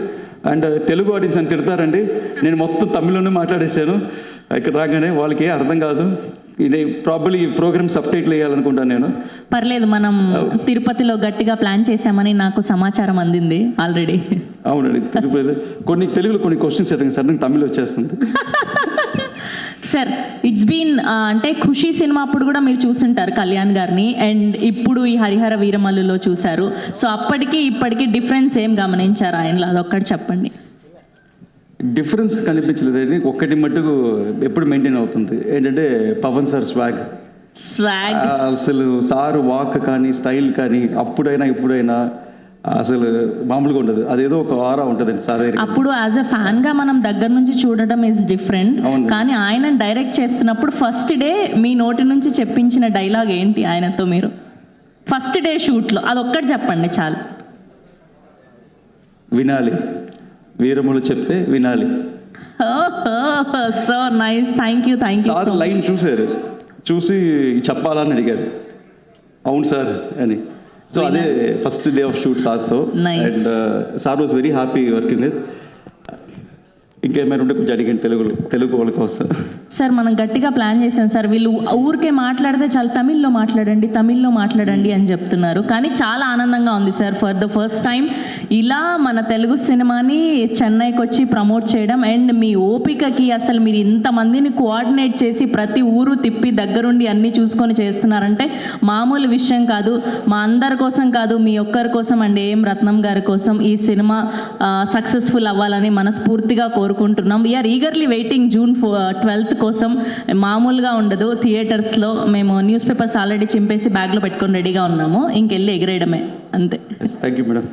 and Telugu audience అని తిడతారండి. నేను మొత్తం తమిళ్లోనే మాట్లాడేశాను. ఇక్కడ రాగానే వాళ్ళకి అర్థం కాదు. ఇది ప్రాబబ్లీ ఈ ప్రోగ్రామ్ సబ్ టైటిల్ వేయాలనుకుంటాను నేను. పర్లేదు, మనం తిరుపతిలో గట్టిగా ప్లాన్ చేశామని నాకు సమాచారం అందింది ఆల్రెడీ. అవునండి, తిరుపతి కొన్ని తెలుగులో కొన్ని క్వశ్చన్స్ అడిగాను సార్, నాకు తమిళ్ వచ్చేస్తుంది. సార్, ఇట్స్ బీన్ అంటే ఖుషి సినిమా అప్పుడు కూడా మీరు చూసుంటారు కళ్యాణ్ గారిని, అండ్ ఇప్పుడు ఈ హరిహర వీరమల్లులో చూశారు. సో అప్పటికి ఇప్పటికి డిఫరెన్స్ ఏం గమనించారు ఆయనలో, అదొక్కటి చెప్పండి. డిఫరెన్స్ కనిపించలేదండి, ఒక్కటి మట్టుకు ఎప్పుడు మెయింటైన్ అవుతుంది ఏంటంటే పవన్ సార్ స్వాగ్. అసలు సార్ వాక్ కానీ స్టైల్ కానీ అప్పుడైనా ఇప్పుడైనా అసలు మామూలుగా ఉండదు, అదేదో ఒక ఆరా ఉంటుంది సార్. అప్పుడు యాజ్ అ ఫ్యాన్ గా మనం దగ్గర నుంచి చూడడం ఇస్ డిఫరెంట్, కానీ ఆయన డైరెక్ట్ చేస్తున్నప్పుడు ఫస్ట్ డే మీ నోటి నుంచి చెప్పించిన డైలాగ్ ఏంటి ఆయనతో మీరు ఫస్ట్ డే షూట్ లో, అదొక్కటి చెప్పండి చాలు. వినాలి, వీరములు చెప్తే వినాలి. So nice, thank you. Sir line చూసారు, చూసి చెప్పాలని అడిగారు, అవును సార్ అని. సో అదే ఫస్ట్ డే ఆఫ్ షూట్ సార్తో. And sir was very happy working with. ఇంకేమైనా ఉంటే కొంచెం అడిగండి తెలుగు వాళ్ళ కోసం. సార్ మనం గట్టిగా ప్లాన్ చేసాం సార్. వీళ్ళు ఊరికే మాట్లాడితే చాలా తమిళ్లో మాట్లాడండి అని చెప్తున్నారు. కానీ చాలా ఆనందంగా ఉంది sir. For the first time ఇలా మన తెలుగు సినిమాని చెన్నైకి వచ్చి ప్రమోట్ చేయడం అండ్ మీ ఓపికకి అసలు మీరు ఇంతమందిని కోఆర్డినేట్ చేసి ప్రతి ఊరు తిప్పి దగ్గరుండి అన్నీ చూసుకొని చేస్తున్నారంటే మామూలు విషయం కాదు. మా అందరి కోసం కాదు, మీ ఒక్కరి కోసం అండ్ ఏం రత్నం గారి కోసం ఈ సినిమా సక్సెస్ఫుల్ అవ్వాలని మనస్ఫూర్తిగా కోరుకుంటున్నాం. We are eagerly waiting June 12th కోసం. మామూలుగా ఉండదు. థియేటర్స్లో మేము న్యూస్ పేపర్స్ ఆల్రెడీ చింపేసి బ్యాగ్లో పెట్టుకొని రెడీగా ఉన్నాము. ఇంకెళ్ళి ఎగిరేయడమే అంతే. Thank you madam.